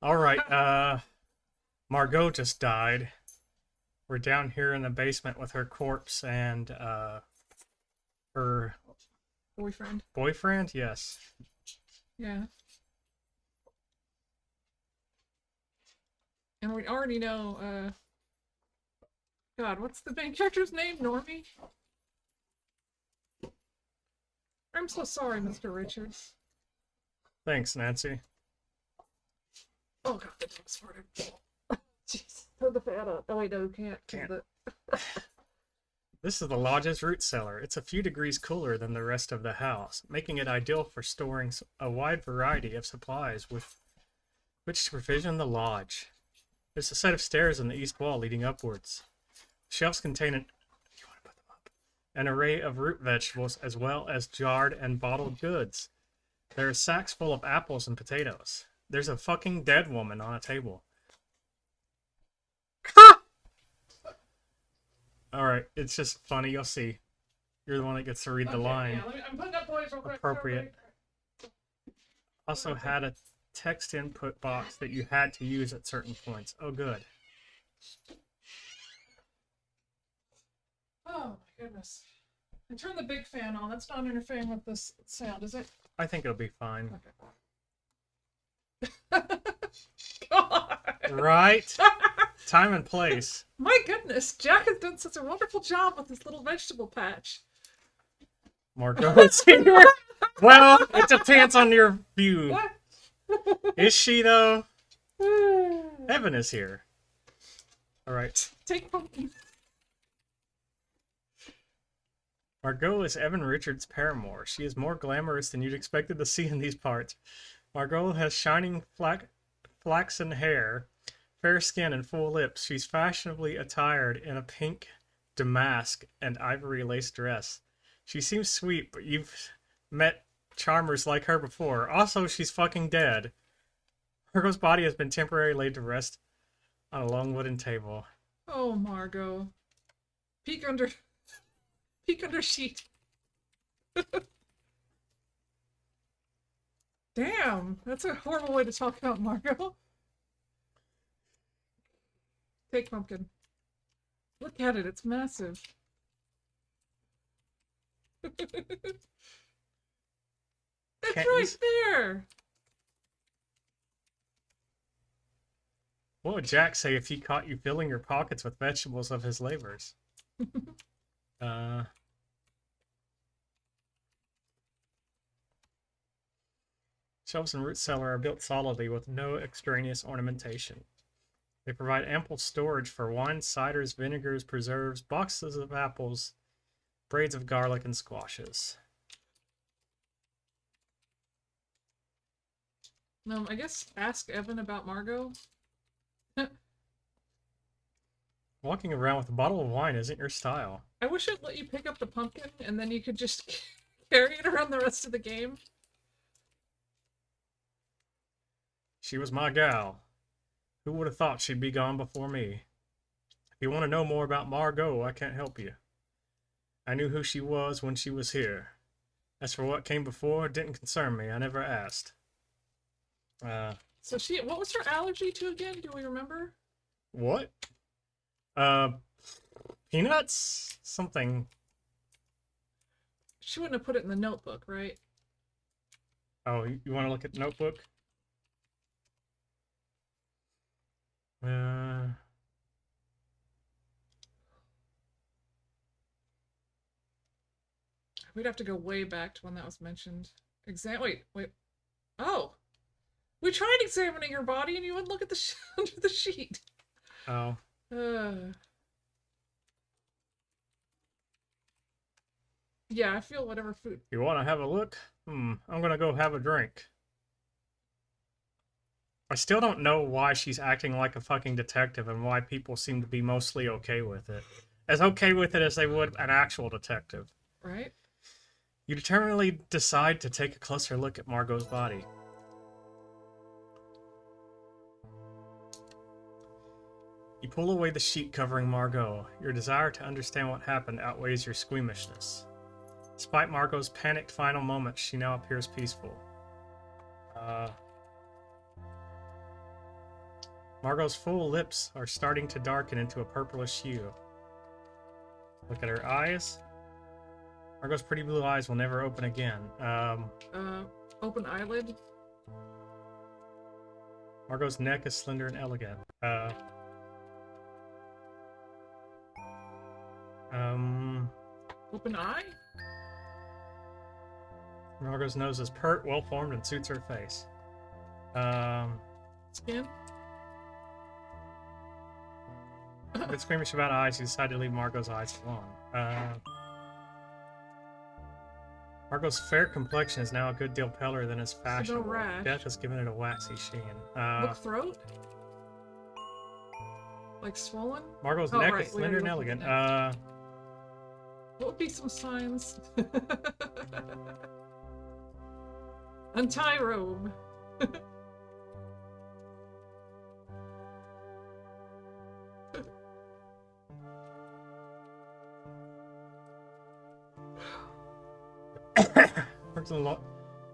Alright, Margot just died. We're down here in the basement with her corpse and, her Boyfriend. boyfriend? Yes. Yeah. And we already know, God, what's the main character's name? Normie? I'm so sorry, Mr. Richards. Thanks, Nancy. Oh, God, the dog farted. Jeez. Turn the fan up. Oh, wait, no, you can't. Can't. The... This is the lodge's root cellar. It's a few degrees cooler than the rest of the house, making it ideal for storing a wide variety of supplies with which to provision the lodge. There's a set of stairs in the east wall leading upwards. Shelves contain an array of root vegetables as well as jarred and bottled goods. There are sacks full of apples and potatoes. There's a fucking dead woman on a table. Alright, it's just funny, you'll see. You're the one that gets to read the line. Yeah, I'm putting up boys real quick. Appropriate. Also had a text input box that you had to use at certain points. Oh, good. Oh, my goodness. And turn the big fan on. That's not interfering with this sound, is it? I think it'll be fine. Okay. God. Right? Time and place. My goodness, Jack has done such a wonderful job with this little vegetable patch. Margot's here. Well, it depends on your view. Is she, though? Evan is here. Alright. Take pumpkin. Margot is Evan Richards' paramour. She is more glamorous than you'd expected to see in these parts. Margot has shining flaxen hair, fair skin, and full lips. She's fashionably attired in a pink damask and ivory lace dress. She seems sweet, but you've met charmers like her before. Also, she's fucking dead. Margot's body has been temporarily laid to rest on a long wooden table. Oh, Margot. Peek under sheet. Damn, that's a horrible way to talk about Margot. Take pumpkin. Look at it, it's massive. It's right there. What would Jack say if he caught you filling your pockets with vegetables of his labors? Shelves and root cellar are built solidly with no extraneous ornamentation. They provide ample storage for wines, ciders, vinegars, preserves, boxes of apples, braids of garlic, and squashes. I guess ask Evan about Margot. Walking around with a bottle of wine isn't your style. I wish it let you pick up the pumpkin and then you could just carry it around the rest of the game. She was my gal. Who would have thought she'd be gone before me? If you want to know more about Margot, I can't help you. I knew who she was when she was here. As for what came before, it didn't concern me. I never asked. So what was her allergy to again? Do we remember? What? Peanuts? Something. She wouldn't have put it in the notebook, right? Oh, you want to look at the notebook? We'd have to go way back to when that was mentioned. Wait. Oh! We tried examining her body and you wouldn't look at the under the sheet. Oh. Yeah, I feel whatever food. You want to have a look? I'm gonna go have a drink. I still don't know why she's acting like a fucking detective and why people seem to be mostly okay with it. As okay with it as they would an actual detective. Right? You determinedly decide to take a closer look at Margot's body. You pull away the sheet covering Margot. Your desire to understand what happened outweighs your squeamishness. Despite Margot's panicked final moments, she now appears peaceful. Margot's full lips are starting to darken into a purplish hue. Look at her eyes. Margot's pretty blue eyes will never open again. Open eyelid. Margot's neck is slender and elegant. Open eye? Margot's nose is pert, well-formed, and suits her face. Skin? A bit squeamish about eyes, he decided to leave Margot's eyes alone. Margot's fair complexion is now a good deal paler than is fashionable. No rash. Death has given it a waxy sheen. Look throat? Like swollen? Margot's neck is slender and elegant. What would be some signs? Untie robe. Works a lot.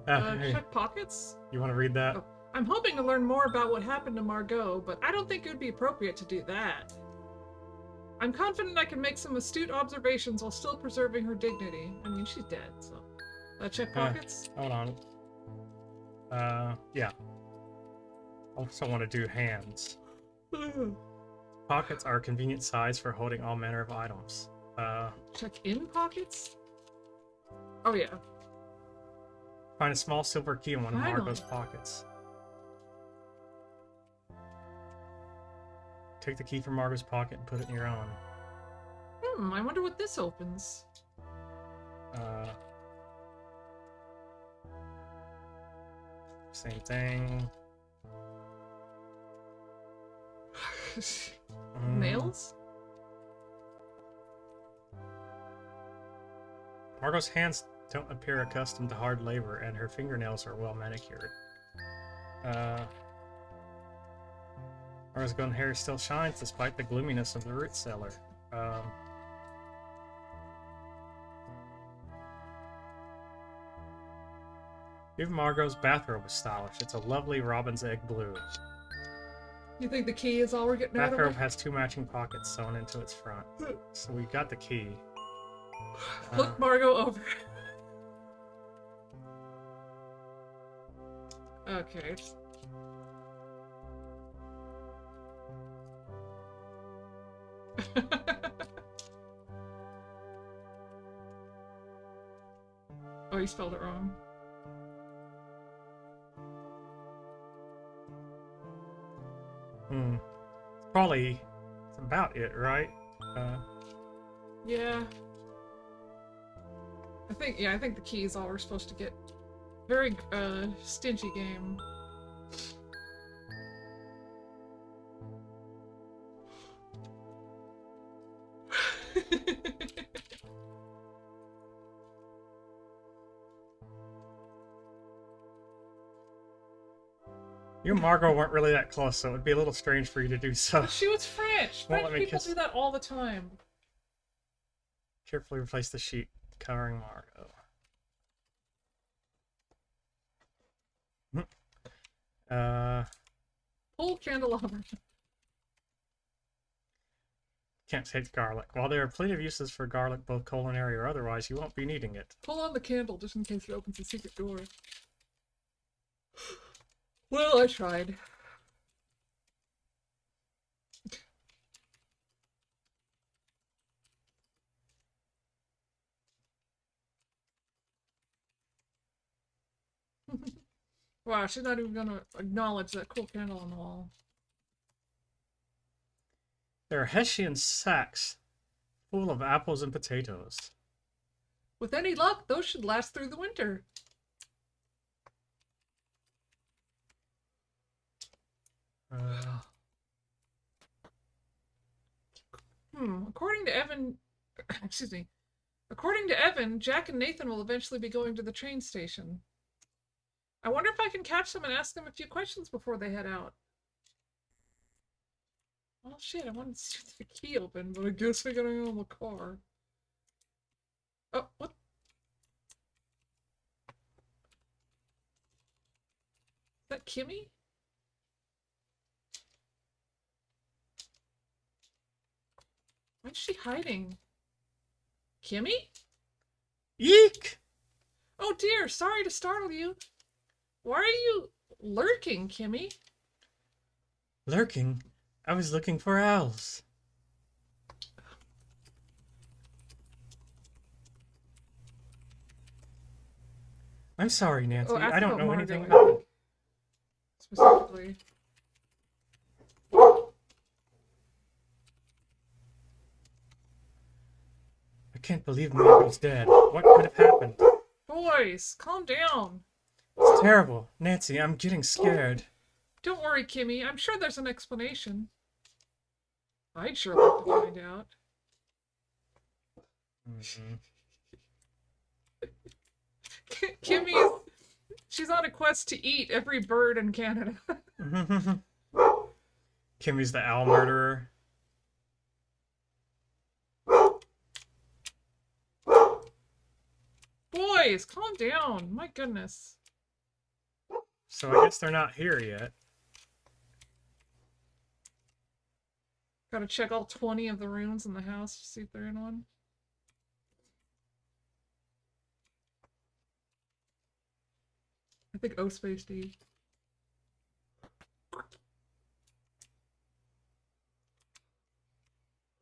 Check pockets? You want to read that? Oh, I'm hoping to learn more about what happened to Margot, but I don't think it would be appropriate to do that. I'm confident I can make some astute observations while still preserving her dignity. I mean, she's dead, so. Check pockets? Hold on. Yeah. I also want to do hands. Pockets are a convenient size for holding all manner of items. Check in pockets? Oh, yeah. Find a small silver key in one of Margot's pockets. Take the key from Margot's pocket and put it in your own. I wonder what this opens. Same thing. Nails? Margot's hands don't appear accustomed to hard labor, and her fingernails are well manicured. Margot's golden hair still shines despite the gloominess of the root cellar. Even Margot's bathrobe is stylish. It's a lovely robin's egg blue. You think the key is all we're getting out of it? Bathrobe has two matching pockets sewn into its front. So we got the key. Look Margot over. Okay. Oh, you spelled it wrong. Probably that's about it, right? Yeah. I think the key is all we're supposed to get. Very, stingy game. You and Margot weren't really that close, so it would be a little strange for you to do so. But she was French. French people do that all the time. Carefully replace the sheet covering Margot. Pull candelabra. Can't take garlic. While there are plenty of uses for garlic, both culinary or otherwise, you won't be needing it. Pull on the candle just in case it opens a secret door. Well, I tried. Wow, she's not even gonna acknowledge that cool candle on the wall. There are Hessian sacks full of apples and potatoes. With any luck, those should last through the winter. According to Evan, excuse me. According to Evan, Jack and Nathan will eventually be going to the train station. I wonder if I can catch them and ask them a few questions before they head out. Oh shit, I wanted to see if the key open, but I guess I gotta go in the car. Oh, what? Is that Kimmy? What's she hiding? Kimmy? Eek! Oh dear, sorry to startle you. Why are you lurking, Kimmy? Lurking? I was looking for owls. I'm sorry, Oh, Nancy. I ask don't about know Margot, anything I about think. Specifically. I can't believe Margot's dead. What could have happened? Boys, calm down. It's terrible. Nancy, I'm getting scared. Don't worry, Kimmy. I'm sure there's an explanation. I'd sure like to find out. Mm-hmm. She's on a quest to eat every bird in Canada. Kimmy's the owl murderer. Boys, calm down. My goodness. So I guess they're not here yet. Gotta check all 20 of the rooms in the house to see if they're in one. I think O Space D.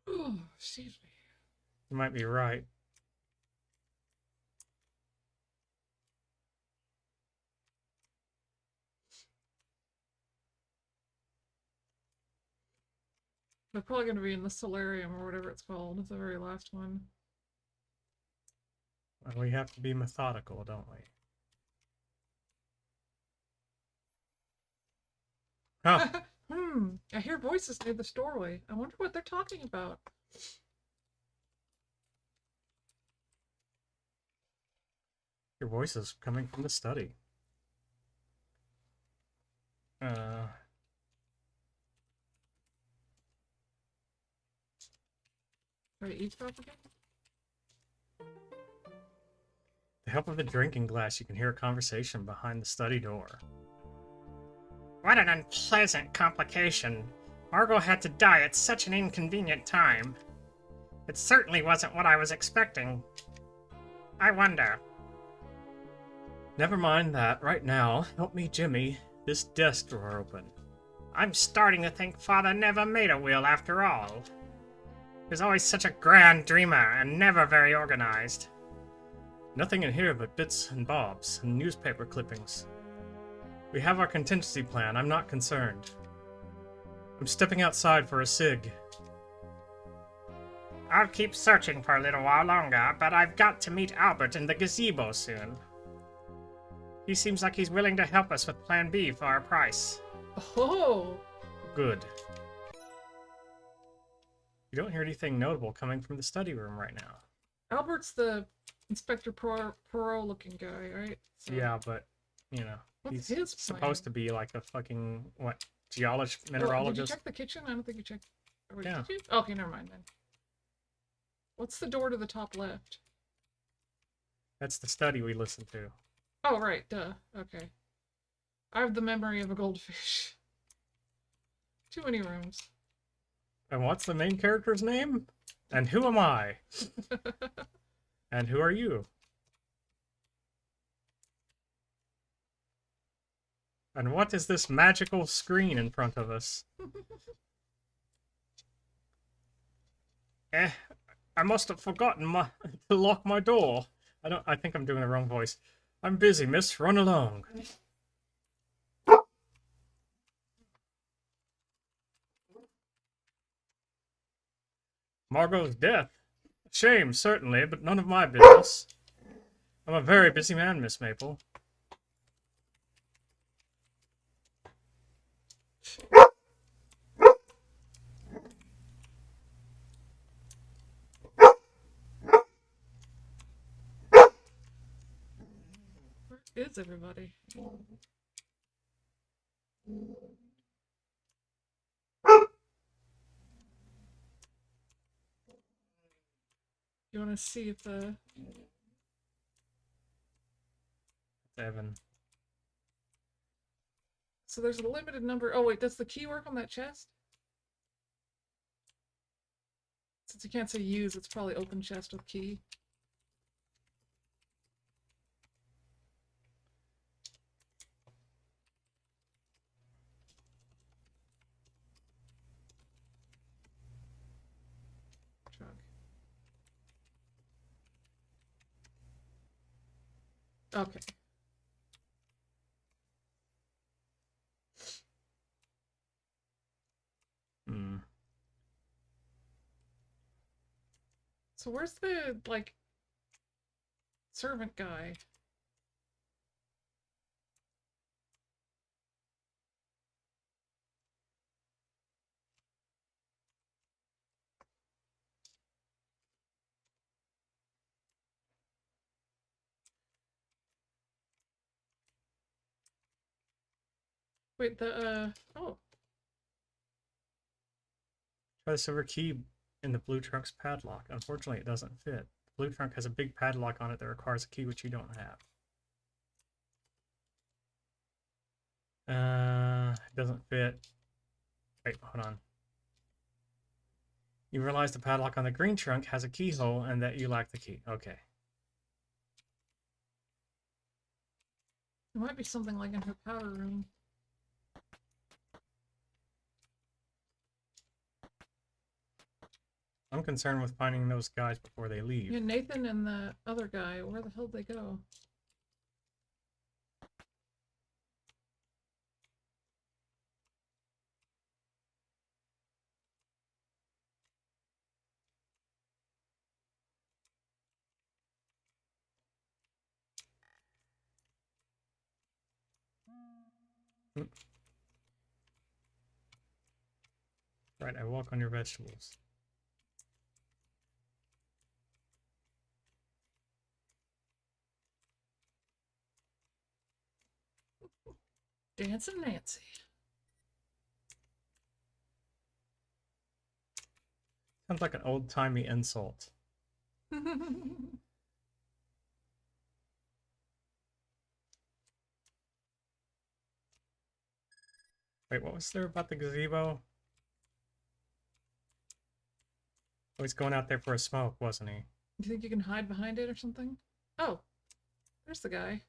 Oh, excuse me. You might be right. They're probably gonna be in the solarium or whatever it's called, the very last one. Well, we have to be methodical, don't we? Huh. I hear voices near this doorway. I wonder what they're talking about. Your voice is coming from the study. Try to eavesdrop again? The help of a drinking glass, you can hear a conversation behind the study door. What an unpleasant complication. Margot had to die at such an inconvenient time. It certainly wasn't what I was expecting. I wonder. Never mind that. Right now, help me, Jimmy. This desk drawer open. I'm starting to think Father never made a will after all. He was always such a grand dreamer and never very organized. Nothing in here but bits and bobs and newspaper clippings. We have our contingency plan. I'm not concerned. I'm stepping outside for a cig. I'll keep searching for a little while longer, but I've got to meet Albert in the gazebo soon. He seems like he's willing to help us with Plan B for our price. Oh! Good. You don't hear anything notable coming from the study room right now. Albert's the Inspector Poirot looking guy, right? So, Yeah, but, you know, what's he's his supposed to plan? be like a fucking, what, geologist, Well, did you mineralogist? check the kitchen? I don't think you checked. Or Yeah. Did you? Okay, never mind then. What's the door to the top left? That's the study we listened to. Oh, right, duh. Okay. I have the memory of a goldfish. Too many rooms. And what's the main character's name? And who am I? And who are you? And what is this magical screen in front of us? I must have forgotten to lock my door. I think I'm doing the wrong voice. I'm busy, miss. Run along. Margot's death. Shame, certainly, but none of my business. I'm a very busy man, Miss Maple. Where is everybody? You want to see if the... Evan. So there's a limited number... Oh, wait, does the key work on that chest? Since you can't say use, it's probably open chest with key. Truck. Okay. Hmm. So where's the, like, servant guy? Wait, oh. Try the silver key in the blue trunk's padlock. Unfortunately, it doesn't fit. The blue trunk has a big padlock on it that requires a key which you don't have. It doesn't fit. Wait, hold on. You realize the padlock on the green trunk has a keyhole and that you lack the key. Okay. It might be something like in her powder room. I'm concerned with finding those guys before they leave. Yeah, Nathan and the other guy, where the hell did they go? Right, I walk on your vegetables. Dancing Nancy. Sounds like an old-timey insult. Wait, what was there about the gazebo? Oh, he's going out there for a smoke, wasn't he? You think you can hide behind it or something? Oh, there's the guy.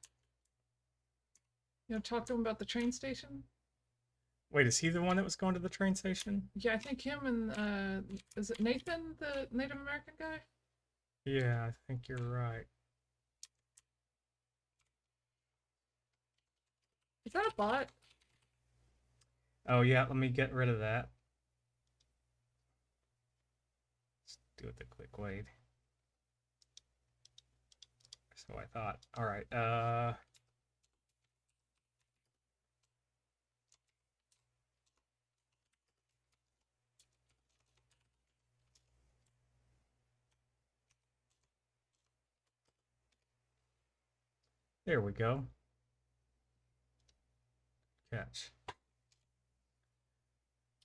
You know, talk to him about the train station? Wait, is he the one that was going to the train station? Yeah, I think him and, is it Nathan, the Native American guy? Yeah, I think you're right. Is that a bot? Oh yeah, let me get rid of that. Let's do it the quick way. So I thought. Alright, there we go. Catch.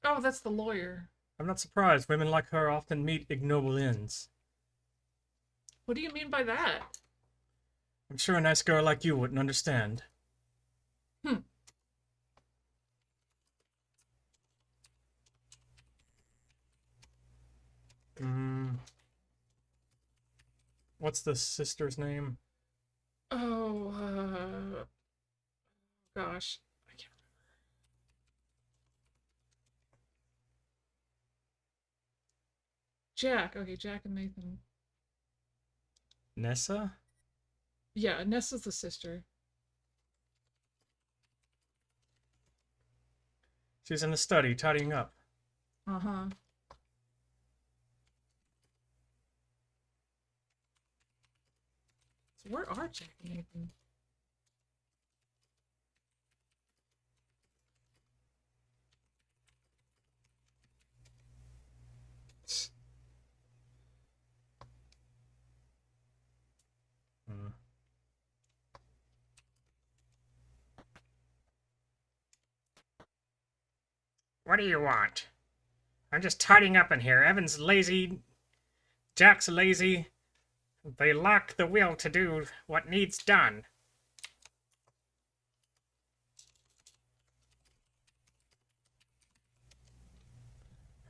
Oh, that's the lawyer. I'm not surprised. Women like her often meet ignoble ends. What do you mean by that? I'm sure a nice girl like you wouldn't understand. Hmm. What's the sister's name? Oh, gosh. I can't remember. Jack. Okay, Jack and Nathan. Nessa? Yeah, Nessa's the sister. She's in the study, tidying up. Uh-huh. So where are Jack and Nathan? Hmm. What do you want? I'm just tidying up in here. Evan's lazy. Jack's lazy. They lack the will to do what needs done.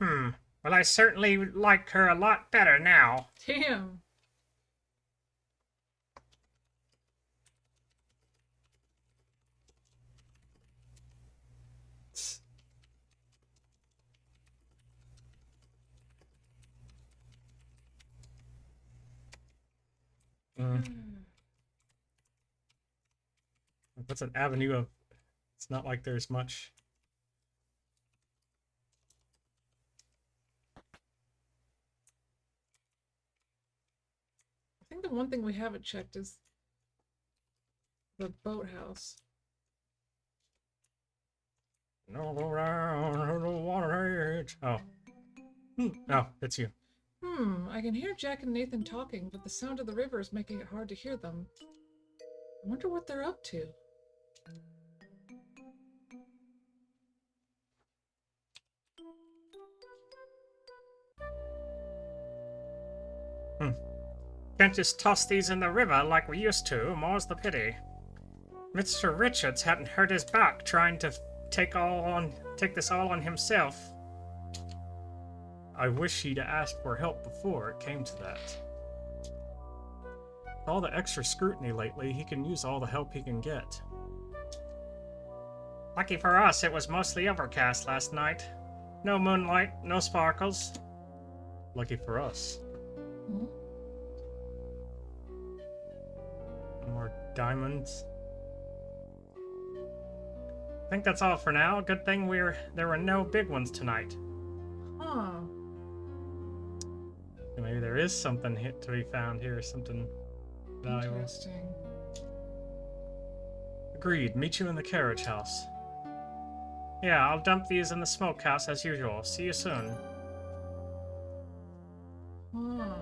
Hmm. Well, I certainly like her a lot better now. Damn. Mm. That's an avenue of. It's not like there's much. I think the one thing we haven't checked is the boathouse. No, go down to the water edge. Oh. Oh, it's you. I can hear Jack and Nathan talking, but the sound of the river is making it hard to hear them. I wonder what they're up to. Hmm. Can't just toss these in the river like we used to, more's the pity. Mr. Richards hadn't hurt his back trying to take this all on himself. I wish he'd asked for help before it came to that. With all the extra scrutiny lately, he can use all the help he can get. Lucky for us, it was mostly overcast last night. No moonlight, no sparkles. Lucky for us. Hmm? More diamonds. I think that's all for now. Good thing there were no big ones tonight. Huh. Maybe there is something to be found here, something valuable. Interesting. Agreed. Meet you in the carriage house. Yeah, I'll dump these in the smokehouse as usual. See you soon. Huh.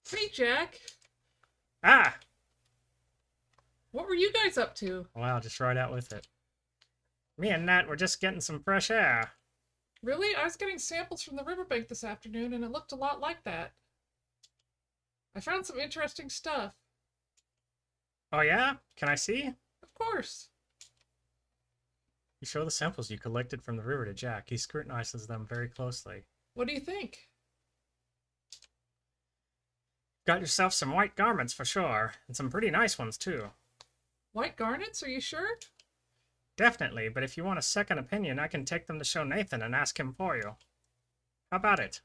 Hey, Jack. Ah! What were you guys up to? Wow, just right out with it. Me and Nat were just getting some fresh air. Really? I was getting samples from the riverbank this afternoon, and it looked a lot like that. I found some interesting stuff. Oh yeah? Can I see? Of course. You show the samples you collected from the river to Jack. He scrutinizes them very closely. What do you think? Got yourself some white garments for sure, and some pretty nice ones too. White garnets? Are you sure? Definitely, but if you want a second opinion, I can take them to show Nathan and ask him for you. How about it?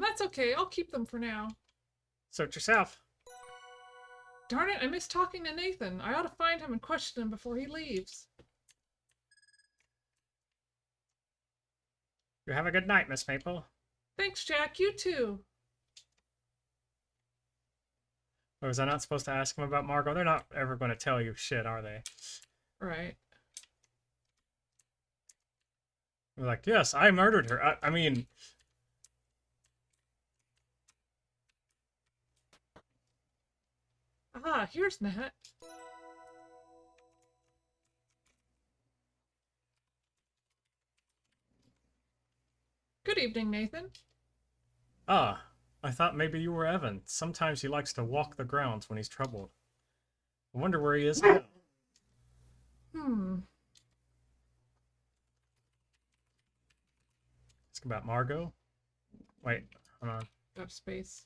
That's okay. I'll keep them for now. Suit yourself. Darn it, I missed talking to Nathan. I ought to find him and question him before he leaves. You have a good night, Miss Maple. Thanks, Jack. You too. Or was I not supposed to ask him about Margot? They're not ever going to tell you shit, are they? Right. They're like, yes, I murdered her. I mean... Ah, here's Nat. Good evening, Nathan. Ah, I thought maybe you were Evan. Sometimes he likes to walk the grounds when he's troubled. I wonder where he is now. Ask about Margot? Wait, hold on. Got space.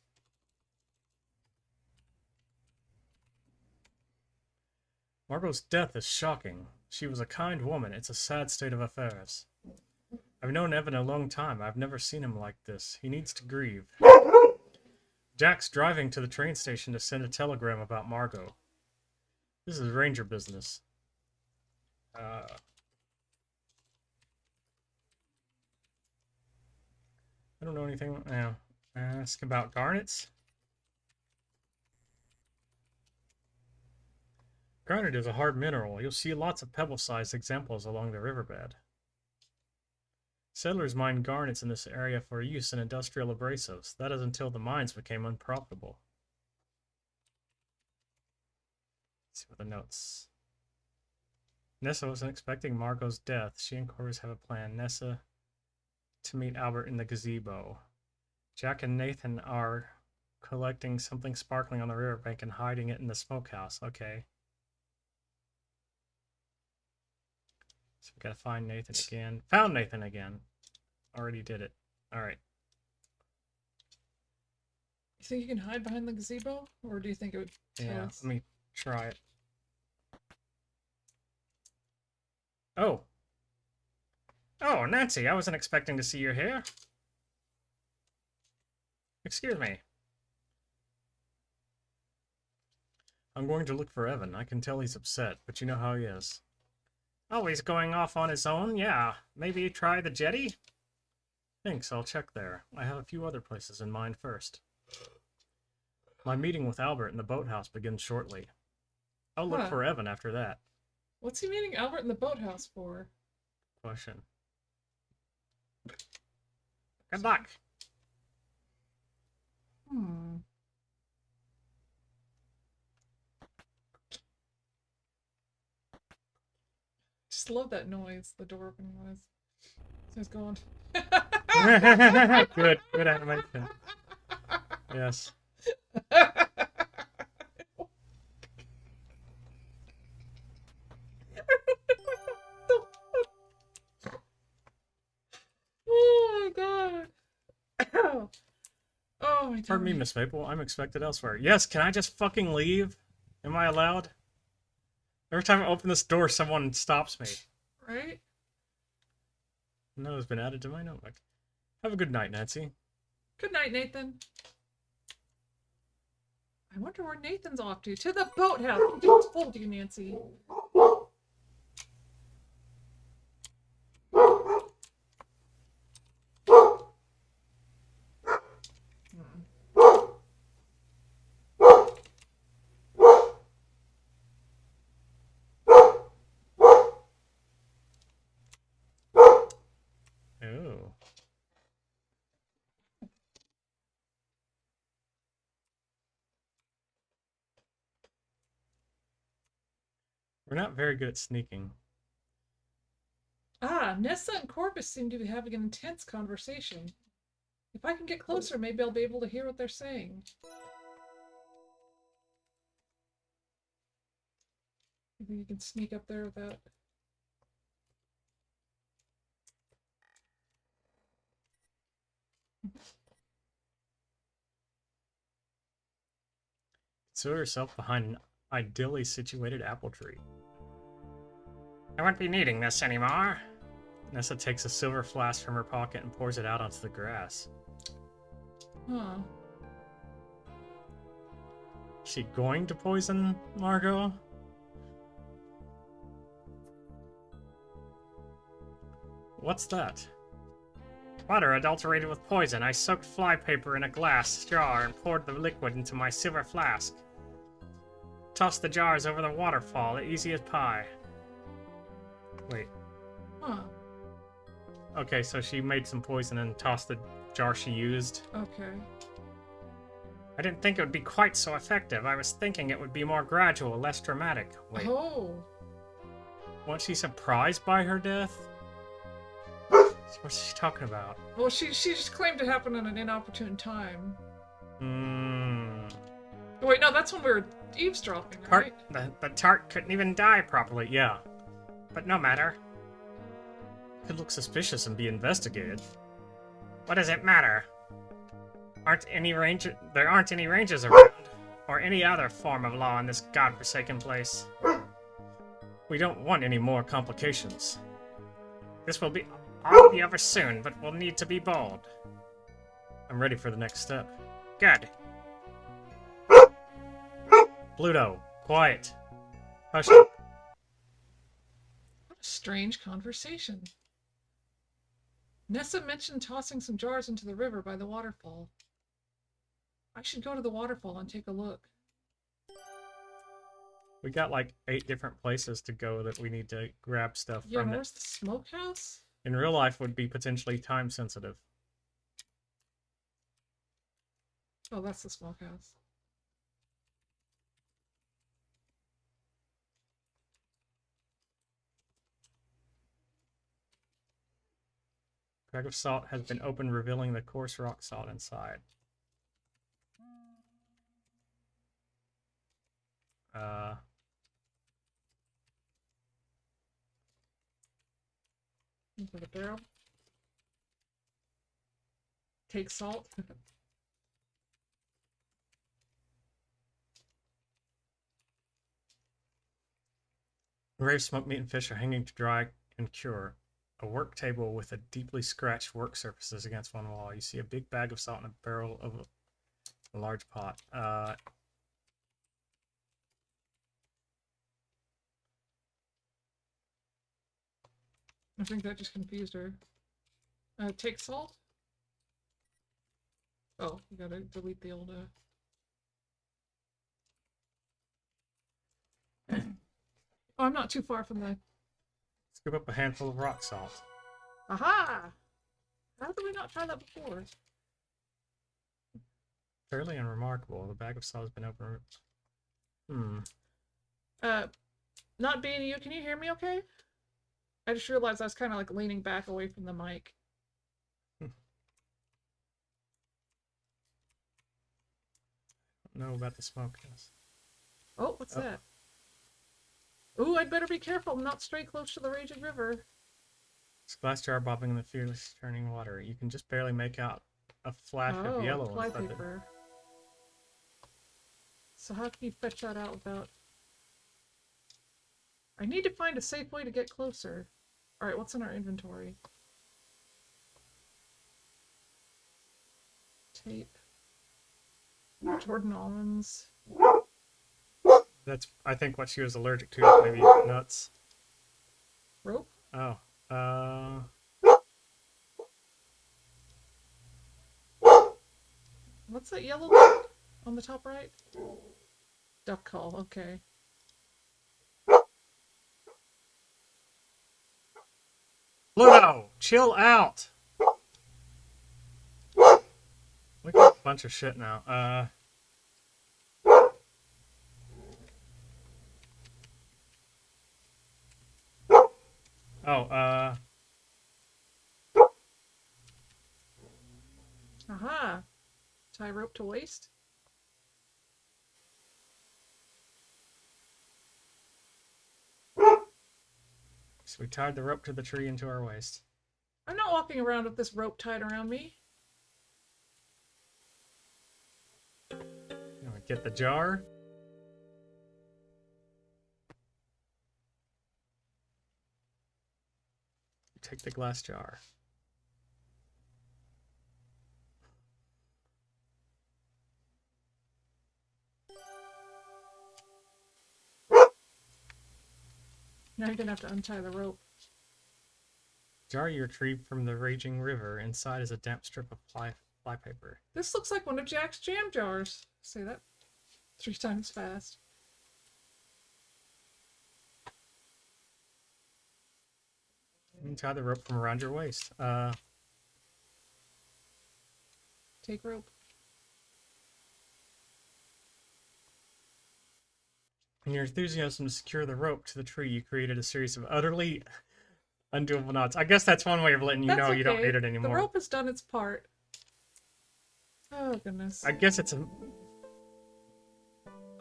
Margot's death is shocking. She was a kind woman. It's a sad state of affairs. I've known Evan a long time. I've never seen him like this. He needs to grieve. Jack's driving to the train station to send a telegram about Margot. This is ranger business. I don't know anything. Yeah. Ask about garnets. Garnet is a hard mineral. You'll see lots of pebble-sized examples along the riverbed. Settlers mined garnets in this area for use in industrial abrasives. That is until the mines became unprofitable. Let's see what the notes. Nessa wasn't expecting Margot's death. She and Corvus have a plan. Nessa to meet Albert in the gazebo. Jack and Nathan are collecting something sparkling on the riverbank and hiding it in the smokehouse. Okay. So we gotta find Nathan again. Found Nathan again. Already did it. Alright. You think you can hide behind the gazebo? Or do you think it would tell us? Let me try it. Oh. Oh, Nancy, I wasn't expecting to see you here. Excuse me. I'm going to look for Evan. I can tell he's upset, but you know how he is. Oh, he's going off on his own? Yeah. Maybe try the jetty? Thanks, I'll check there. I have a few other places in mind first. My meeting with Albert in the boathouse begins shortly. I'll look for Evan after that. What's he meeting Albert in the boathouse for? Question. Good luck. Just love that noise, the door opening noise. So he's going. Good animation. Yes. Oh my god. Oh my god. Pardon me, Miss Maple. I'm expected elsewhere. Yes, can I just fucking leave? Am I allowed? Every time I open this door, someone stops me. Right? No, has been added to my notebook. Have a good night, Nancy. Good night, Nathan. I wonder where Nathan's off to. To the boathouse. I just told you, Nancy. Oh. We're not very good at sneaking. Ah, Nessa and Corvus seem to be having an intense conversation. If I can get closer, maybe I'll be able to hear what they're saying. You think you can sneak up there without... Conceal yourself behind an ideally situated apple tree. I won't be needing this anymore. Nessa takes a silver flask from her pocket and pours it out onto the grass. Huh. Is she going to poison Margot? What's that? Water adulterated with poison. I soaked flypaper in a glass jar and poured the liquid into my silver flask. Tossed the jars over the waterfall, easy as pie. Wait. Huh. Okay, so she made some poison and tossed the jar she used. Okay. I didn't think it would be quite so effective. I was thinking it would be more gradual, less dramatic. Wait. Oh. Was she surprised by her death? What's she talking about? Well, she just claimed it happened at an inopportune time. Wait, no, that's when we were eavesdropping, right? The tart couldn't even die properly, yeah. But no matter. Could look suspicious and be investigated. What does it matter? There aren't any ranges around, or any other form of law in this godforsaken place. We don't want any more complications. This will be all be over soon, but we'll need to be bold. I'm ready for the next step. Good. Pluto, quiet. Hush up. What a strange conversation. Nessa mentioned tossing some jars into the river by the waterfall. I should go to the waterfall and take a look. We got like 8 different places to go that we need to grab stuff Yeah, from. where's the smokehouse? In real life would be potentially time sensitive. Oh, that's the smokehouse. Bag of salt has been opened, revealing the coarse rock salt inside. Into the barrel. Take salt. Grave smoked meat and fish are hanging to dry and cure. A work table with a deeply scratched work surfaces against one wall. You see a big bag of salt and a barrel of a large pot. I think that just confused her. Take salt? Oh, you gotta delete the old, Oh, I'm not too far from the... Scoop up a handful of rock salt. Aha! How did we not try that before? Fairly unremarkable. The bag of salt has been opened. Not being you, can you hear me okay? I just realized I was kind of like leaning back away from the mic. Know about the smokiness. Oh, what's that? Ooh, I'd better be careful and not stray close to the raging river. This glass jar bobbing in the fierce turning water. You can just barely make out a flash of yellow fly in front of it. paper. So how can you fetch that out without... I need to find a safe way to get closer. Alright, what's in our inventory? Tape. Jordan almonds. That's, I think, what she was allergic to. Maybe nuts. Rope? Oh. What's that yellow light on the top right? Duck call, okay. Pluto! Chill out! Look at a bunch of shit now. Aha! Tie rope to waist? So we tied the rope to the tree into our waist. I'm not walking around with this rope tied around me. Now we get the jar. Take the glass jar. Now you're gonna have to untie the rope. Jar you retrieved from the raging river. Inside is a damp strip of fly paper. This looks like one of Jack's jam jars. Say that 3 times fast. And tie the rope from around your waist. Take rope. In your enthusiasm to secure the rope to the tree, you created a series of utterly undoable knots. I guess that's one way of letting you know you don't need it anymore. The rope has done its part. Oh, goodness. I guess it's a...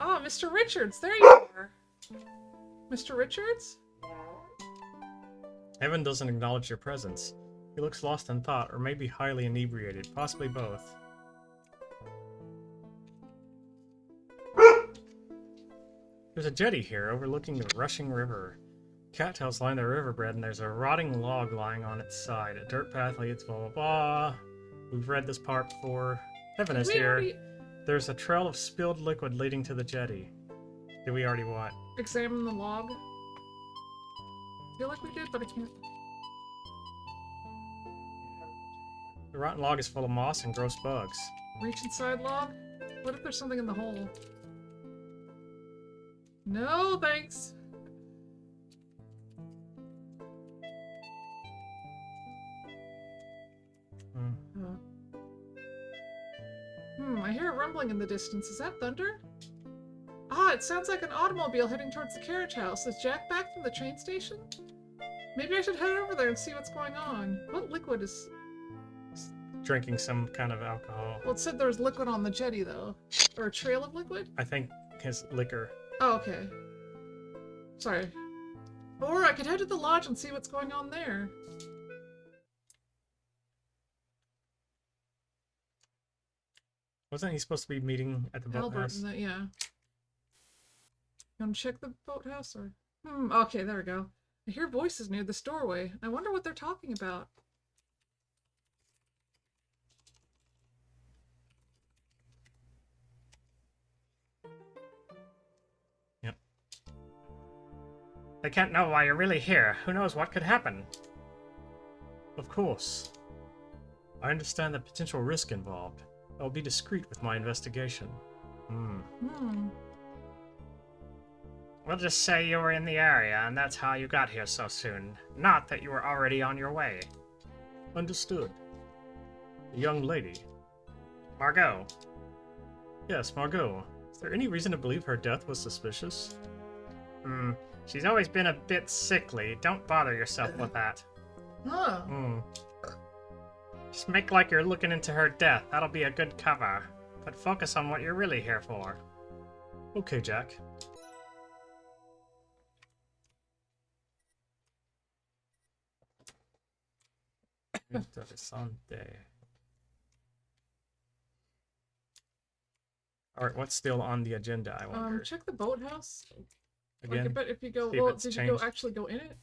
Oh, Mr. Richards, there you are. Mr. Richards? Evan doesn't acknowledge your presence. He looks lost in thought, or maybe highly inebriated, possibly both. There's a jetty here, overlooking the rushing river. Cattails line the riverbed, and there's a rotting log lying on its side. A dirt path leads blah blah blah. We've read this part before. Evan is here. There's a trail of spilled liquid leading to the jetty. Did we already what? Examine the log. I feel like we did, but I can't. The rotten log is full of moss and gross bugs. Reach inside log? What if there's something in the hole? No, thanks. I hear a rumbling in the distance. Is that thunder? Ah, it sounds like an automobile heading towards the carriage house. Is Jack back from the train station? Maybe I should head over there and see what's going on. What liquid is... Drinking some kind of alcohol. Well, it said there was liquid on the jetty, though. Or a trail of liquid? I think his liquor. Oh, okay. Sorry. Or I could head to the lodge and see what's going on there. Wasn't he supposed to be meeting at the Albert, boathouse? yeah. You want to check the boathouse or? Okay, there we go. I hear voices near this doorway. I wonder what they're talking about. Yep. They can't know why you're really here. Who knows what could happen? Of course. I understand the potential risk involved. I'll be discreet with my investigation. We'll just say you were in the area, and that's how you got here so soon. Not that you were already on your way. Understood. The young lady. Margot. Yes, Margot. Is there any reason to believe her death was suspicious? She's always been a bit sickly. Don't bother yourself with that. Huh. Just make like you're looking into her death. That'll be a good cover. But focus on what you're really here for. Okay, Jack. Interessante. Alright, what's still on the agenda, I wonder? Check the boathouse. Again? Like, I bet if you go, See if well, it's did you changed. go actually go in it?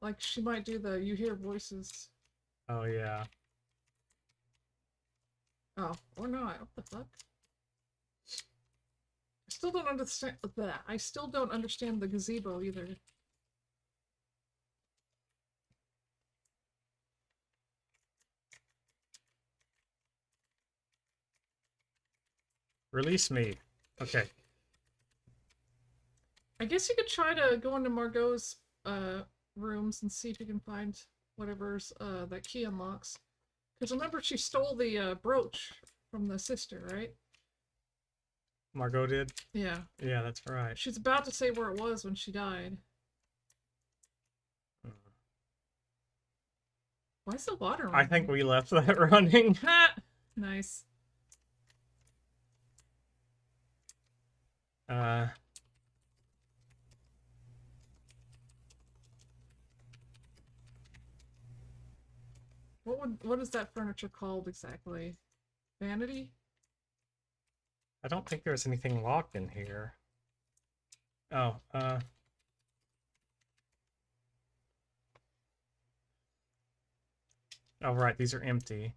Like, she might do the you hear voices. Oh, yeah. Oh, or not. What the fuck? I still don't understand that. I still don't understand the gazebo either. Release me. Okay. I guess you could try to go into Margot's rooms and see if you can find whatever's that key unlocks. Because remember, she stole the brooch from the sister, right? Margot did? Yeah. Yeah, that's right. She's about to say where it was when she died. Why is the water running? I think we left that running. Ha! Nice. What is that furniture called exactly? Vanity? I don't think there's anything locked in here. Oh, oh, right, these are empty.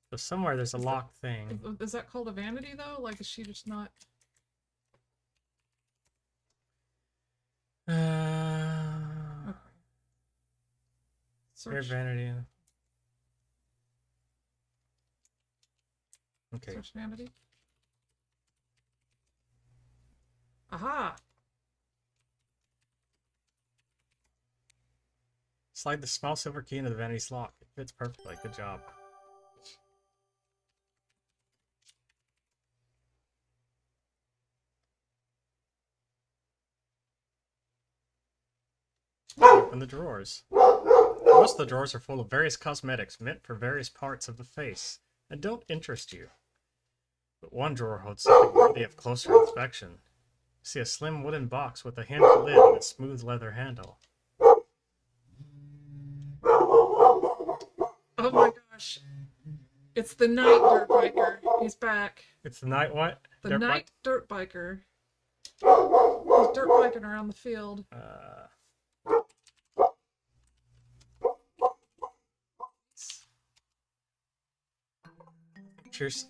So somewhere there's a locked thing. Is that called a vanity, though? Like, is she just not... Okay. Search, vanity. Okay. search vanity. Aha! Slide the small silver key into the vanity's lock. It fits perfectly. Good job. Open the drawers. Most of the drawers are full of various cosmetics meant for various parts of the face and don't interest you. But one drawer holds something worthy of closer inspection. You see a slim wooden box with a hinged lid and a smooth leather handle. Oh my gosh. It's the night dirt biker. He's back. It's the night what? The night dirt biker. He's dirt biking around the field. Cheers.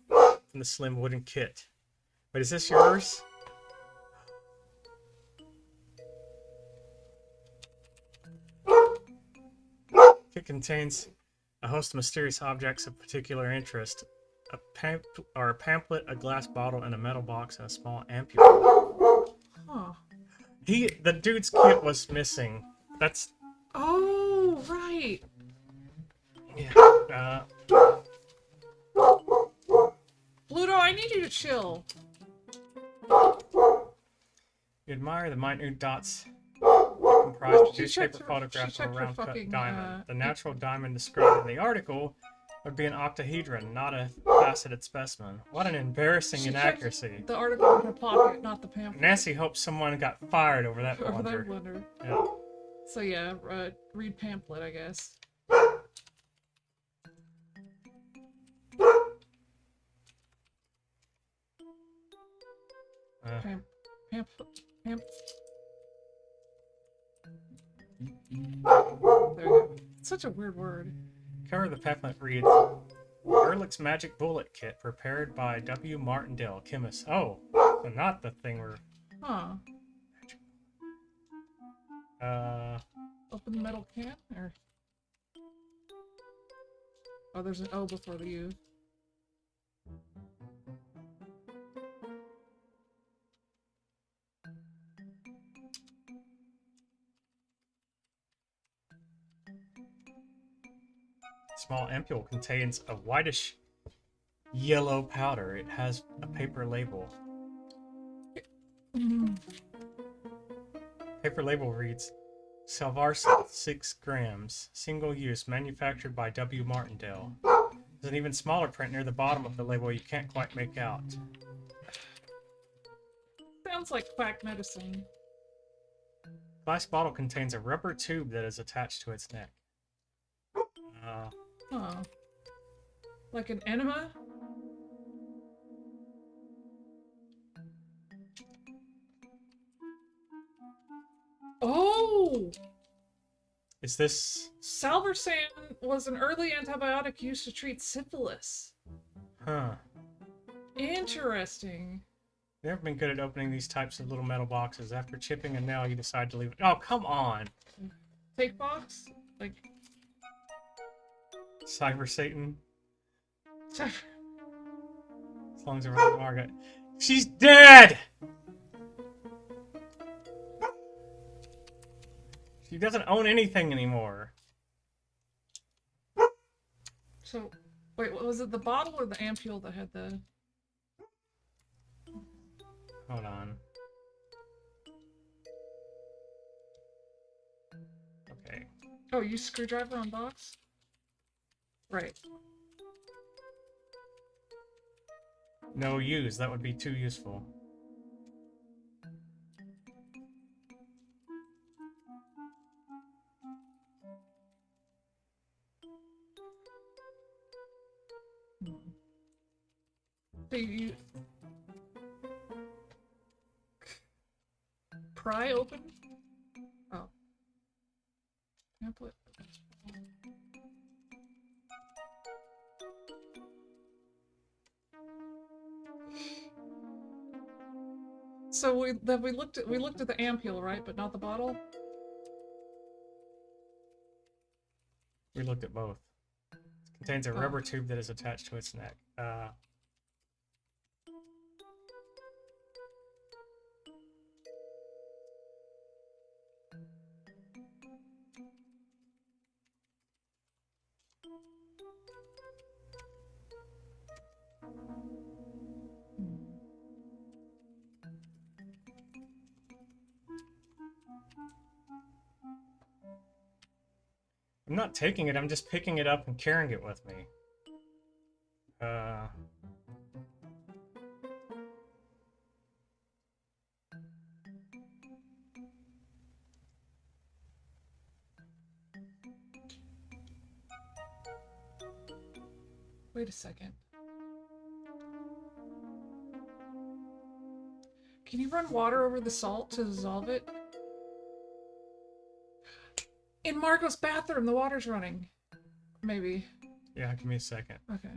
From the slim wooden kit. Wait, is this yours? It contains a host of mysterious objects of particular interest. A pamphlet, a glass bottle, and a metal box, and a small ampule. Huh. The dude's kit was missing. That's... Oh, right. Yeah. Pluto, I need you to chill. You admire the minute dots that comprise a newspaper her- photograph she of a checked her round cut fucking, diamond. The natural diamond described in the article would be an octahedron, not a faceted specimen. What an embarrassing She inaccuracy. checked the article in her pocket, not the pamphlet. Nancy hopes someone got fired over that Over blunder. that blunder. Yeah. So yeah, read pamphlet, I guess. Pamp. Pamp. Pamp. There you go. It's such a weird word. Cover of the pamphlet reads Ehrlich's Magic Bullet Kit, prepared by W. Martindale, chemist. Oh, so not the thing we're. Huh. Open the metal can? Or. Oh, there's an O before the U. Small ampule contains a whitish yellow powder. It has a paper label. Paper label reads Salvarsa, 6 grams, single use, manufactured by W. Martindale. There's an even smaller print near the bottom of the label you can't quite make out. Sounds like quack medicine. Glass bottle contains a rubber tube that is attached to its neck. Huh. Like an enema? Oh! Is this... Salvarsan was an early antibiotic used to treat syphilis. Huh. Interesting. You've never been good at opening these types of little metal boxes. After chipping a nail, you decide to leave it. Oh, come on! Fake box? Like... Cyber Satan. Sorry. As long as they're on Margaret. She's dead! She doesn't own anything anymore. So, wait, was it the bottle or the ampule that had the... Hold on. Okay. Oh, you screwdriver on box? Right. No use. That would be too useful. So you... Pry open? Oh. Pamphlet. So we looked at the ampule, right, but not the bottle. We looked at both. It contains a rubber tube that is attached to its neck. I'm not taking it, I'm just picking it up and carrying it with me. Wait a second. Can you run water over the salt to dissolve it? In Margot's bathroom, the water's running. Maybe. Yeah, give me a second. Okay.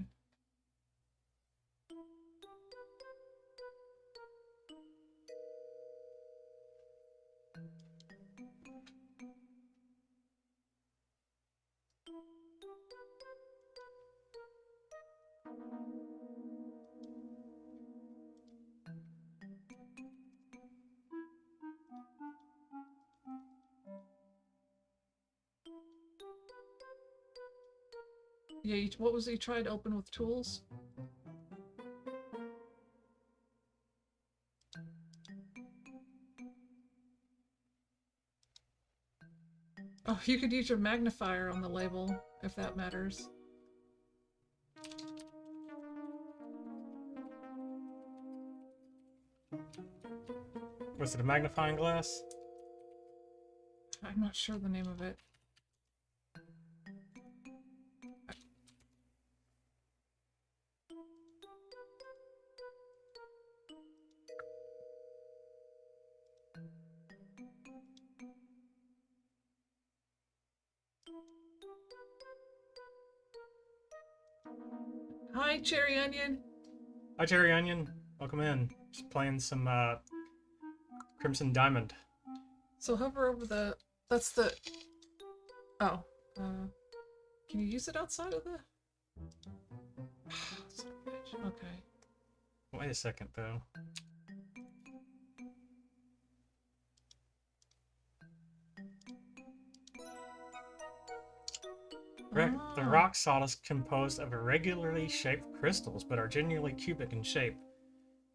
Yeah, what was it you tried to open with tools? Oh, you could use your magnifier on the label, if that matters. Was it a magnifying glass? I'm not sure the name of it. Hi, Cherry Onion. Hi, Cherry Onion. Welcome in. Just playing some Crimson Diamond. So hover over the. That's the. Oh. Uh, can you use it outside of the? Son of a bitch. Okay. Wait a second, though. The Ah. rock salt is composed of irregularly shaped crystals, but are genuinely cubic in shape.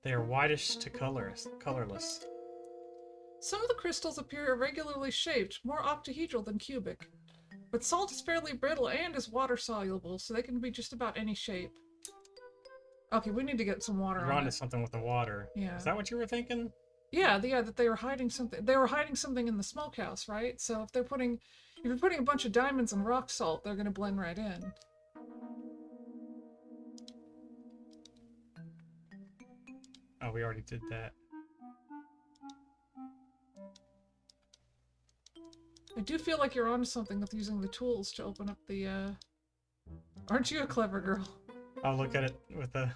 They are whitish to colorless. Some of the crystals appear irregularly shaped, more octahedral than cubic. But salt is fairly brittle and is water soluble, so they can be just about any shape. Okay, we need to get some water You're on onto it. something with the water. Yeah. Is that what you were thinking? Yeah, that they were hiding something. They were hiding something in the smokehouse, right? So if you're putting a bunch of diamonds and rock salt, they're gonna blend right in. Oh, we already did that. I do feel like you're onto something with using the tools to open up the. Aren't you a clever girl? I'll look at it with the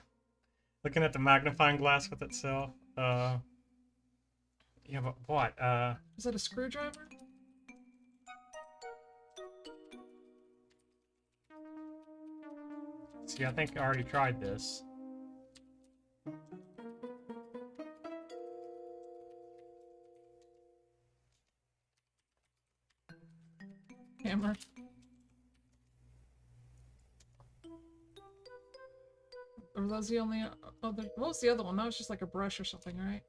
looking at the magnifying glass with itself. Yeah, but what? Is that a screwdriver? See, I think I already tried this. Hammer. Or were those the only other? What was the other one? That was just like a brush or something, right?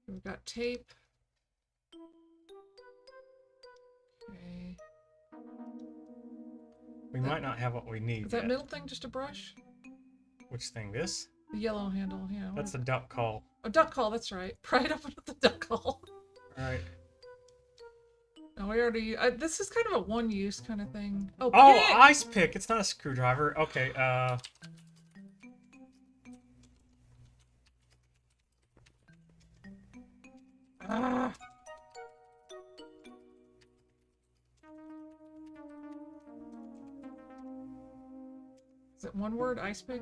We've got tape. Okay. We might not have what we need Is that yet. middle thing just a brush? Which thing? This? The yellow handle, yeah. That's a duck call. A duck call, that's right. Pry it up with the duck call. Alright. No, we already. This is kind of a one-use kind of thing. Oh, Oh, pick! ice pick! It's not a screwdriver. Okay, Ah. Is it one word, ice pick?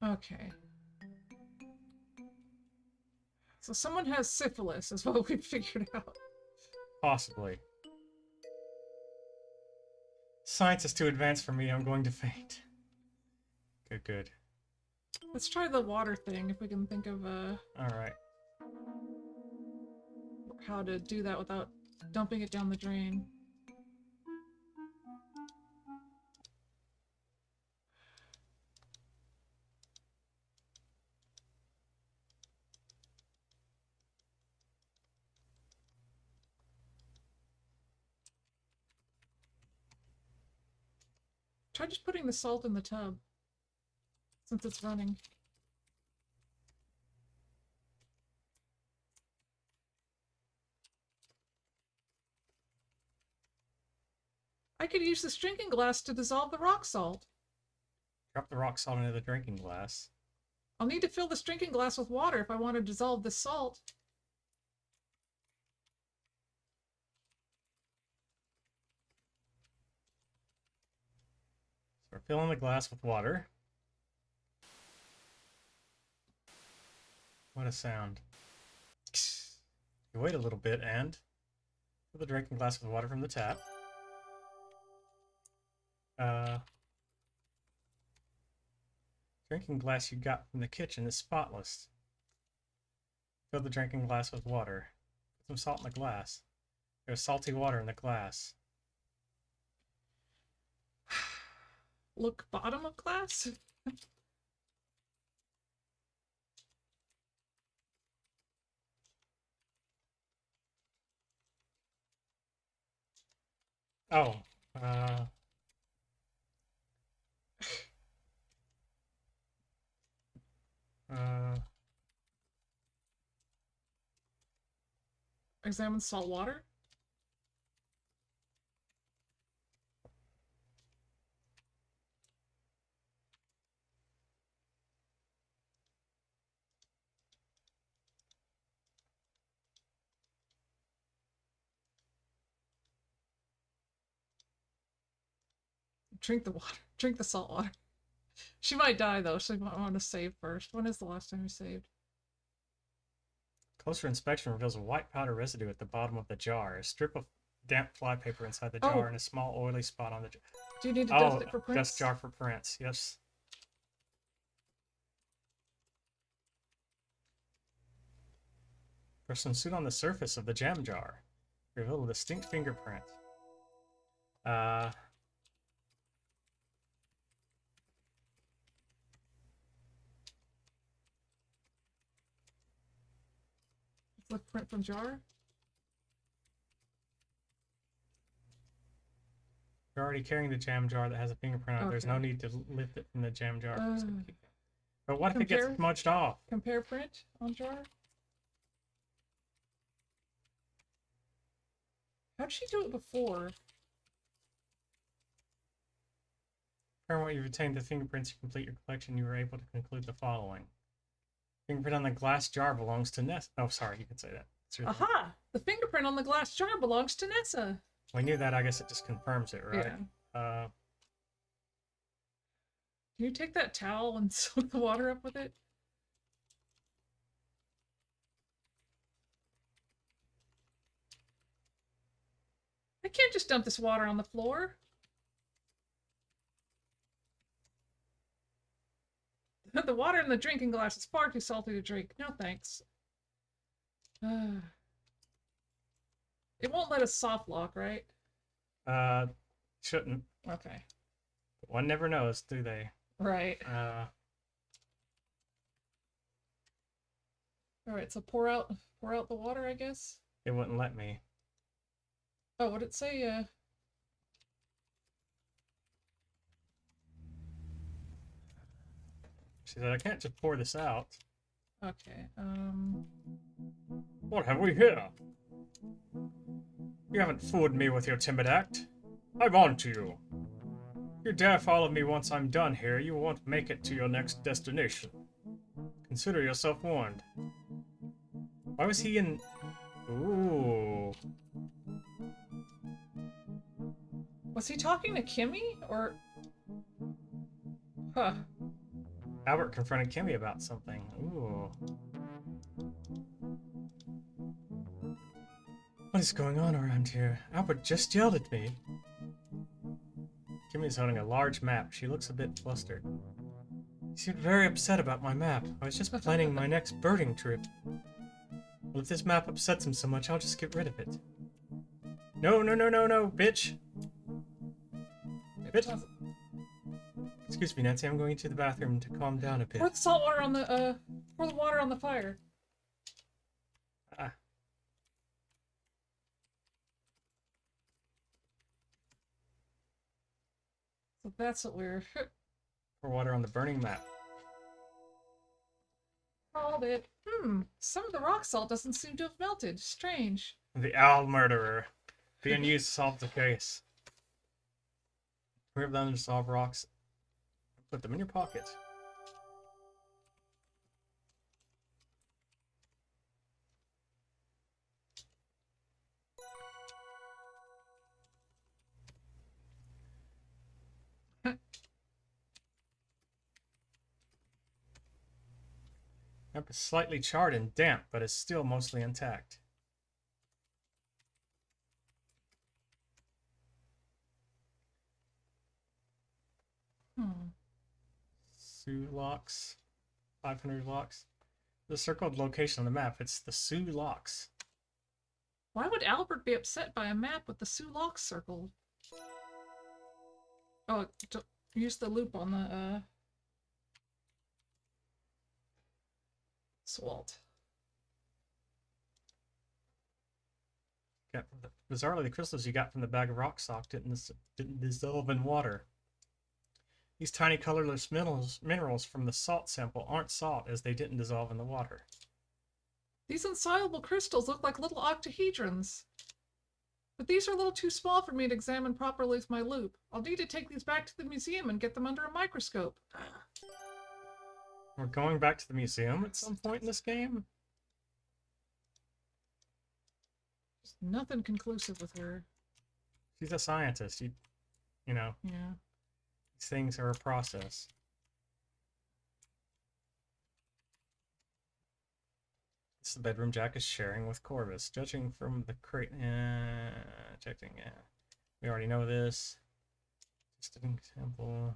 Okay. So someone has syphilis, is what we figured out. possibly. Science is too advanced for me. I'm going to faint. Good, good. Let's try the water thing, if we can think of Alright. how to do that without dumping it down the drain. Try just putting the salt in the tub, since it's running. I could use this drinking glass to dissolve the rock salt. Drop the rock salt into the drinking glass. I'll need to fill this drinking glass with water if I want to dissolve this salt. So we're filling the glass with water. What a sound. You wait a little bit and fill the drinking glass with water from the tap. Drinking glass you got from the kitchen is spotless. Fill the drinking glass with water. Put some salt in the glass. There's salty water in the glass. Look, bottom of glass? Oh, uh... uh... Examine salt water? Drink the water. Drink the salt water. She might die, though. She might want to save first. When is the last time you saved? Closer inspection reveals a white powder residue at the bottom of the jar. A strip of damp flypaper inside the Oh. jar and a small oily spot on the jar. Do you need to dust it for prints? Dust jar for prints, yes. Person suit on the surface of the jam jar. Reveal a distinct fingerprint. It's a print from jar? You're already carrying the jam jar that has a fingerprint on it. Okay. There's no need to lift it from the jam jar. But what if it compare- gets smudged off? Compare print on jar? How'd she do it before? From what you've obtained the fingerprints to complete your collection, you were able to conclude the following. Fingerprint on the glass jar belongs to Nessa. Oh, sorry, you can say that. Aha! The fingerprint on the glass jar belongs to Nessa. We knew that. I guess it just confirms it, right? Yeah. Can you take that towel and soak the water up with it? I can't just dump this water on the floor. The water in the drinking glass is far too salty to drink. No thanks. It won't let us soft lock, right? Shouldn't. Okay. But one never knows, do they? Right. Alright, so pour out the water, I guess? It wouldn't let me. Oh, what'd it say? She said, I can't just pour this out. Okay, What have we here? You haven't fooled me with your timid act. I'm on to you. If you dare follow me once I'm done here, you won't make it to your next destination. Consider yourself warned. Why was he in... Ooh. Was he talking to Kimmy, or... Huh. Albert confronted Kimmy about something. Ooh. What is going on around here? Albert just yelled at me. Kimmy is holding a large map. She looks a bit flustered. You seemed very upset about my map. I was just planning my next birding trip. Well, if this map upsets him so much, I'll just get rid of it. No, no, no, no, no, bitch! Bitch! Excuse me, Nancy, I'm going to the bathroom to calm down a bit. Pour the salt water on the, pour the water on the fire. Ah. So that's what we're... Pour water on the burning map. Called it. Some of the rock salt doesn't seem to have melted. Strange. The owl murderer. Being used to solve the case. Remove them to solve rocks. Put them in your pocket. Map is slightly charred and damp, but is still mostly intact. Sioux Locks. 500 locks. The circled location on the map. It's the Sioux Locks. Why would Albert be upset by a map with the Sioux Locks circled? Oh, use the loop on the, Swalt. Bizarrely, the crystals you got from the bag of rock salt didn't dissolve in water. These tiny colorless minerals from the salt sample aren't salt, as they didn't dissolve in the water. These insoluble crystals look like little octahedrons. But these are a little too small for me to examine properly with my loupe. I'll need to take these back to the museum and get them under a microscope. We're going back to the museum at some point in this game? There's nothing conclusive with her. She's a scientist, you know. Yeah. These things are a process. This is the bedroom Jack is sharing with Corvus. Judging from the crate... checking, yeah. We already know this. Just an example.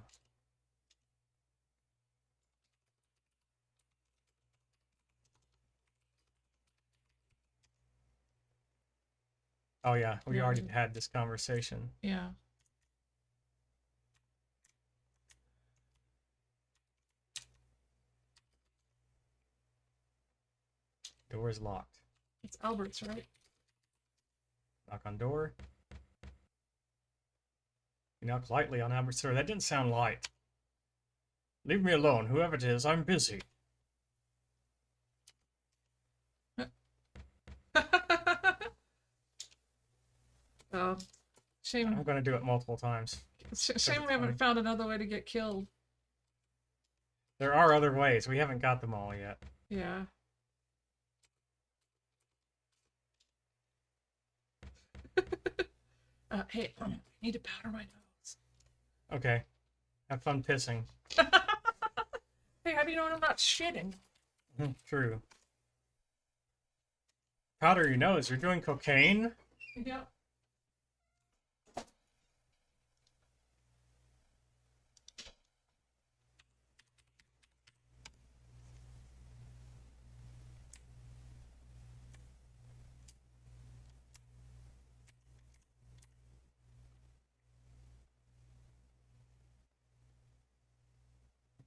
Oh yeah, we Yeah, already had this conversation. Yeah. Door is locked. It's Albert's, right? Knock on door. You knock lightly on Albert's door. That didn't sound light. Leave me alone, whoever it is. I'm busy. Oh, shame. I'm gonna do it multiple times. Shame we haven't found another way to get killed. There are other ways. We haven't got them all yet. Yeah. Hey, I need to powder my nose. Okay. Have fun pissing. Hey, how do you know I'm not shitting? True. Powder your nose. You're doing cocaine? Yep.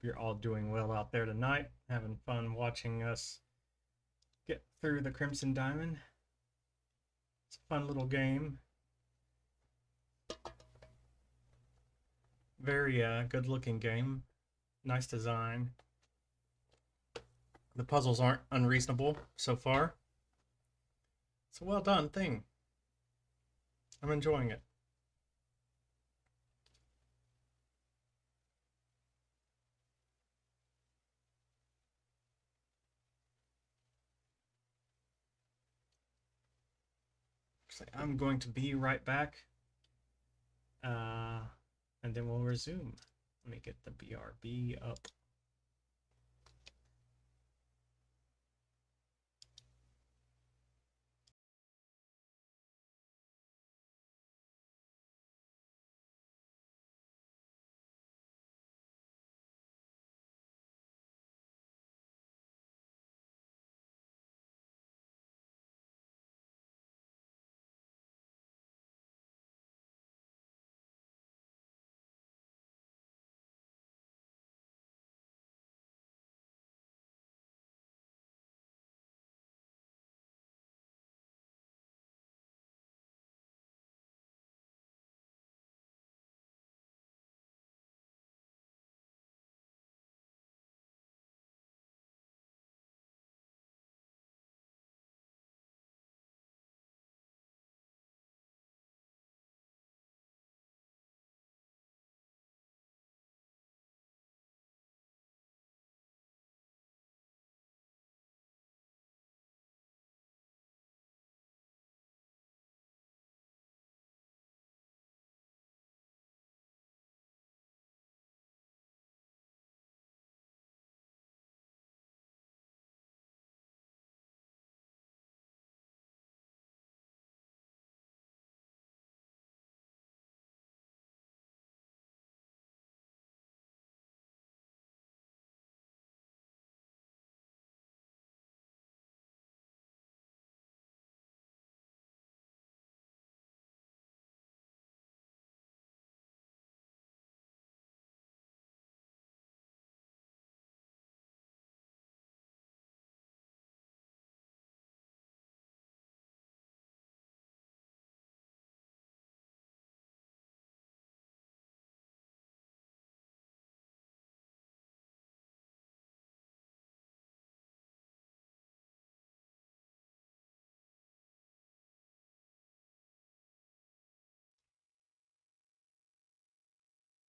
You're all doing well out there tonight. Having fun watching us get through the Crimson Diamond. It's a fun little game. Very good looking game. Nice design. The puzzles aren't unreasonable so far. It's a well done thing. I'm enjoying it. I'm going to be right back. And then we'll resume. Let me get the BRB up.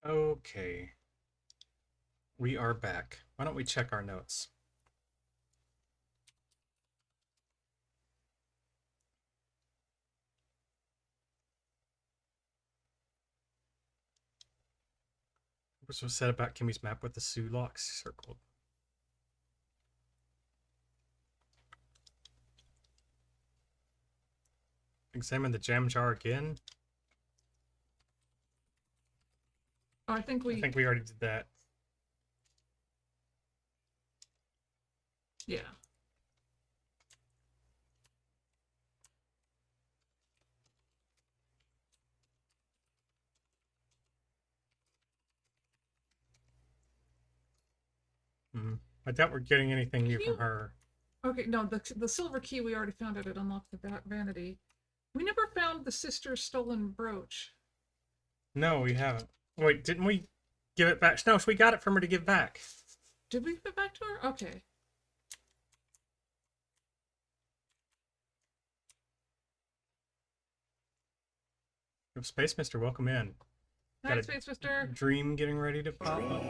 Okay. We are back. Why don't we check our notes? What was said about Kimmy's map with the Sulaks circled? Examine the jam jar again. Oh, I think we already did that. Yeah. I doubt we're getting anything new from her. Okay, no, the silver key we already found it. It unlocked the vanity. We never found the sister's stolen brooch. No, we haven't. Wait, didn't we give it back? No, we got it from her to give back. Did we give it back to her? Okay. Space Mister, welcome in. Hi, Space Mister. Dream getting ready to pop up.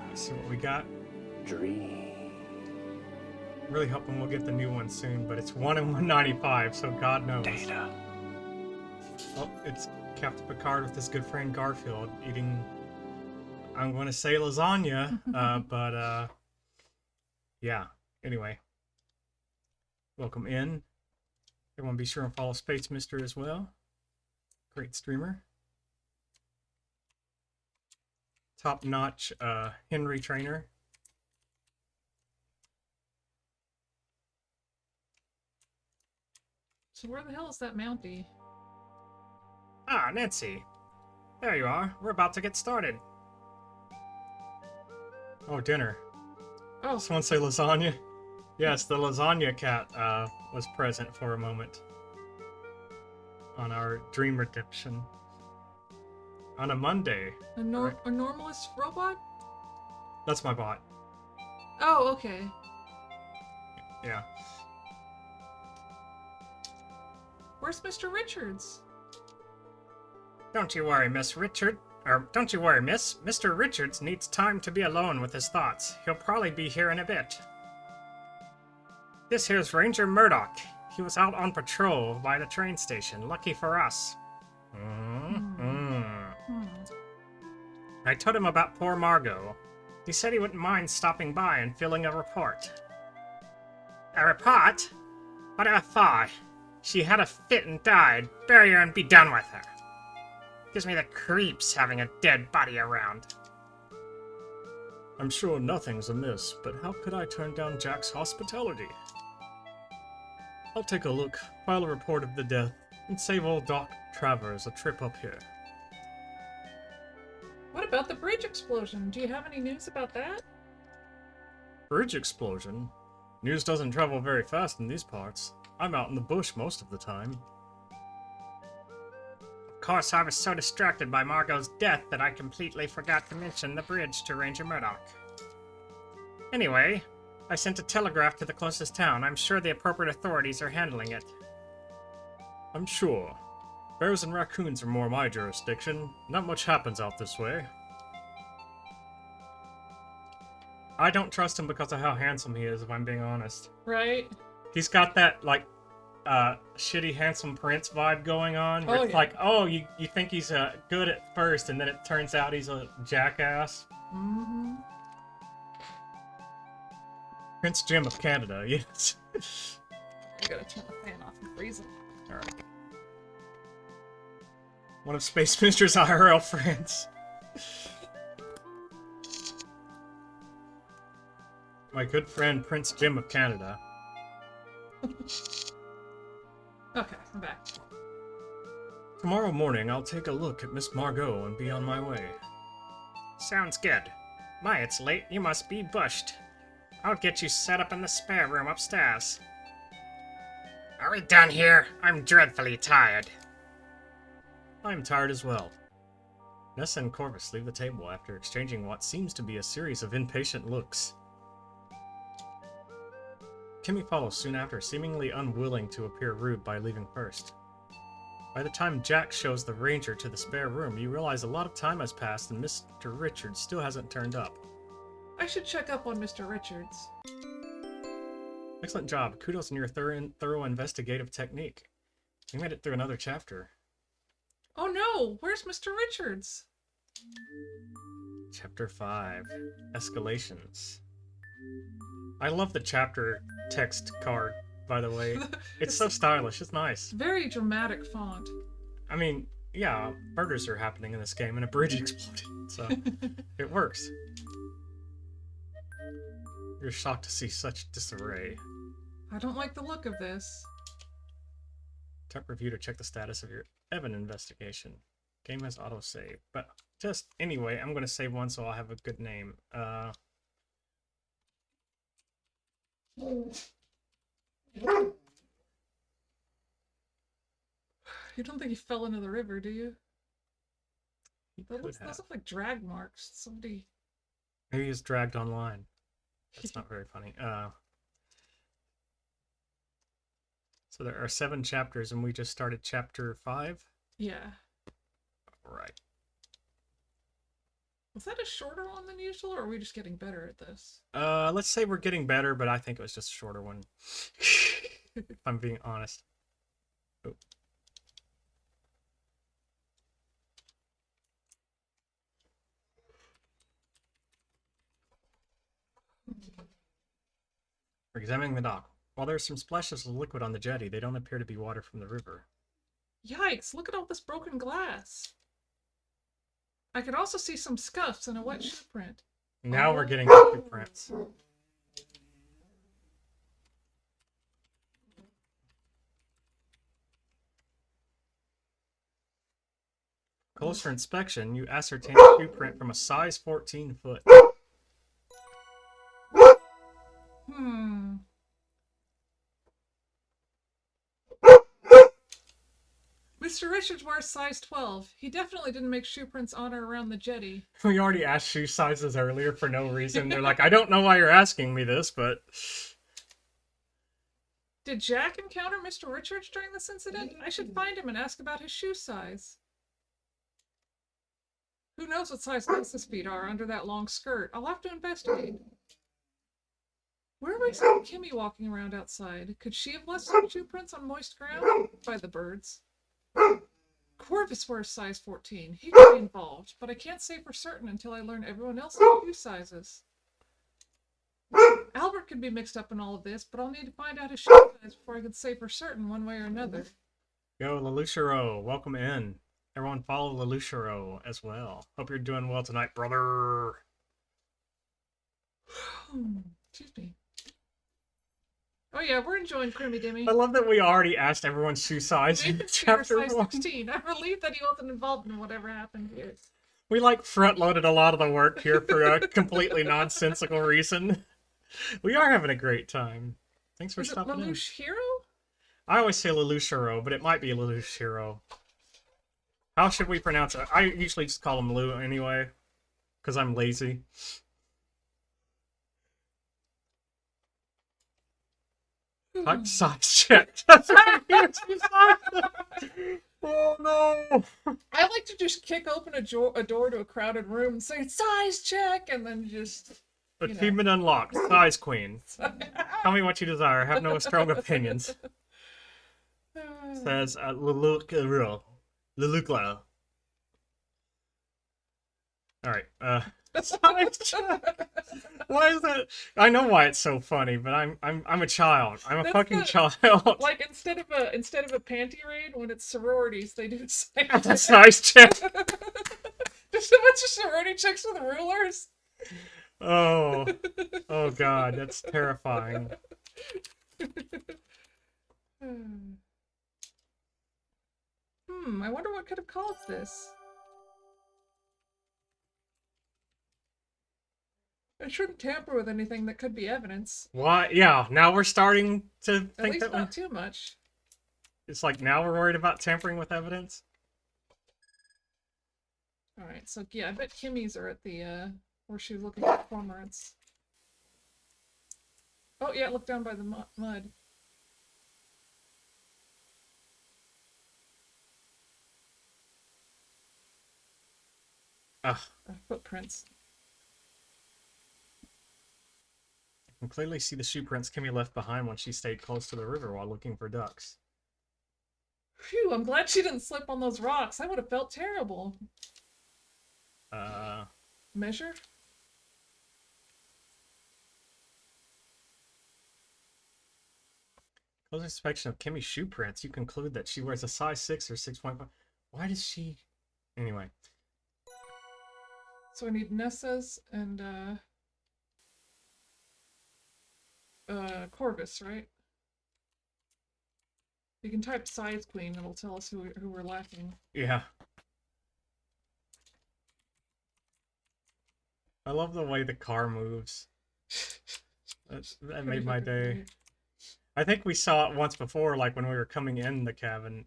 Let's see what we got. Dream. Really hoping we'll get the new one soon, but it's 1 in 195, so God knows. Data. Oh, it's Captain Picard with his good friend Garfield eating, I'm going to say lasagna, but yeah. Anyway, welcome in. Everyone be sure and follow Space Mister as well. Great streamer. Top-notch Henry trainer. So where the hell is that Mountie? Ah, Nancy. There you are. We're about to get started. Oh, dinner. Oh, Someone say lasagna? Yes, the lasagna cat was present for a moment on our dream redemption. On a Monday. a normalist robot? That's my bot. Oh, okay. Yeah. Where's Mr. Richards? Don't you worry, Miss Richard. Or, don't you worry, miss. Mr. Richards needs time to be alone with his thoughts. He'll probably be here in a bit. This here's Ranger Murdoch. He was out on patrol by the train station. Lucky for us. I told him about poor Margot. He said he wouldn't mind stopping by and filling a report. A report? Whatever for? She had a fit and died. Bury her and be done with her. Gives me the creeps having a dead body around. I'm sure nothing's amiss, but how could I turn down Jack's hospitality? I'll take a look, file a report of the death, and save old Doc Travers a trip up here. What about the bridge explosion? Do you have any news about that? Bridge explosion? News doesn't travel very fast in these parts. I'm out in the bush most of the time. Of course, I was so distracted by Margot's death that I completely forgot to mention the bridge to Ranger Murdoch. Anyway, I sent a telegraph to the closest town. I'm sure the appropriate authorities are handling it. I'm sure. Bears and raccoons are more my jurisdiction. Not much happens out this way. I don't trust him because of how handsome he is, if I'm being honest. Right? He's got that, like, shitty handsome prince vibe going on. Where it's like, oh, you think he's good at first, and then it turns out he's a jackass. Mm-hmm. Prince Jim of Canada, yes. I gotta turn the fan off and freeze it. Alright. One of Space Mister's IRL friends. My good friend Prince Jim of Canada. Okay, I'm back. Tomorrow morning I'll take a look at Miss Margot and be on my way. Sounds good. My, it's late. You must be bushed. I'll get you set up in the spare room upstairs. Are we done here? I'm dreadfully tired. I'm tired as well. Nessa and Corvus leave the table after exchanging what seems to be a series of impatient looks. Kimmy follows soon after, seemingly unwilling to appear rude by leaving first. By the time Jack shows the Ranger to the spare room, you realize a lot of time has passed and Mr. Richards still hasn't turned up. I should check up on Mr. Richards. Excellent job. Kudos on your thorough investigative technique. You made it through another chapter. Oh no! Where's Mr. Richards? Chapter 5. Escalations. I love the chapter text card, by the way. It's so stylish. It's nice. Very dramatic font. I mean, yeah, murders are happening in this game and a bridge exploded, so it works. You're shocked to see such disarray. I don't like the look of this. Tap review to check the status of your Evan investigation. Game has autosave, but just anyway, I'm going to save one so I'll have a good name. You don't think he fell into the river, do you? He Those could have. look like drag marks. Somebody. Maybe he's dragged online. That's not very funny. So there are 7 chapters, and we just started chapter 5. Yeah. Right. Was that a shorter one than usual, or are we just getting better at this? Let's say we're getting better, but I think it was just a shorter one. If I'm being honest. Oh. We're examining the dock. While there's some splashes of liquid on the jetty, they don't appear to be water from the river. Yikes, look at all this broken glass. I could also see some scuffs and a wet shoe print. Now we're getting the footprints. Closer inspection, you ascertain a shoe print from a size 14 foot. Hmm. Mr. Richards wears size 12. He definitely didn't make shoe prints on or around the jetty. We already asked shoe sizes earlier for no reason. They're like, I don't know why you're asking me this, but... Did Jack encounter Mr. Richards during this incident? I should find him and ask about his shoe size. Who knows what size Lisa's feet are under that long skirt? I'll have to investigate. Where have I seen Kimmy walking around outside? Could she have left some shoe prints on moist ground? By the birds. Corvus wears size 14. He could be involved, but I can't say for certain until I learn everyone else's shoe sizes. Albert could be mixed up in all of this, but I'll need to find out his shoe size before I can say for certain one way or another. Yo, Lelouchero, welcome in. Everyone follow Lelouchero as well. Hope you're doing well tonight, brother. Excuse me. Oh yeah, we're enjoying Crimmy Dimmy. I love that we already asked everyone's shoe size in Nathan's feet are chapter size 1. 16. I'm relieved that he wasn't involved in whatever happened here. We like front-loaded a lot of the work here for a completely nonsensical reason. We are having a great time. Thanks for Is it stopping in. Lelouch Hero? I always say Lelouchero, but it might be Lelouchero. How should we pronounce it? I usually just call him Lou anyway, because I'm lazy. Type size check. Oh no! I like to just kick open a door to a crowded room and say, size check, and then just... Achievement unlocked. Size queen. Tell me what you desire. Have no strong opinions. Says Lelouch. Alright, size check. Why is that? I know why it's so funny, but I'm a child. I'm a That's fucking the- child. Like, instead of a panty raid, when it's sororities, they do size That's a check. size check. Just a bunch of sorority chicks with rulers. Oh god, that's terrifying. I wonder what could have caused this. I shouldn't tamper with anything that could be evidence. Why? Yeah, now we're starting to At think least that not too much. it's like now we're worried about tampering with evidence. Alright, so yeah, I bet Kimmy's are at the, where she was looking at cormorants. Oh yeah, look down by the mud. Ugh. Footprints. I can clearly see the shoe prints Kimmy left behind when she stayed close to the river while looking for ducks. Phew, I'm glad she didn't slip on those rocks. I would have felt terrible. Uh, Measure? close inspection of Kimmy's shoe prints, you conclude that she wears a size 6 or 6.5. Why does she... Anyway. So I need Nessa's and Corvus, right? You can type size queen, it'll tell us who we're lacking. Yeah. I love the way the car moves. That made my day. I think we saw it once before, like when we were coming in the cabin.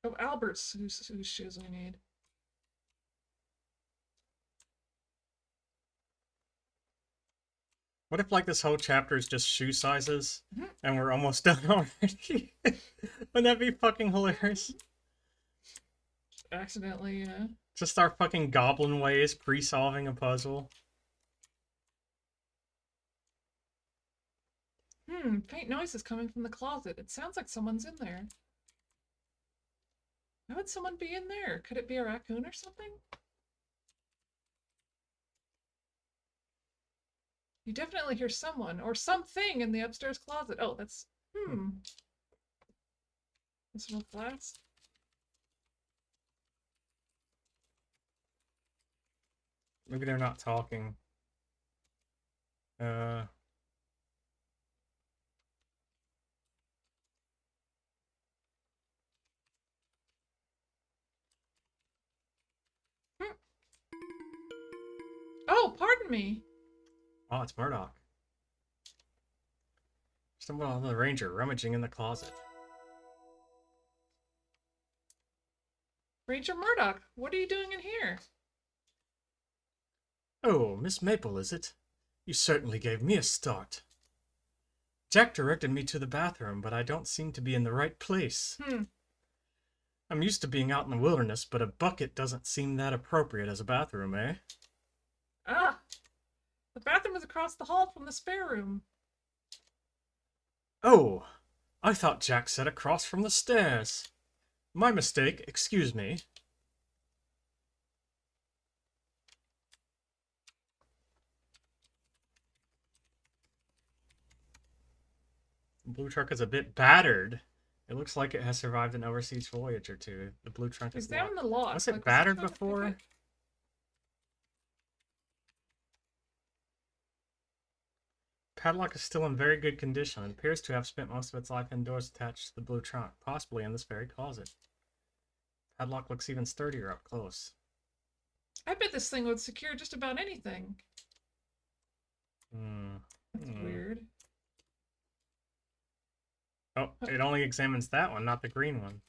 Oh, Albert's whose shoes we need. What if, like, this whole chapter is just shoe sizes, Mhm. and we're almost done already? Wouldn't that be fucking hilarious? Accidentally, Just our fucking goblin ways pre-solving a puzzle. Faint noises coming from the closet. It sounds like someone's in there. Why would someone be in there? Could it be a raccoon or something? You definitely hear someone or something in the upstairs closet. Oh, that's... This one with glass? Maybe they're not talking. Oh, pardon me. Oh, it's Murdoch. Stumbled on the ranger rummaging in the closet. Ranger Murdoch, what are you doing in here? Oh, Miss Maple, is it? You certainly gave me a start. Jack directed me to the bathroom, but I don't seem to be in the right place. I'm used to being out in the wilderness, but a bucket doesn't seem that appropriate as a bathroom, eh? Ah, the bathroom is across the hall from the spare room. Oh, I thought Jack said across from the stairs. My mistake, excuse me. The blue truck is a bit battered. It looks like it has survived an overseas voyage or two. The blue trunk is Examine locked. the lock. Was it Like, battered someone before? pick it? Padlock is still in very good condition. It appears to have spent most of its life indoors attached to the blue trunk, possibly in this very closet. Padlock looks even sturdier up close. I bet this thing would secure just about anything. That's weird. Oh, it only examines that one, not the green one.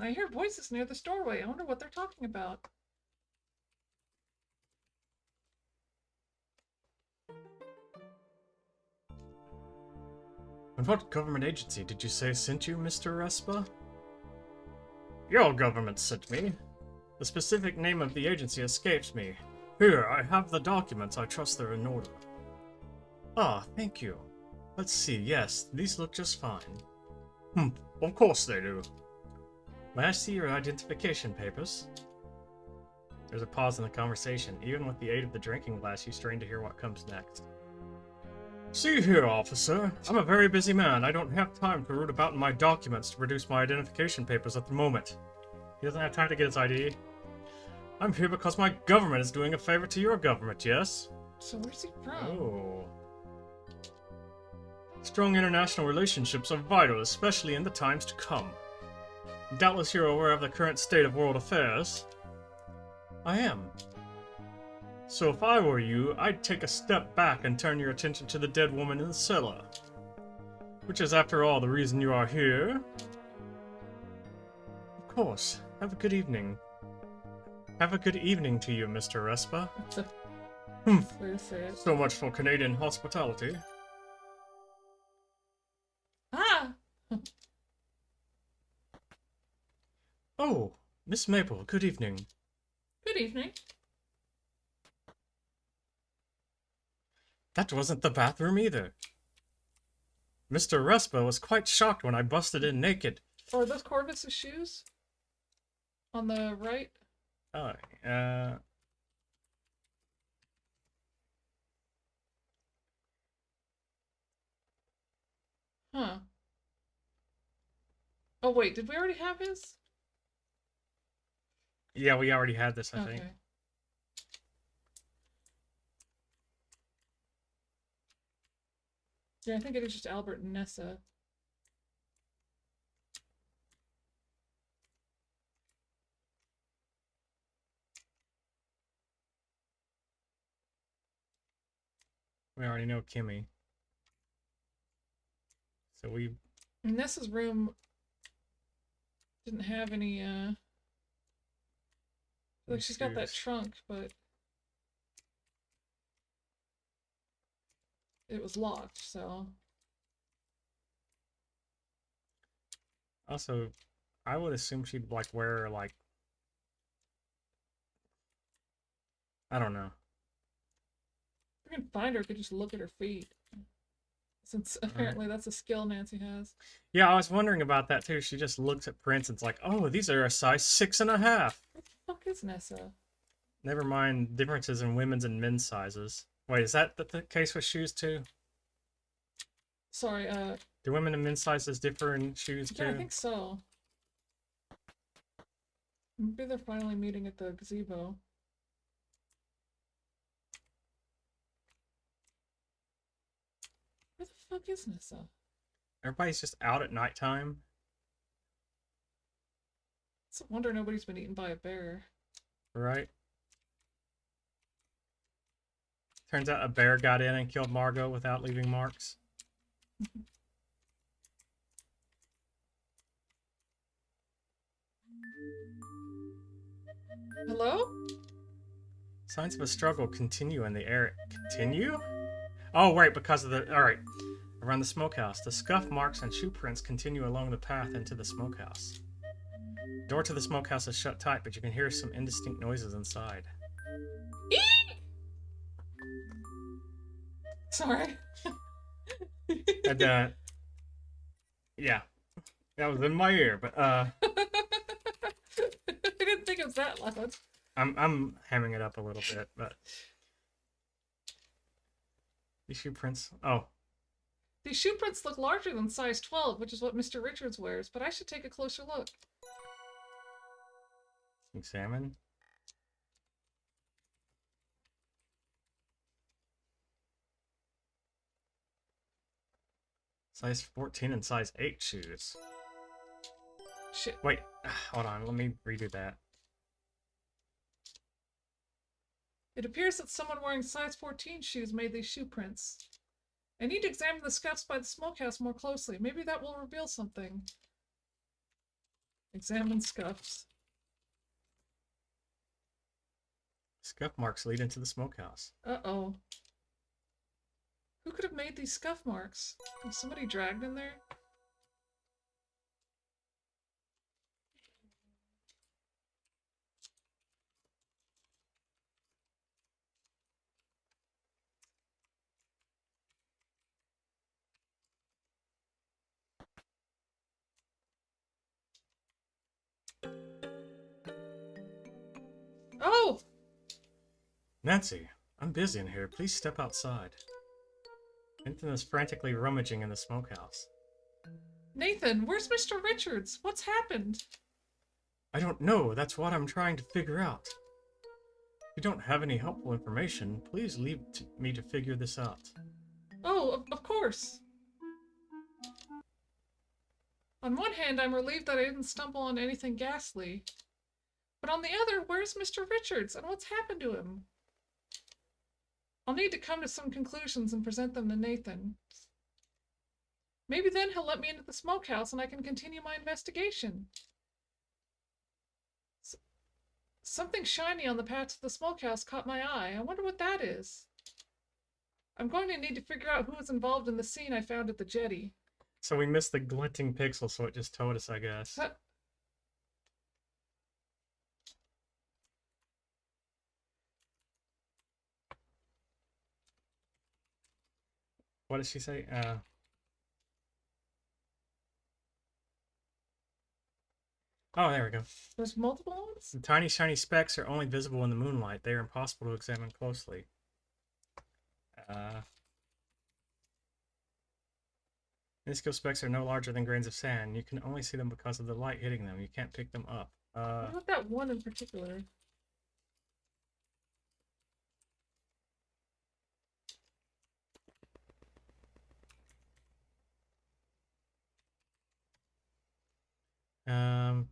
I hear voices near this doorway. I wonder what they're talking about. And what government agency did you say sent you, Mr. Respa? Your government sent me. The specific name of the agency escapes me. Here, I have the documents. I trust they're in order. Ah, thank you. Let's see, yes, these look just fine. Of course they do. May I see your identification papers? There's a pause in the conversation. Even with the aid of the drinking glass, you strain to hear what comes next. See here, officer. I'm a very busy man. I don't have time to root about in my documents to produce my identification papers at the moment. He doesn't have time to get his ID. I'm here because my government is doing a favor to your government, yes? So where's he from? Oh. Strong international relationships are vital, especially in the times to come. Doubtless you're aware of the current state of world affairs. I am. So if I were you, I'd take a step back and turn your attention to the dead woman in the cellar. Which is, after all, the reason you are here. Of course. Have a good evening. Have a good evening to you, Mr. Respa. Where to say it? So much for Canadian hospitality. Ah! Oh, Miss Maple, good evening. Good evening. That wasn't the bathroom either. Mr. Respa was quite shocked when I busted in naked. Oh, are those Corvus' shoes? On the right? Oh, Huh. Oh, wait, did we already have his? yeah, we already had this, I Okay. think. Yeah, I think it is just Albert and Nessa. We already know Kimmy. So we... And Nessa's room didn't have any, like she's got that shoes. trunk, but it was locked, so. Also, I would assume she'd, like, wear, like... I don't know. If we can find her, we could just look at her feet. Since apparently that's a skill Nancy has. Yeah, I was wondering about that, too. She just looks at prints and it's like, oh, these are a size 6.5. What the fuck is Nessa? Never mind differences in women's and men's sizes. Wait, is that the case with shoes, too? Sorry, Do women and men's sizes differ in shoes, too? yeah, I think so. Maybe they're finally meeting at the gazebo. Where the fuck is Nessa? Everybody's just out at nighttime. It's a wonder nobody's been eaten by a bear. Right? Turns out a bear got in and killed Margot without leaving marks. Hello? Signs of a struggle continue in the area. Continue? Oh, right, because of the... Alright. Around the smokehouse, the scuff marks and shoe prints continue along the path into the smokehouse. The door to the smokehouse is shut tight, but you can hear some indistinct noises inside. Sorry. And, yeah. That was in my ear, but, I didn't think it was that loud. I'm hamming it up a little bit, but... These shoe prints... Oh. These shoe prints look larger than size 12, which is what Mr. Richards wears, but I should take a closer look. Examine. Size 14 and size 8 shoes. Shit. Wait, hold on, let me redo that. It appears that someone wearing size 14 shoes made these shoe prints. I need to examine the scuffs by the smokehouse more closely. Maybe that will reveal something. Examine scuffs. Scuff marks lead into the smokehouse. Uh-oh. Who could have made these scuff marks? Was somebody dragged in there? Oh! Nancy, I'm busy in here. Please step outside. Nathan is frantically rummaging in the smokehouse. Nathan, where's Mr. Richards? What's happened? I don't know. That's what I'm trying to figure out. If you don't have any helpful information, please leave me to figure this out. Oh, of course. On one hand, I'm relieved that I didn't stumble on anything ghastly. But on the other, where's Mr. Richards, and what's happened to him? I'll need to come to some conclusions and present them to Nathan. Maybe then he'll let me into the smokehouse and I can continue my investigation. Something shiny on the path to the smokehouse caught my eye. I wonder what that is. I'm going to need to figure out who was involved in the scene I found at the jetty. So we missed the glinting pixel, so it just told us, I guess. What did she say? Oh, there we go. There's multiple ones? The tiny shiny specks are only visible in the moonlight. They are impossible to examine closely. Minuscule specks are no larger than grains of sand. You can only see them because of the light hitting them. You can't pick them up. What about that one in particular? Um,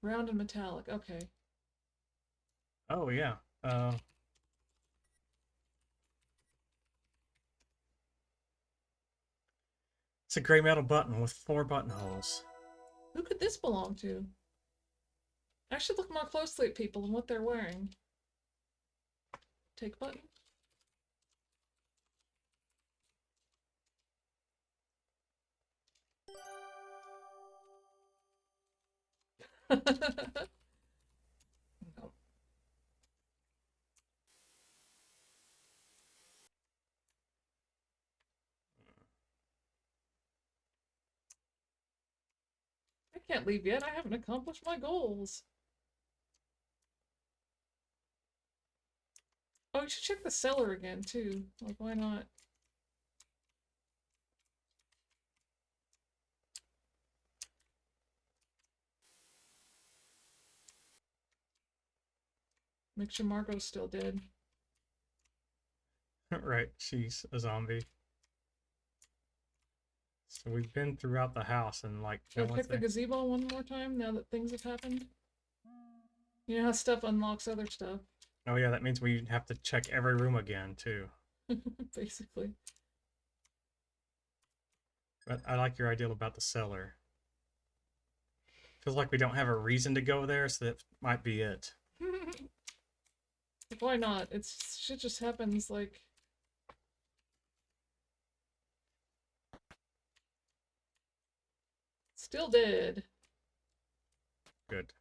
Round and metallic. Okay. oh, yeah. It's a gray metal button with 4 buttonholes. Who could this belong to? I should look more closely at people and what they're wearing. Take button. No. I can't leave yet. I haven't accomplished my goals. Oh, you should check the cellar again, too. Like, why not? Make sure Margot's still dead. Right, she's a zombie. So we've been throughout the house and like no Should I one's pick the there. gazebo one more time now that things have happened? You know how stuff unlocks other stuff. Oh yeah, that means we have to check every room again too. Basically. But I like your idea about the cellar. Feels like we don't have a reason to go there, so that might be it. Like, why not? It's shit just happens like. Still dead. Good.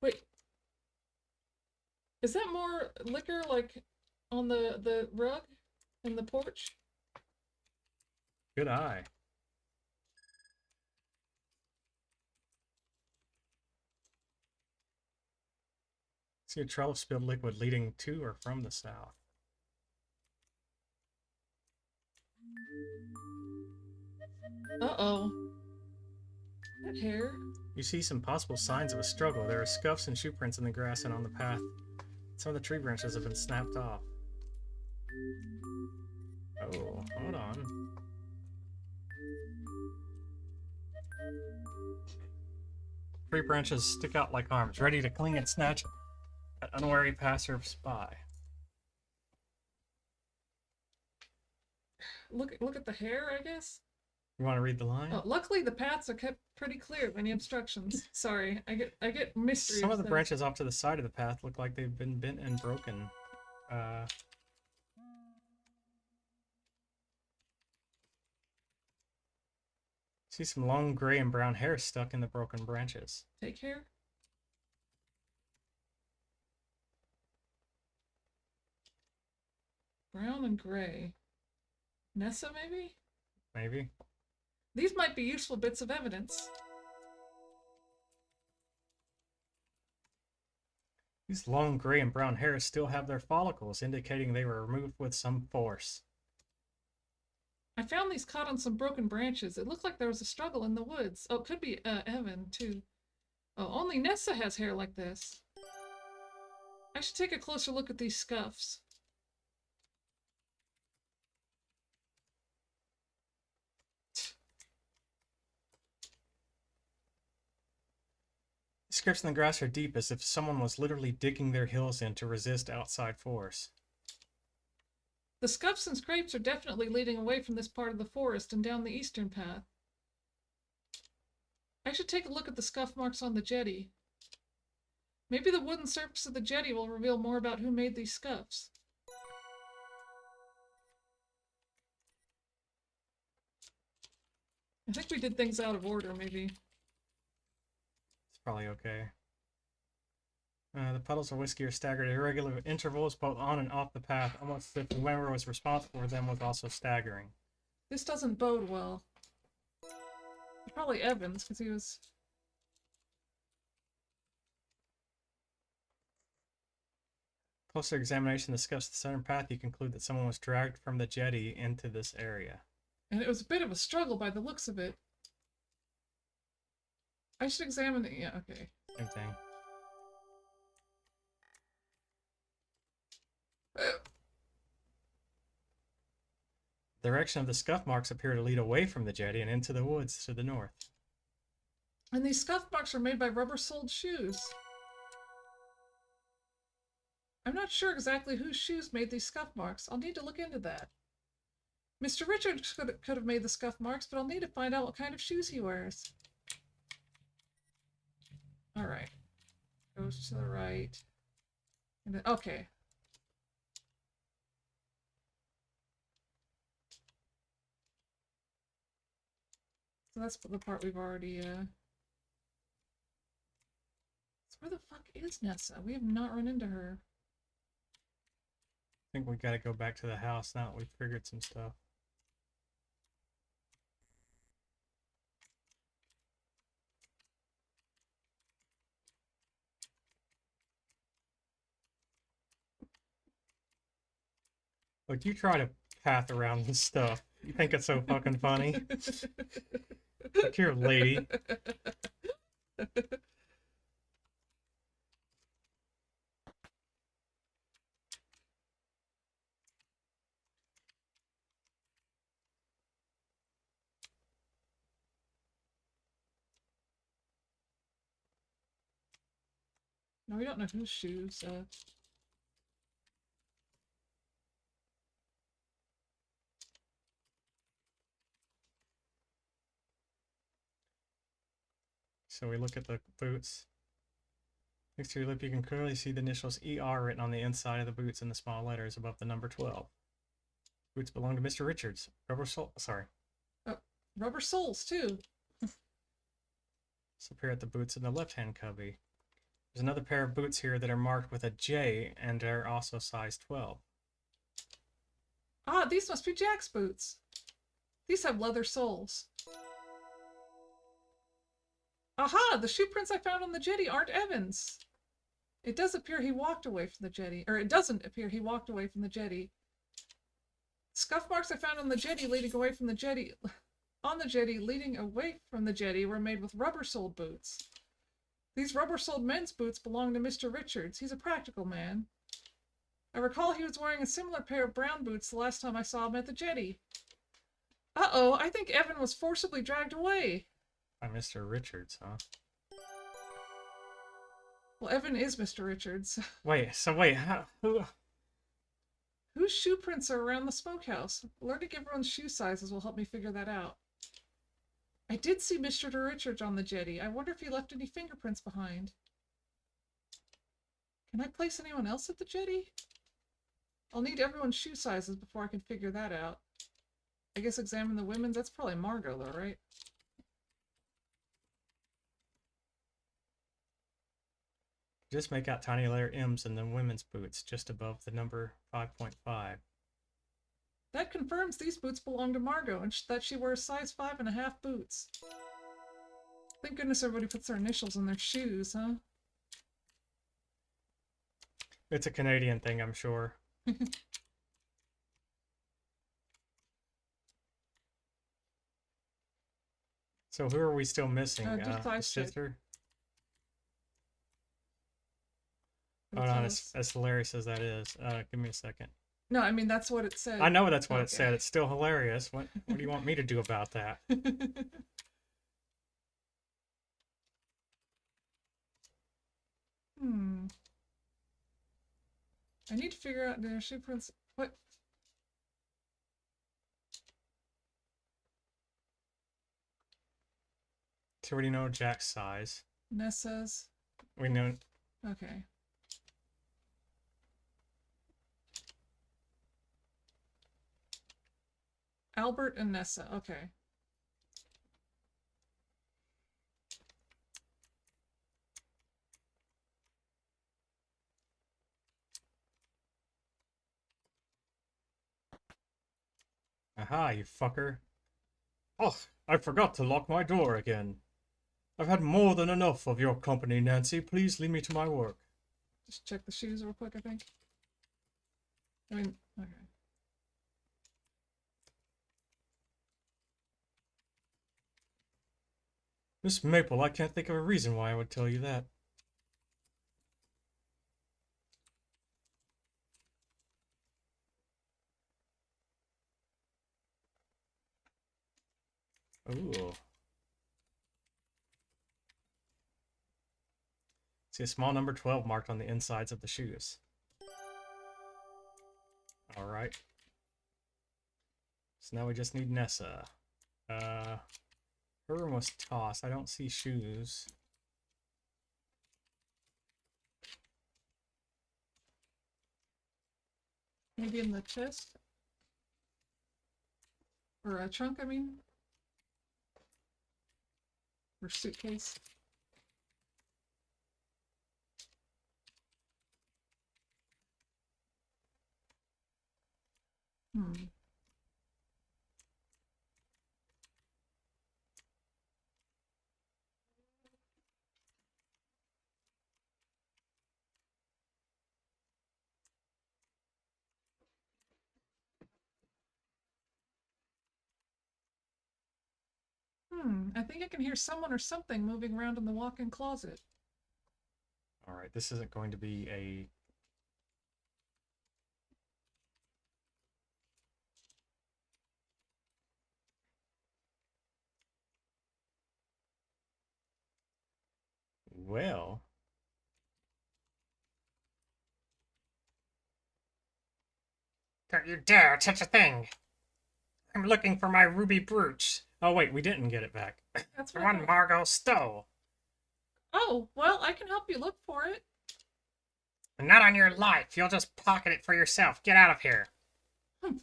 Wait. Is that more liquor like on the rug in the porch? Good eye. See a trail of spilled liquid leading to or from the south. Uh-oh. That hair. You see some possible signs of a struggle. There are scuffs and shoe prints in the grass and on the path. Some of the tree branches have been snapped off. Oh, hold on. Tree branches stick out like arms, ready to cling and snatch an unwary passers by. Look at the hair, I guess. You want to read the line? Oh, luckily the paths are kept pretty clear of any obstructions. Sorry, I get mystery. Some of the branches off to the side of the path look like they've been bent and broken. See some long gray and brown hair stuck in the broken branches. Take hair. Brown and gray. Nessa, maybe? Maybe. These might be useful bits of evidence. These long gray and brown hairs still have their follicles, indicating they were removed with some force. I found these caught on some broken branches. It looked like there was a struggle in the woods. Oh, it could be Evan, too. Oh, only Nessa has hair like this. I should take a closer look at these scuffs. Scripts in the grass are deep, as if someone was literally digging their heels in to resist outside force. The scuffs and scrapes are definitely leading away from this part of the forest and down the eastern path. I should take a look at the scuff marks on the jetty. Maybe the wooden surface of the jetty will reveal more about who made these scuffs. I think we did things out of order, maybe. It's probably okay. The puddles of whiskey are staggered at irregular intervals, both on and off the path, almost as if whoever was responsible for them was also staggering. This doesn't bode well. Probably Evans, because he was... Closer examination of the scuffs of the southern path, you conclude that someone was dragged from the jetty into this area. And it was a bit of a struggle by the looks of it. I should examine it. Yeah, okay. Same thing. The direction of the scuff marks appear to lead away from the jetty and into the woods to the north. And these scuff marks are made by rubber-soled shoes. I'm not sure exactly whose shoes made these scuff marks. I'll need to look into that. Mr. Richards could have made the scuff marks, but I'll need to find out what kind of shoes he wears. Alright. Goes to the right. And then, okay. So that's the part we've already, So where the fuck is Nessa? We have not run into her. I think we gotta go back to the house now that we've figured some stuff. Look, you try to path around this stuff. You think it's so fucking funny? Look here, lady. No, we don't know whose shoes. So we look at the boots. Next to your lip, you can clearly see the initials ER written on the inside of the boots in the small letters above the number 12. Boots belong to Mr. Richards. Rubber soles, too. So appear at the boots in the left-hand cubby. There's another pair of boots here that are marked with a J and are also size 12. Ah, these must be Jack's boots. These have leather soles. Aha! The shoe prints I found on the jetty aren't Evans. It does appear he walked away from the jetty. Or it doesn't appear he walked away from the jetty. Scuff marks I found on the jetty leading away from the jetty... On the jetty leading away from the jetty were made with rubber-soled boots. These rubber-soled men's boots belong to Mr. Richards. He's a practical man. I recall he was wearing a similar pair of brown boots the last time I saw him at the jetty. Uh-oh, I think Evan was forcibly dragged away. By Mr. Richards, huh? Well, Evan is Mr. Richards. Wait, Whose shoe prints are around the smokehouse? Learning everyone's shoe sizes will help me figure that out. I did see Mr. Richards on the jetty. I wonder if he left any fingerprints behind. Can I place anyone else at the jetty? I'll need everyone's shoe sizes before I can figure that out. I guess examine the women's. That's probably Margot, though, right? Just make out tiny letter M's in the women's boots just above the number 5.5. That confirms these boots belong to Margot and that she wears size 5.5 boots. Thank goodness everybody puts their initials in their shoes, huh? It's a Canadian thing, I'm sure. So who are we still missing? Just The size 6. sister? Hold on, as hilarious as that is. Give me a second. No, I mean, that's what it said. I know that's what it said. It's still hilarious. What do you want me to do about that? I need to figure out the shoe prints. What? So we already know Jack's size. Nessa's. We know. Okay. Albert and Nessa. Okay. Aha, you fucker. Oh, I forgot to lock my door again. I've had more than enough of your company, Nancy. Please leave me to my work. Just check the shoes real quick, I think. I mean, okay. Miss Maple, I can't think of a reason why I would tell you that. Ooh. See a small number 12 marked on the insides of the shoes. Alright. So now we just need Nessa. Her room was tossed. I don't see shoes. Maybe in the chest? Or a trunk, I mean? Or suitcase? Hmm. I think I can hear someone or something moving around in the walk-in closet. Alright, this isn't going to be a... Well... Don't you dare touch a thing! I'm looking for my ruby brooch. Oh wait, we didn't get it back. That's The what I one thought. Margot stole. Oh, well, I can help you look for it. Not on your life. You'll just pocket it for yourself. Get out of here. Hmm.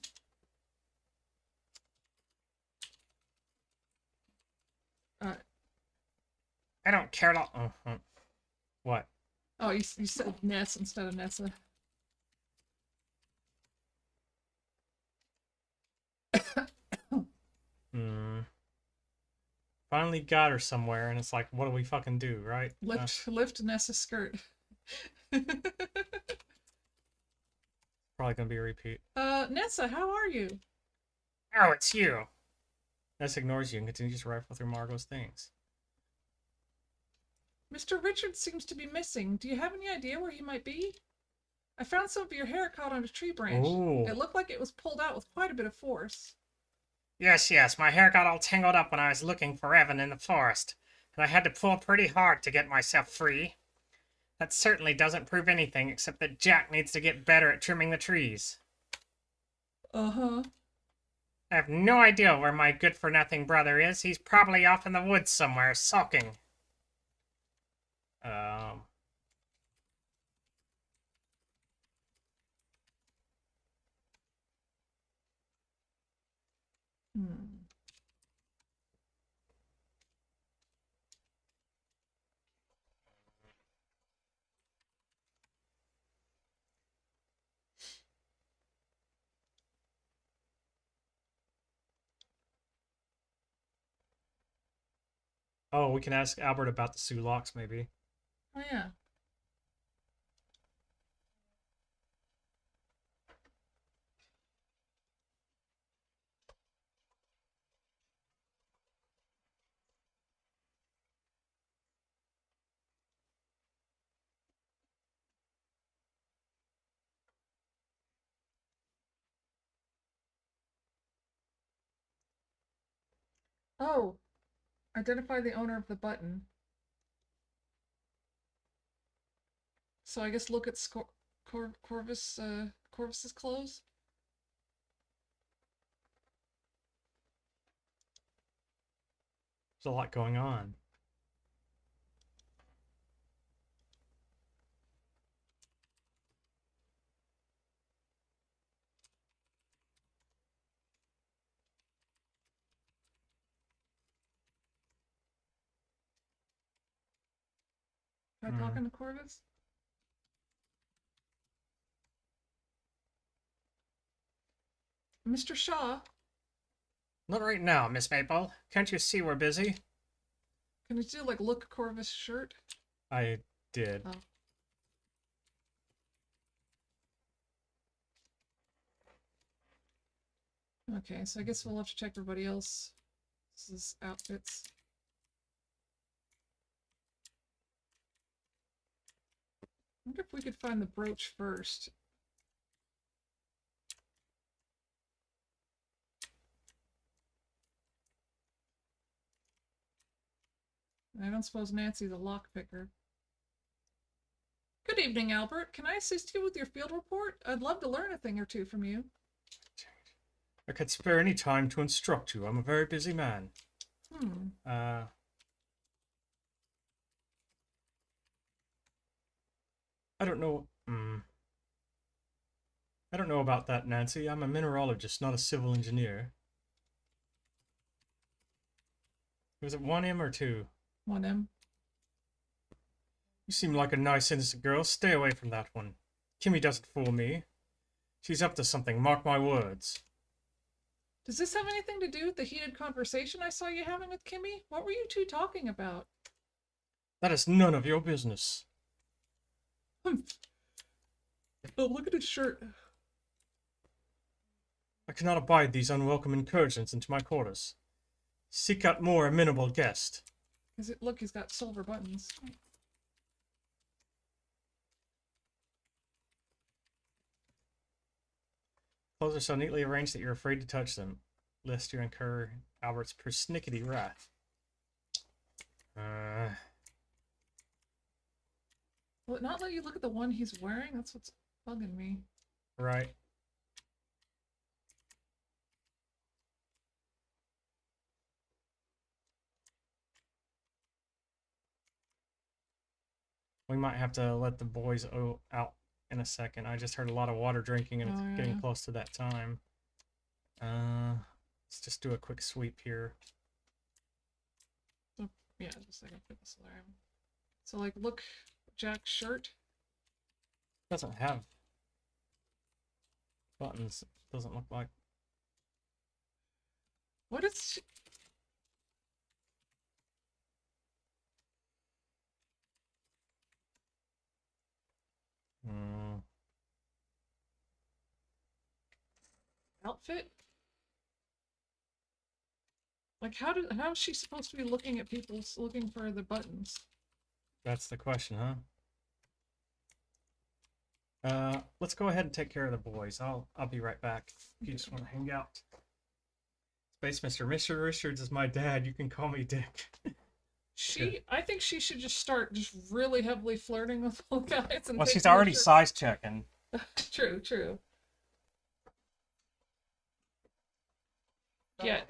Uh, I don't care at all. What? oh, you said Ness instead of Nessa. Hmm. Finally got her somewhere, and it's like, what do we fucking do, right? Lift Nessa's skirt. Probably gonna be a repeat. Nessa, how are you? Oh, it's you. Ness ignores you and continues to rifle through Margot's things. Mr. Richards seems to be missing. Do you have any idea where he might be? I found some of your hair caught on a tree branch. Ooh. It looked like it was pulled out with quite a bit of force. Yes, my hair got all tangled up when I was looking for Evan in the forest, and I had to pull pretty hard to get myself free. That certainly doesn't prove anything except that Jack needs to get better at trimming the trees. Uh-huh. I have no idea where my good-for-nothing brother is. He's probably off in the woods somewhere, sulking. Um... Hmm. Oh, we can ask Albert about the Sulaks, maybe. Oh, yeah. Oh, identify the owner of the button. So I guess look at Corvus's clothes? There's a lot going on. Am I talking to Corvus? Mr. Shaw, Not right now, Miss Maple. Can't you see we're busy? can you do like look Corvus shirt? I did. Oh. Okay, so I guess we'll have to check everybody else's outfits. I wonder if we could find the brooch first. I don't suppose Nancy's a lockpicker. Good evening, Albert. Can I assist you with your field report? I'd love to learn a thing or two from you. I could spare any time to instruct you. I'm a very busy man. Hmm. I don't know. I don't know about that, Nancy. I'm a mineralogist, not a civil engineer. Was it 1M or 2? 1M. You seem like a nice, innocent girl. Stay away from that one. Kimmy doesn't fool me. She's up to something, mark my words. Does this have anything to do with the heated conversation I saw you having with Kimmy? What were you two talking about? That is none of your business. Oh, look at his shirt. I cannot abide these unwelcome incursions into my quarters. Seek out more amenable guest. Look, he's got silver buttons. Clothes are so neatly arranged that you're afraid to touch them, lest you incur Albert's persnickety wrath. Will it not let you look at the one he's wearing? That's what's bugging me. Right. We might have to let the boys out in a second. I just heard a lot of water drinking and it's getting close to that time. Let's just do a quick sweep here. Oh, yeah, just like I put this alarm. So, like, look, Jack's shirt. Doesn't have buttons. Doesn't look like. What is she? Outfit? Like, how is she supposed to be looking at people looking for the buttons? That's the question, huh? Let's go ahead and take care of the boys. I'll be right back. If you just want to hang out. Space Mister. Mr. Richards is my dad. You can call me Dick. I think she should just start just really heavily flirting with all guys. And well, she's already size checking. True. Yeah.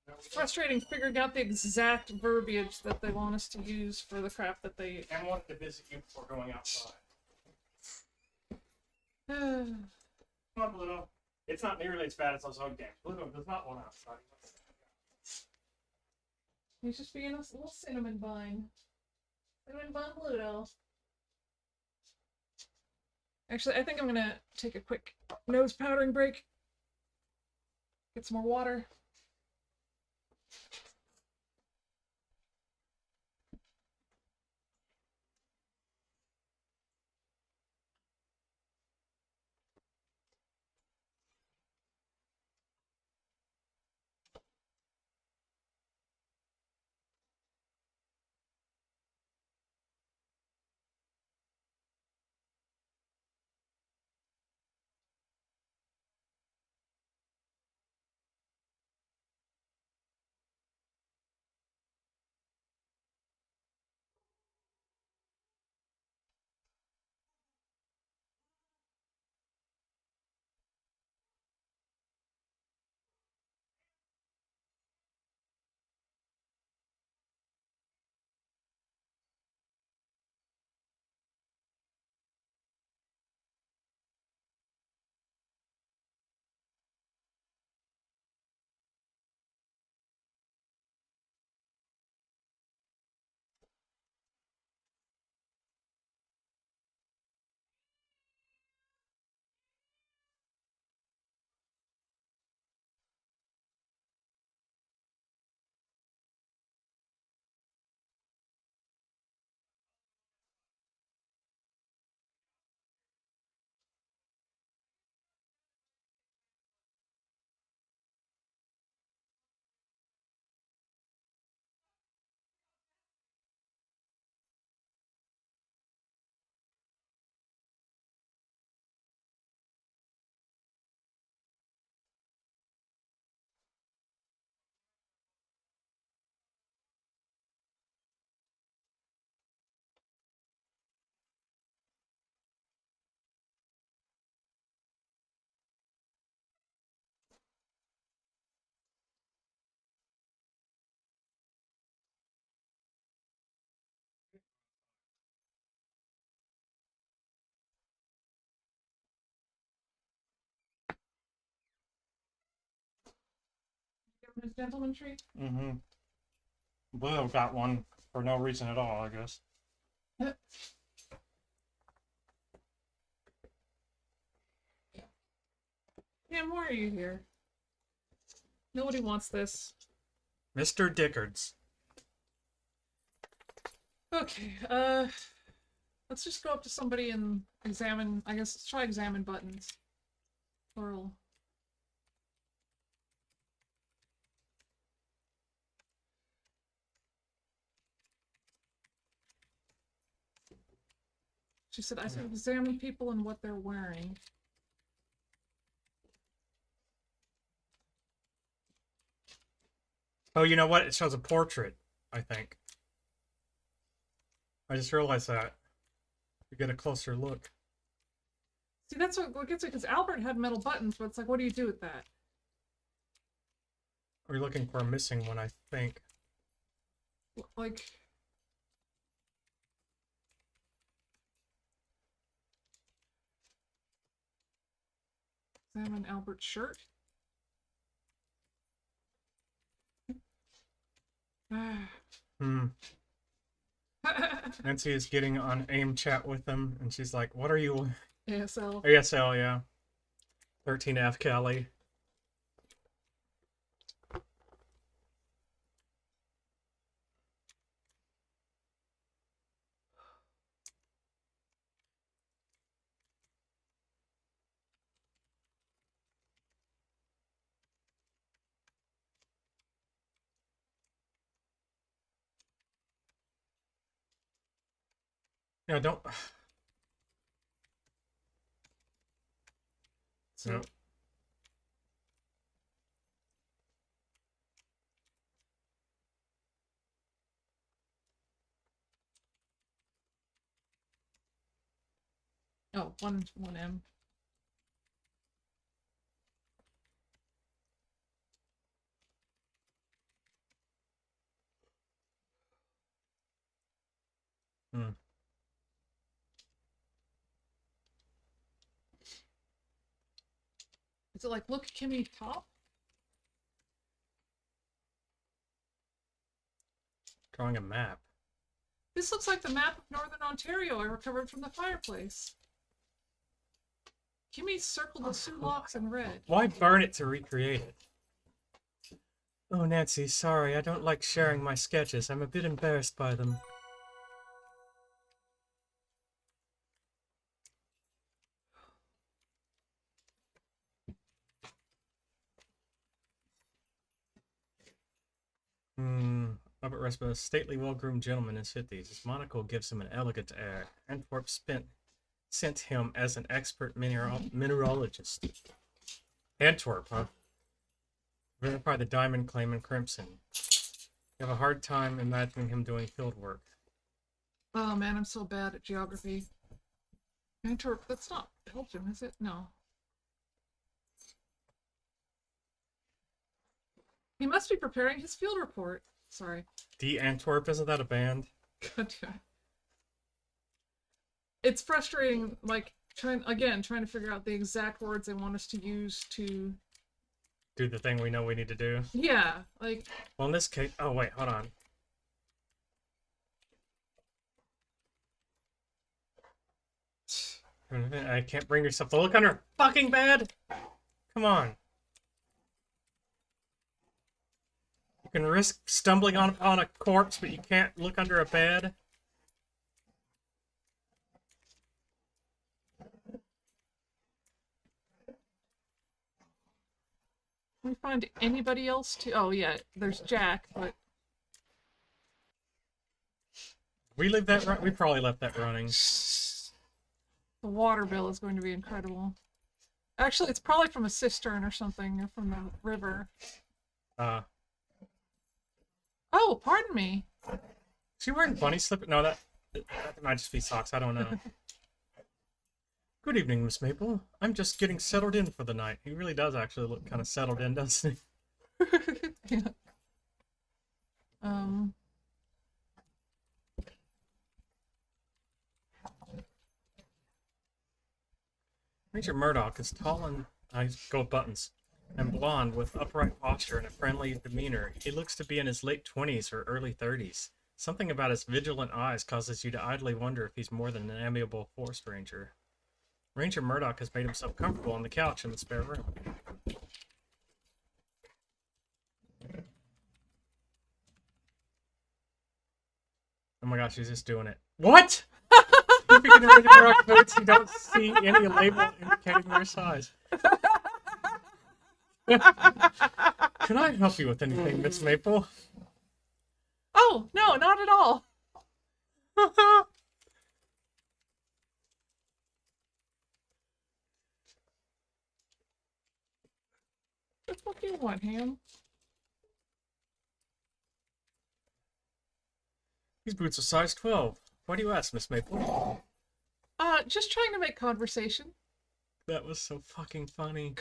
It's frustrating figuring out the exact verbiage that they want us to use for the crap that they. I wanted to visit you before going outside. Come on, Pluto. It's not nearly as bad as those old games. Pluto does not want outside. He's just being a little cinnamon bun. Cinnamon bun Pluto. Actually, I think I'm gonna take a quick nose powdering break. Get some more water. Miss Gentleman Tree? Mm-hmm. Blue got one for no reason at all, I guess. Cam, why are you here? Nobody wants this. Mr. Dickards. Okay, let's just go up to somebody and examine, I guess, let's try examine buttons. Plural. She said, I said examine people and what they're wearing. Oh, you know what? It shows a portrait, I think. I just realized that. You get a closer look. See, that's what gets it, because Albert had metal buttons, but it's like, what do you do with that? We're looking for a missing one, I think. Like... Examine Albert's shirt? Hmm. Nancy is getting on AIM chat with them, and she's like, what are you... ASL. ASL, yeah. 13F Kelly. No, don't... So, No. oh, one M. Hmm. Is it like, look, Kimmy top? Drawing a map. This looks like the map of Northern Ontario I recovered from the fireplace. Kimmy circled the Sioux locks in red. Why burn it to recreate it? Oh, Nancy, sorry, I don't like sharing my sketches. I'm a bit embarrassed by them. Robert Respa, a stately, well-groomed gentleman in his 50s. His monocle gives him an elegant air. Antwerp sent him as an expert mineralogist. Antwerp, huh? Verify the diamond claim in Crimson. You have a hard time imagining him doing field work. Oh man, I'm so bad at geography. Antwerp, that's not Belgium, is it? No. He must be preparing his field report. Sorry. The Antwerp, isn't that a band? It's frustrating, like, trying to figure out the exact words they want us to use to... Do the thing we know we need to do. Yeah, like... Well, in this case... Oh, wait, hold on. I can't bring yourself to look under a fucking bed! Come on. You can risk stumbling on a corpse, but you can't look under a bed. Can we find anybody else to... Oh, yeah, there's Jack, but... We leave that run. We probably left that running. The water bill is going to be incredible. Actually, it's probably from a cistern or something, or from the river. Oh, pardon me. Is she wearing bunny slippers? No, that might just be socks. I don't know. Good evening, Miss Maple. I'm just getting settled in for the night. He really does actually look kind of settled in, doesn't he? Yeah. Um... Major Murdoch is tall and... I go with buttons. and blonde with upright posture and a friendly demeanor. He looks to be in his late 20s or early 30s. Something about his vigilant eyes causes you to idly wonder if he's more than an amiable forest ranger. Ranger Murdoch has made himself comfortable on the couch in the spare room. Oh my gosh, he's just doing it. What? Speaking of Ranger Murdoch boots, you don't see any label indicating their size. Can I help you with anything, Miss Maple? Oh, no, not at all. What do you want, Ham? These boots are size 12. Why do you ask, Miss Maple? Just trying to make conversation. That was so fucking funny.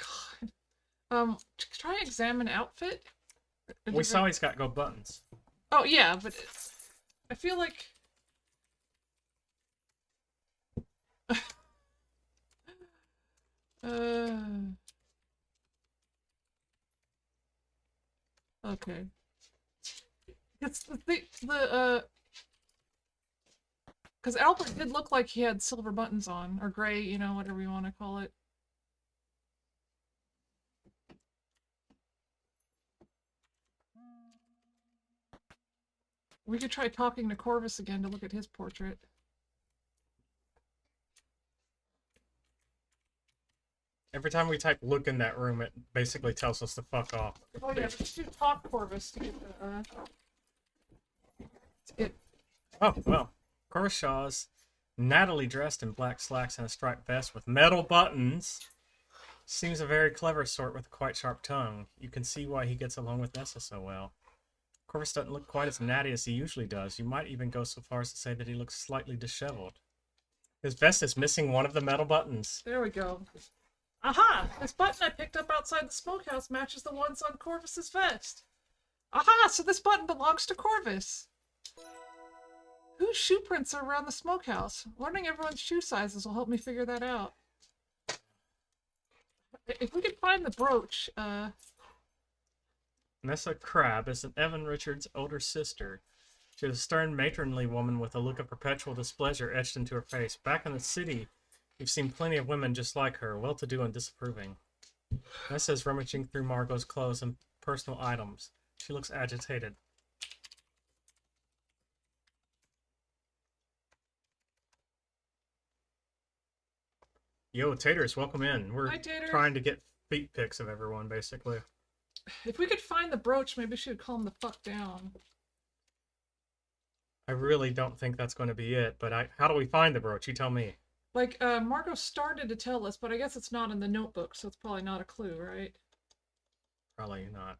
Try examine outfit. We saw he's got gold buttons. Oh, yeah, but I feel like... Okay. It's because Albert did look like he had silver buttons on, or gray, you know, whatever you want to call it. We could try talking to Corvus again to look at his portrait. Every time we type look in that room, it basically tells us to fuck off. Oh yeah, let's do talk Corvus to get Oh, well. Corvus Shaw's nattily dressed in black slacks and a striped vest with metal buttons. Seems a very clever sort with a quite sharp tongue. You can see why he gets along with Nessa so well. Corvus doesn't look quite as natty as he usually does. You might even go so far as to say that he looks slightly disheveled. His vest is missing one of the metal buttons. There we go. Aha! This button I picked up outside the smokehouse matches the ones on Corvus's vest. Aha! So this button belongs to Corvus. Whose shoe prints are around the smokehouse? Learning everyone's shoe sizes will help me figure that out. If we could find the brooch, Nessa Crabbe is an Evan Richards' older sister. She is a stern, matronly woman with a look of perpetual displeasure etched into her face. Back in the city, we've seen plenty of women just like her, well-to-do and disapproving. Nessa is rummaging through Margot's clothes and personal items. She looks agitated. Yo, Taters, welcome in. We're Hi, Tater. trying to get feet pics of everyone, basically. if we could find the brooch, maybe she would calm the fuck down. I really don't think that's going to be it, but how do we find the brooch? You tell me. Like, Margot started to tell us, but I guess it's not in the notebook, so it's probably not a clue, right? Probably not.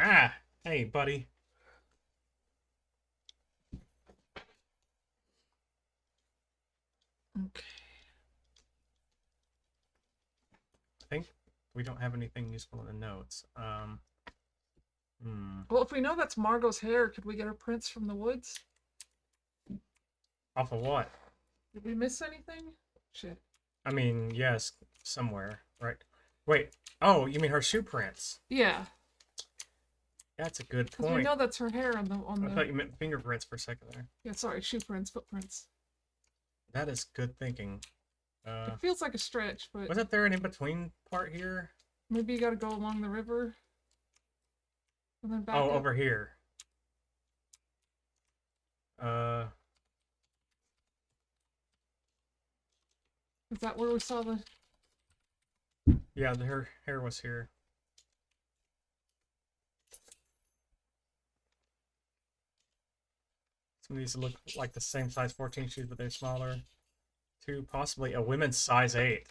Ah! Hey, buddy. Okay. I think we don't have anything useful in the notes. Well, if we know that's Margot's hair, could we get her prints from the woods? Off of what? Did we miss anything? Shit. I mean, yes, somewhere, right? Wait. Oh, you mean her shoe prints? Yeah. That's a good Because we point. know that's her hair on the I thought you meant fingerprints for a second there. Yeah, sorry, shoe prints, footprints. That is good thinking. It feels like a stretch, but Wasn't there an in-between part here? maybe you gotta go along the river. And then back Oh, up. over here. Is that where we saw the... Yeah, her hair was here. Some of these look like the same size 14 shoes, but they're smaller. To possibly a women's size 8.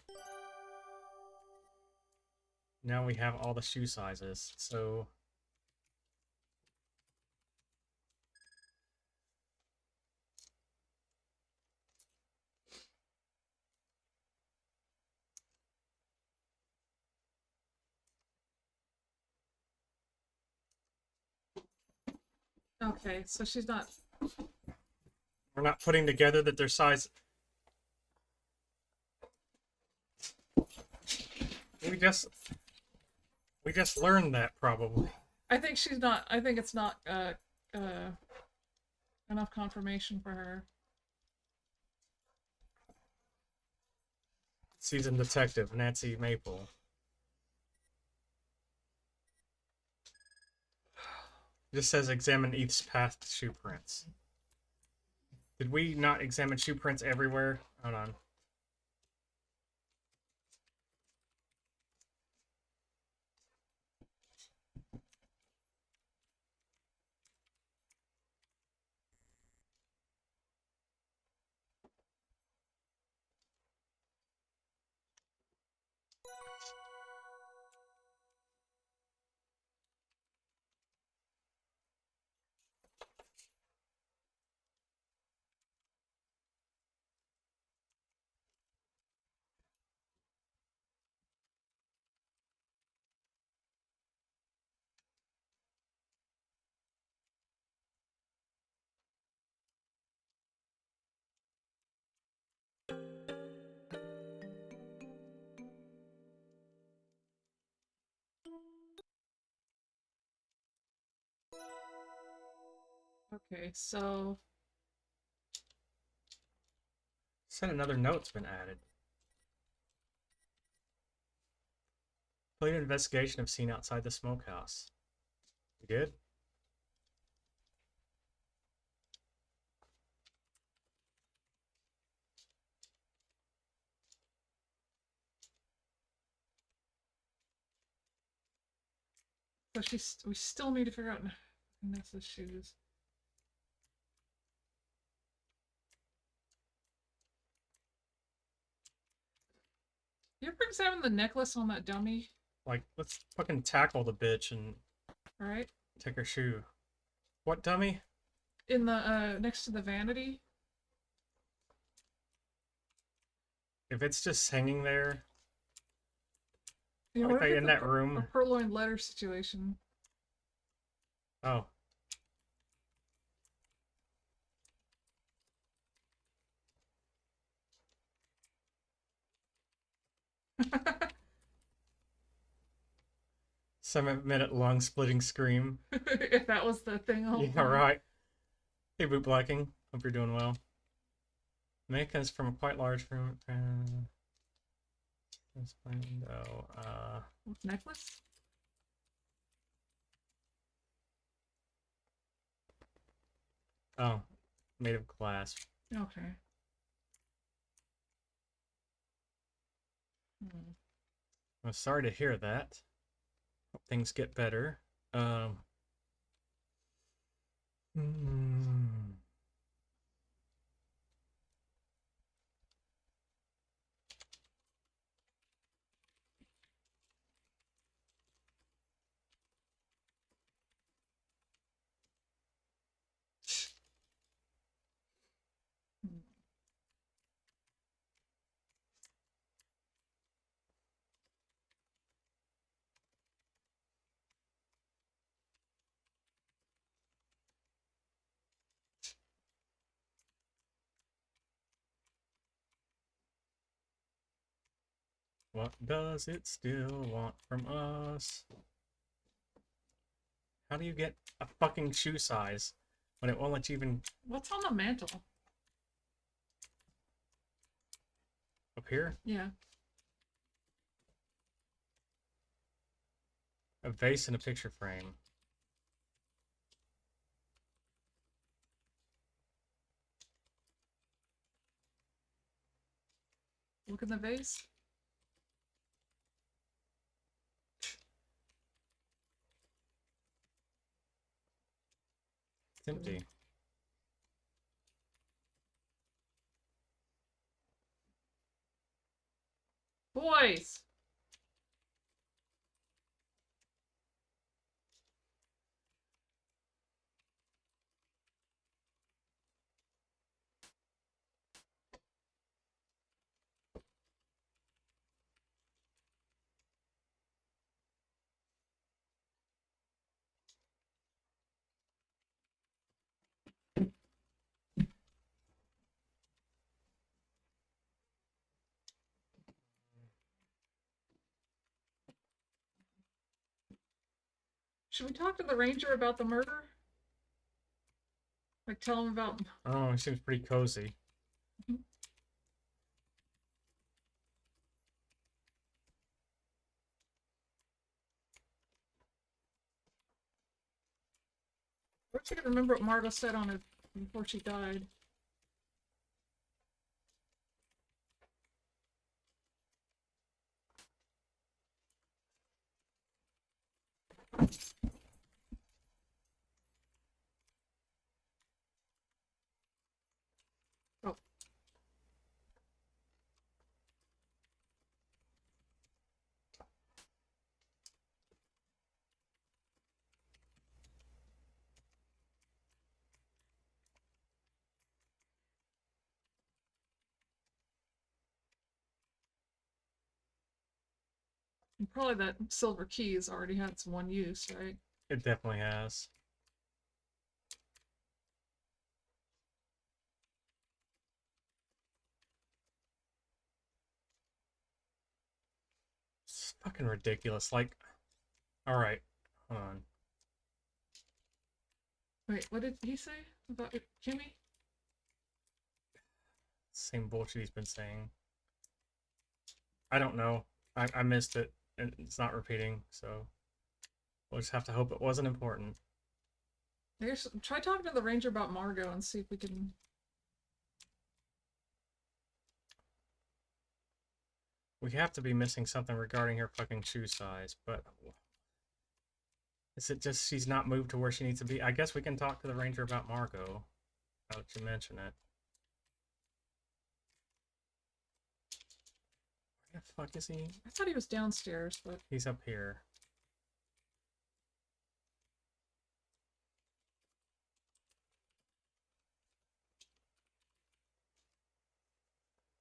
Now we have all the shoe sizes, so... Okay, so she's not We're not putting together that their size. We just we just learned that probably. I think she's not. I think it's not enough confirmation for her. Seasoned detective Nancy Maple. Just says examine each path to shoe prints. Did we not examine shoe prints everywhere? Hold on. Okay, so Said another note's been added. Complete an investigation of scene outside the smokehouse. You good? we still need to figure out Nessa's shoes. You ever examine the necklace on that dummy? Like, let's fucking tackle the bitch and All right, take her shoe. What dummy? in the next to the vanity. If it's just hanging there, You know, like what if in it's that a room. purloined letter situation? Oh. Seven-minute lung splitting scream. If that was the thing. Yeah, right. Hey, Boot Blacking. Hope you're doing well. Mecca is from a quite large room. This window. Necklace? Oh, made of glass. Okay. Hmm. I'm sorry to hear that. Hope things get better. Hmm. Hmm. What does it still want from us? How do you get a fucking shoe size when it won't let you even What's on the mantle? up here? Yeah. A vase and a picture frame. Look in the vase. It's empty. Boys! Should we talk to the ranger about the murder? Like tell him about... Oh, he seems pretty cozy. I wish I could remember what Margot said on it before she died. Oh. And probably that silver key has already had some one use, right? It definitely has. It's fucking ridiculous. Like, alright, hold on. Wait, what did he say about Kimmy? Same bullshit he's been saying. I don't know. I missed it, and it's not repeating, so we'll just have to hope it wasn't important. Try talking to the ranger about Margot and see if we can... We have to be missing something regarding her fucking shoe size, but is it just she's not moved to where she needs to be? I guess we can talk to the ranger about Margot. Now that you mention it. Where the fuck is he? I thought he was downstairs, but... He's up here.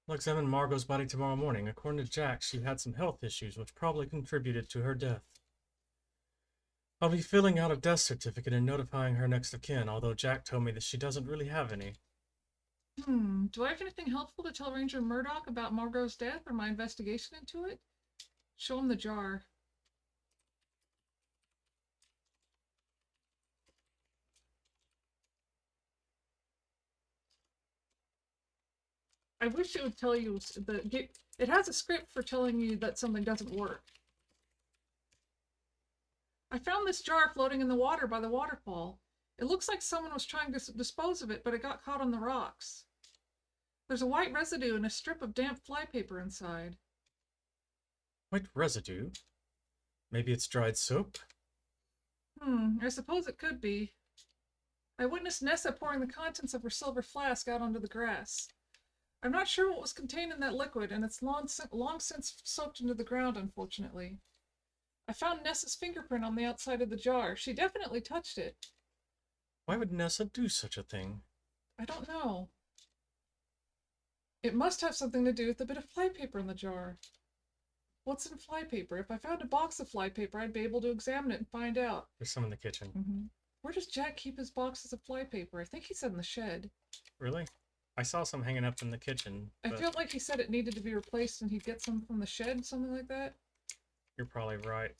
I'll examine Margot's body tomorrow morning. According to Jack, she had some health issues which probably contributed to her death. I'll be filling out a death certificate and notifying her next of kin, although Jack told me that she doesn't really have any. Do I have anything helpful to tell Ranger Murdoch about Margot's death or my investigation into it? Show him the jar. I wish it would tell you it has a script for telling you that something doesn't work. I found this jar floating in the water by the waterfall. It looks like someone was trying to dispose of it, but it got caught on the rocks. There's a white residue and a strip of damp flypaper inside. White residue? Maybe it's dried soap? I suppose it could be. I witnessed Nessa pouring the contents of her silver flask out onto the grass. I'm not sure what was contained in that liquid, and it's long since soaked into the ground, unfortunately. I found Nessa's fingerprint on the outside of the jar. She definitely touched it. Why would Nessa do such a thing? I don't know. It must have something to do with the bit of flypaper in the jar. What's in flypaper? If I found a box of flypaper, I'd be able to examine it and find out. There's some in the kitchen. Where does Jack keep his boxes of flypaper? I think he said in the shed. Really? I saw some hanging up in the kitchen. I felt like he said it needed to be replaced and he'd get some from the shed, something like that. You're probably right.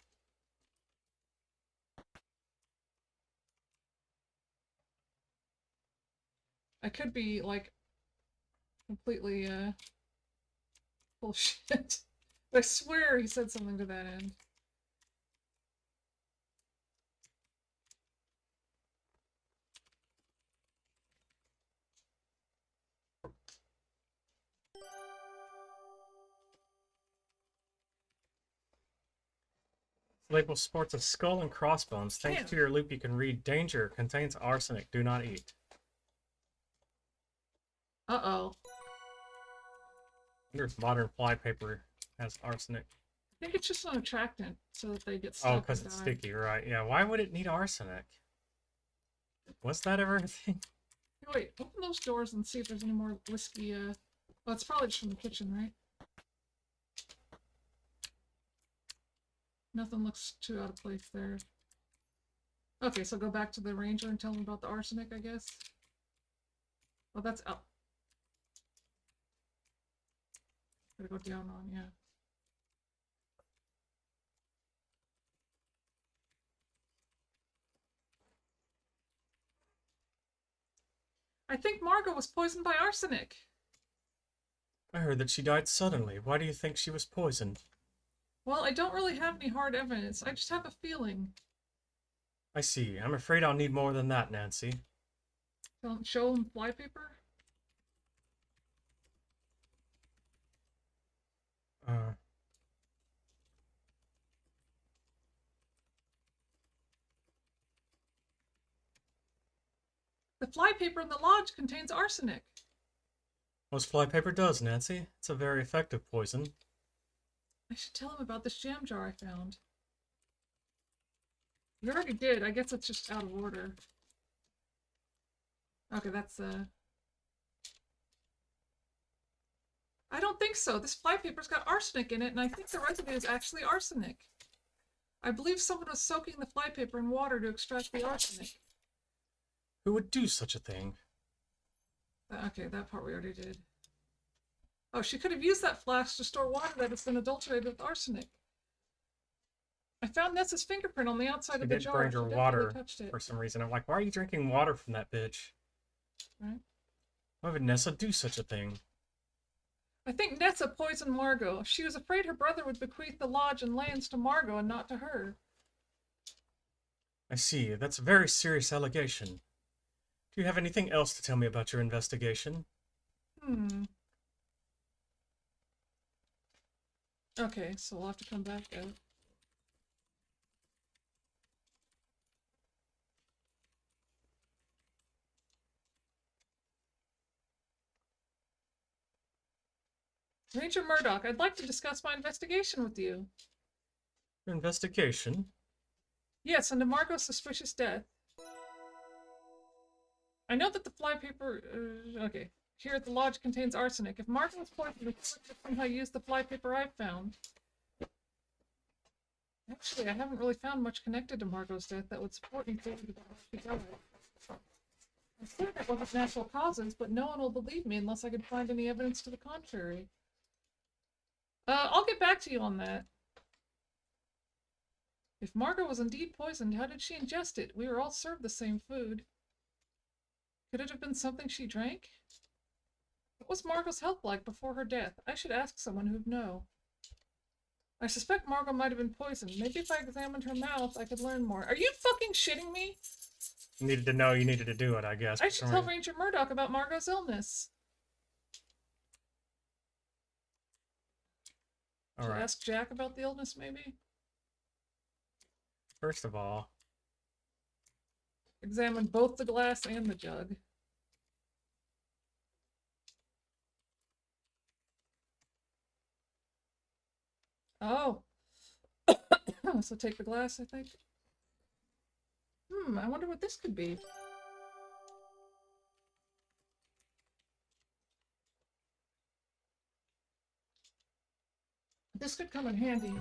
I could be, like, completely, bullshit. But I swear he said something to that end. Label sports a skull and crossbones. Thanks Damn. to your loop, you can read danger, contains arsenic, do not eat. Uh-oh. I wonder if modern flypaper has arsenic. I think it's just an attractant so that they get Oh, stuck. because it's sticky, right? Yeah, why would it need arsenic? Was that ever a thing? Wait, open those doors and see if there's any more whiskey, well, it's probably just from the kitchen, right? Nothing looks too out of place there. Okay, so go back to the ranger and tell him about the arsenic, I guess. Oh, that's up. Gotta go down on, yeah. I think Margot was poisoned by arsenic. I heard that she died suddenly. Why do you think she was poisoned? Well, I don't really have any hard evidence. I just have a feeling. I see. I'm afraid I'll need more than that, Nancy. Don't show him flypaper? Uh, The flypaper in the lodge contains arsenic. most flypaper does, Nancy. It's a very effective poison. I should tell him about this jam jar I found. You already did. I guess it's just out of order. Okay, that's I don't think so. This flypaper's got arsenic in it, and I think the residue is actually arsenic. I believe someone was soaking the flypaper in water to extract the arsenic. Who would do such a thing? Okay, that part we already did. Oh, she could have used that flask to store water that has been adulterated with arsenic. I found Nessa's fingerprint on the outside She of the did jar. bring She her definitely water touched it. for some reason. I'm like, why are you drinking water from that bitch? Right. Why would Nessa do such a thing? I think Nessa poisoned Margot. She was afraid her brother would bequeath the lodge and lands to Margot and not to her. I see. That's a very serious allegation. Do you have anything else to tell me about your investigation? Okay, so we'll have to come back out. Ranger Murdoch, I'd like to discuss my investigation with you. Your investigation? Yes, into Margot's suspicious death. I know that the flypaper... okay. Here at the lodge contains arsenic. If Margot was poisoned, it could somehow use the flypaper I found. Actually, I haven't really found much connected to Margot's death that would support me thinking about how she died. I said it wasn't natural causes, but no one will believe me unless I can find any evidence to the contrary. I'll get back to you on that. If Margot was indeed poisoned, how did she ingest it? We were all served the same food. Could it have been something she drank? What was Margot's health like before her death? I should ask someone who'd know. I suspect Margot might have been poisoned. Maybe if I examined her mouth, I could learn more. Are you fucking shitting me? You needed to know you needed to do it, I guess. I should tell Ranger Murdoch about Margot's illness. Should I ask Jack about the illness, maybe? First of all, examine both the glass and the jug. Oh. So take the glass, I think. I wonder what this could be. This could come in handy.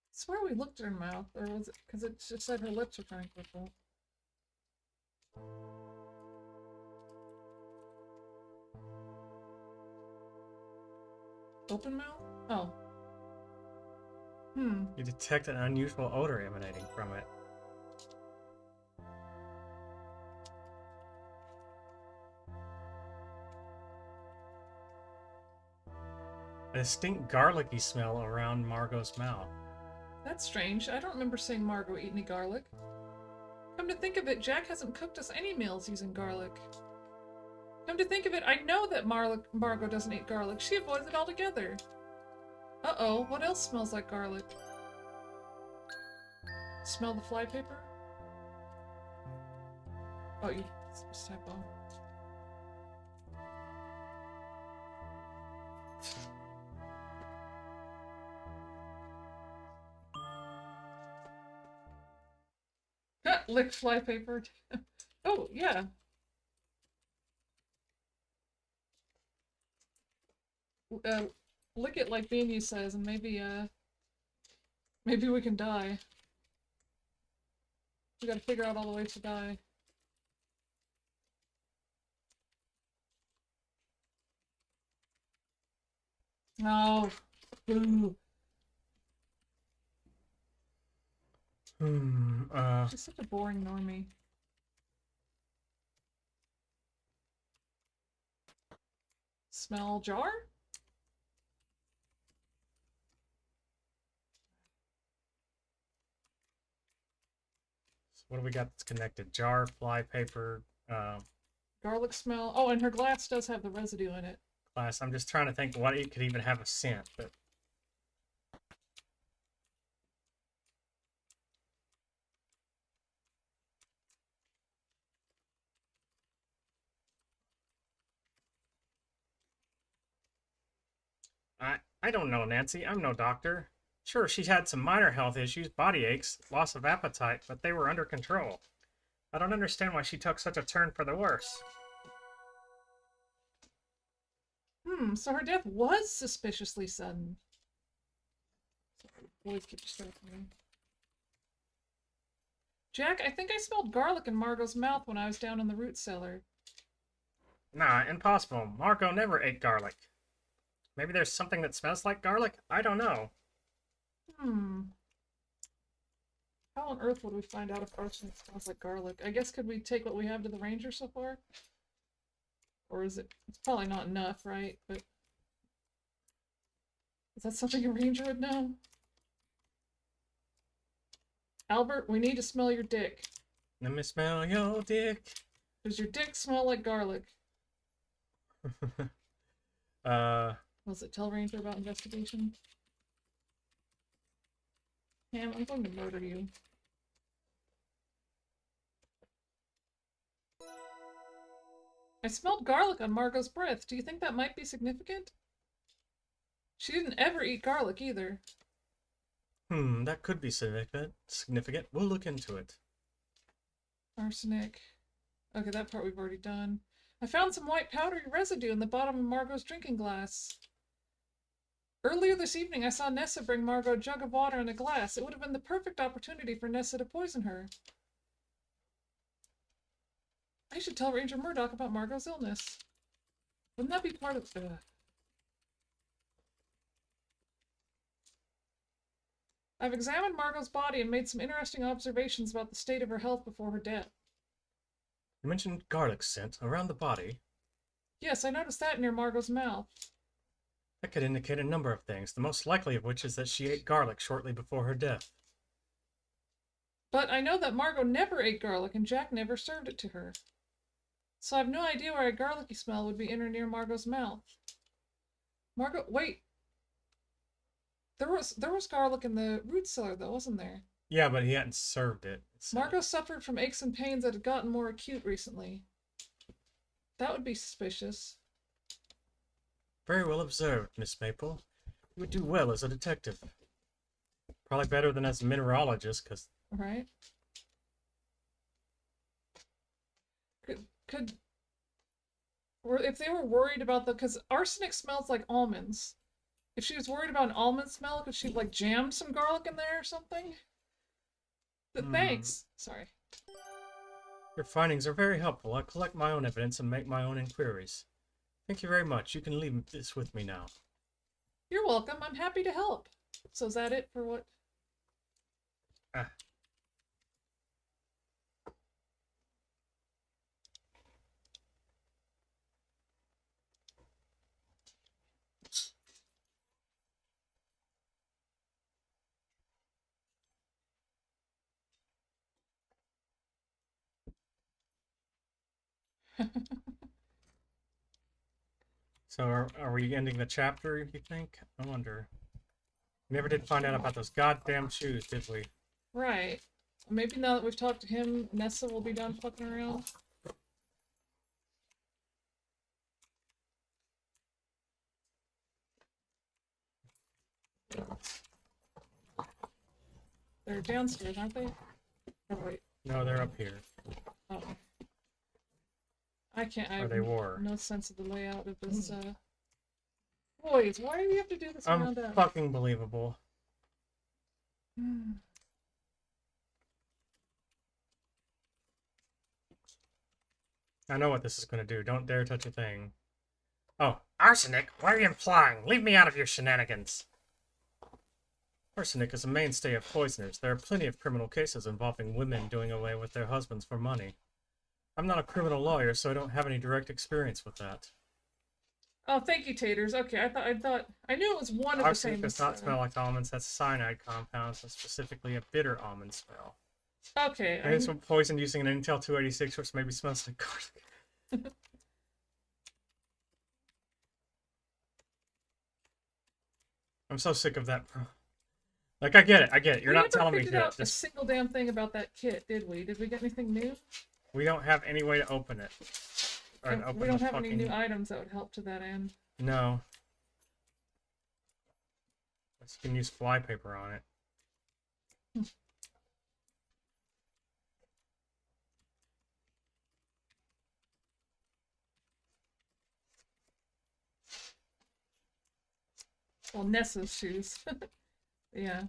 I swear we looked at her mouth, or was it because it just said her lips were turning purple? Open mouth? Oh. You detect an unusual odor emanating from it. A distinct garlicky smell around Margot's mouth. That's strange. I don't remember seeing Margot eat any garlic. Come to think of it, Jack hasn't cooked us any meals using garlic. Come to think of it, I know that Margot doesn't eat garlic. She avoids it altogether. Uh-oh, what else smells like garlic? Smell the flypaper? Oh, you just type on. Lick flypaper. Oh, yeah. lick it like Beanie says, and maybe we can die. We gotta figure out all the ways to die. Oh, boo. She's such a boring normie. Smell jar? So what do we got that's connected? Jar, fly paper, Garlic smell. Oh, and her glass does have the residue in it. glass. I'm just trying to think what it could even have a scent, but I don't know, Nancy. I'm no doctor. Sure, she's had some minor health issues, body aches, loss of appetite, but they were under control. I don't understand why she took such a turn for the worse. So her death was suspiciously sudden. Boys keep distracting me. Jack, I think I smelled garlic in Margot's mouth when I was down in the root cellar. Nah, impossible. Margot never ate garlic. Maybe there's something that smells like garlic? I don't know. How on earth would we find out if arsenic smells like garlic? I guess could we take what we have to the ranger so far? Or is it... It's probably not enough, right? But... Is that something a ranger would know? Albert, we need to smell your dick. Let me smell your dick. Does your dick smell like garlic? Was it tell Ranger about investigation? Ham, I'm going to murder you. I smelled garlic on Margot's breath. Do you think that might be significant? She didn't ever eat garlic either. That could be significant. We'll look into it. Arsenic. Okay, that part we've already done. I found some white powdery residue in the bottom of Margot's drinking glass. Earlier this evening, I saw Nessa bring Margot a jug of water and a glass. It would have been the perfect opportunity for Nessa to poison her. I should tell Ranger Murdoch about Margot's illness. Wouldn't that be part of... I've examined Margot's body and made some interesting observations about the state of her health before her death. You mentioned garlic scent around the body. Yes, I noticed that near Margot's mouth. That could indicate a number of things, the most likely of which is that she ate garlic shortly before her death. But I know that Margot never ate garlic and Jack never served it to her. So I have no idea why a garlicky smell would be in or near Margot's mouth. Margot, wait. There was garlic in the root cellar though, wasn't there? Yeah, but he hadn't served it. So. Margot suffered from aches and pains that had gotten more acute recently. That would be suspicious. Very well observed, Miss Maple. You would do well as a detective. Probably better than as a mineralogist, because... Right. If they were worried about because arsenic smells like almonds. If she was worried about an almond smell, could she like jam some garlic in there or something? But thanks. Sorry. Your findings are very helpful. I'll collect my own evidence and make my own inquiries. Thank you very much. You can leave this with me now. You're welcome. I'm happy to help. So is that it for what? So are we ending the chapter, you think? I wonder. We never did find out about those goddamn shoes, did we? Right. Maybe now that we've talked to him, Nessa will be done fucking around. They're downstairs, aren't they? Oh, wait. No, they're up here. Oh. I can't. I Or have they were. no sense of the layout of this. Boys, why do we have to do this around us? Fucking believable. I know what this is going to do. Don't dare touch a thing. Oh, arsenic? What are you implying? Leave me out of your shenanigans. Arsenic is a mainstay of poisoners. There are plenty of criminal cases involving women doing away with their husbands for money. I'm not a criminal lawyer, so I don't have any direct experience with that. Oh, thank you, Taters. Okay, I knew it was one of the Arsenic famous. does not smell like almonds. That's cyanide compounds, and specifically a bitter almond smell. Okay. Maybe it's poison using an Intel 286, which maybe smells like garlic. I'm so sick of that. Like, I get it. You're not telling me shit. We to. never figured out a single damn thing about that kit, did we? Did we get anything new? We don't have any way to open it. Or to open we don't have fucking... any new items that would help to that end. No. You can use flypaper on it. Well, Nessa's shoes. Yeah.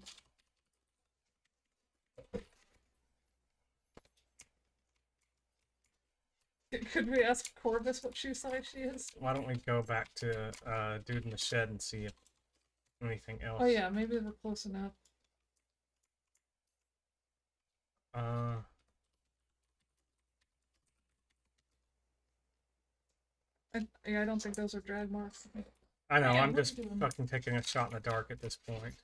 Could we ask Corvus what shoe size she is? Why don't we go back to Dude in the Shed and see if anything else? Oh yeah, maybe we're close enough. I don't think those are drag marks. I know, Yeah, I'm what are just you doing? fucking taking a shot in the dark at this point.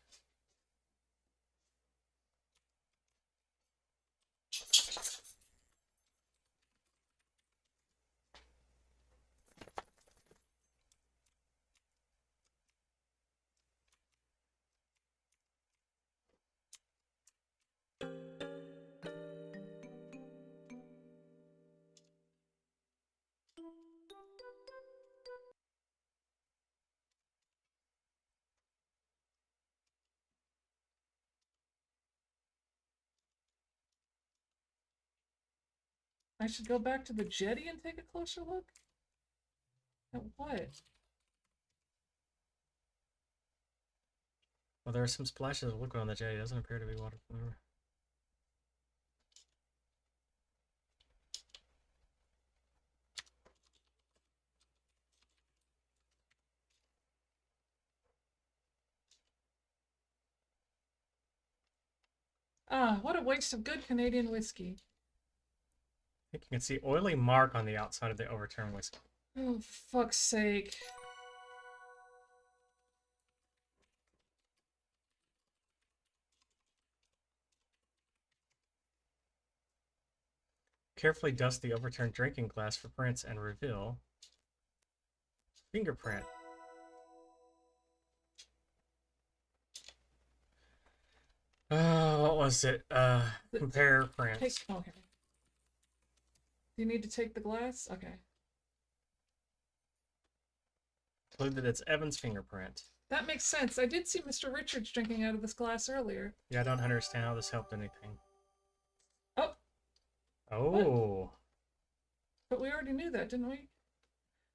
I should go back to the jetty and take a closer look? At what? Well, there are some splashes of liquid on the jetty. It doesn't appear to be water from the river. Ah, what a waste of good Canadian whiskey. I think you can see oily mark on the outside of the overturned whiskey. Oh, for fuck's sake. Carefully dust the overturned drinking glass for prints and reveal fingerprint. What was it? Compare prints. Okay. Do you need to take the glass? Okay. Conclude that it's Evan's fingerprint. That makes sense. I did see Mr. Richards drinking out of this glass earlier. Yeah, I don't understand how this helped anything. Oh. Oh. What? But we already knew that, didn't we?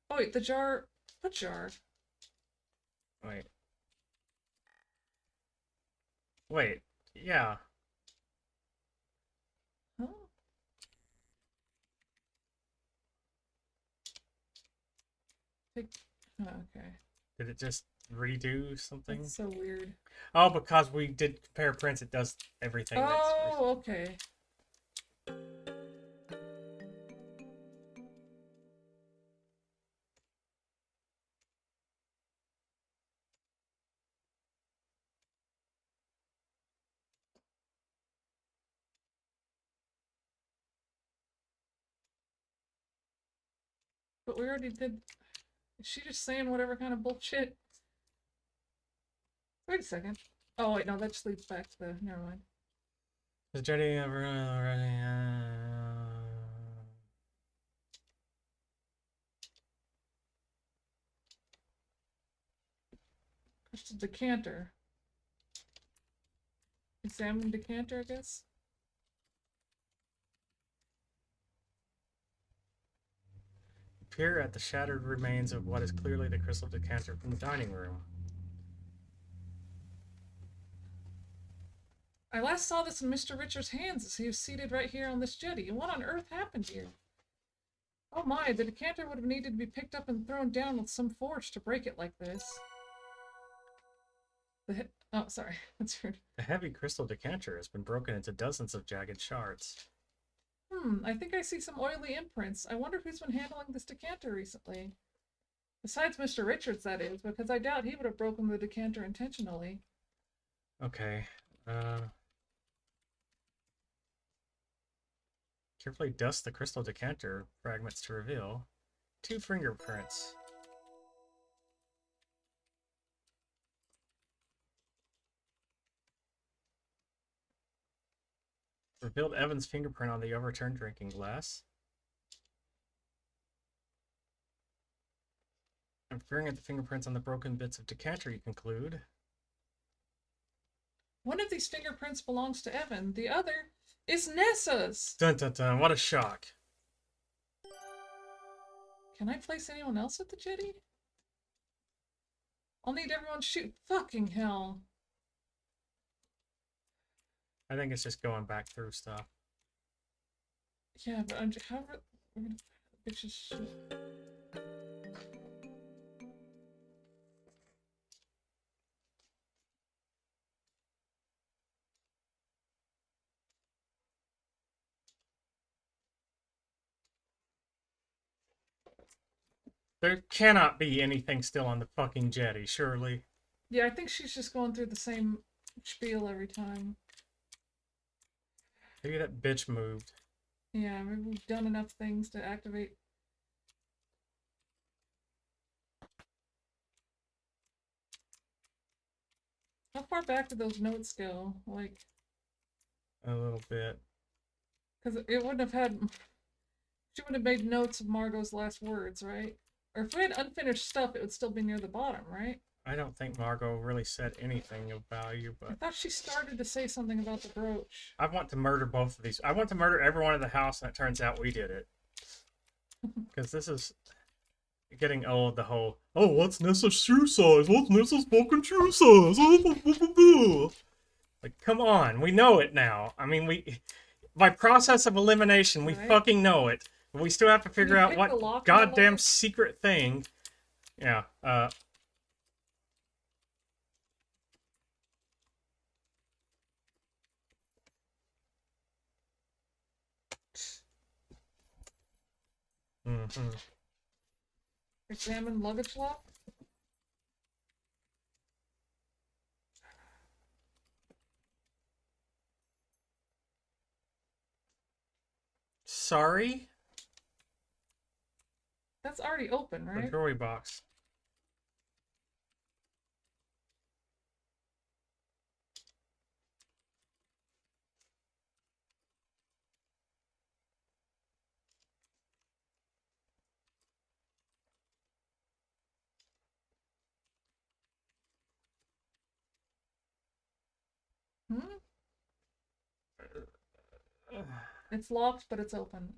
Oh, wait, the jar... What jar? Wait. Wait. Yeah. Huh? Take... Oh, okay. Did it just redo something? That's so weird. Oh, because we did compare prints, it does everything. Oh, okay. But we already did... Is she just saying whatever kind of bullshit? Wait a second. Oh, wait, no, that just leads back to the... Never mind. Is Jetty ever already? Just a decanter. Examine decanter, I guess? peer at the shattered remains of what is clearly the crystal decanter from the dining room. I last saw this in Mr. Richards' hands as he was seated right here on this jetty. And what on earth happened here? Oh my, the decanter would have needed to be picked up and thrown down with some force to break it like this. Oh, sorry. That's rude. The heavy crystal decanter has been broken into dozens of jagged shards. I think I see some oily imprints. I wonder who's been handling this decanter recently. Besides Mr. Richards, that is, because I doubt he would have broken the decanter intentionally. Okay. Carefully dust the crystal decanter fragments to reveal 2 fingerprints. Revealed Evan's fingerprint on the overturned drinking glass. And peering at the fingerprints on the broken bits of decanter, you conclude. One of these fingerprints belongs to Evan. The other is Nessa's. Dun dun dun, what a shock. Can I place anyone else at the jetty? I'll need everyone shoot. Fucking hell. I think it's just going back through stuff. Yeah, but however, we're gonna bitches shoot. There cannot be anything still on the fucking jetty, surely. Yeah, I think she's just going through the same spiel every time. Maybe that bitch moved. Yeah, maybe we've done enough things to activate. How far back did those notes go? Like, A little bit. because it wouldn't have had. She would have made notes of Margot's last words, right? Or if we had unfinished stuff, it would still be near the bottom, right? I don't think Margot really said anything of value, I but thought she started to say something about the brooch. I want to murder both of these. I want to murder everyone in the house, and it turns out we did it. Because this is getting old, the whole, oh, what's Nessa's shoe size? What's Nessa's fucking shoe size? Like, come on, we know it now. I mean, by process of elimination, we Right. fucking know it. But we still have to figure you out pick what the lock on the goddamn lock? secret thing. Yeah, mhm. Examine luggage lock? Sorry? That's already open, The right? jewelry box. Hmm? It's locked, but it's open.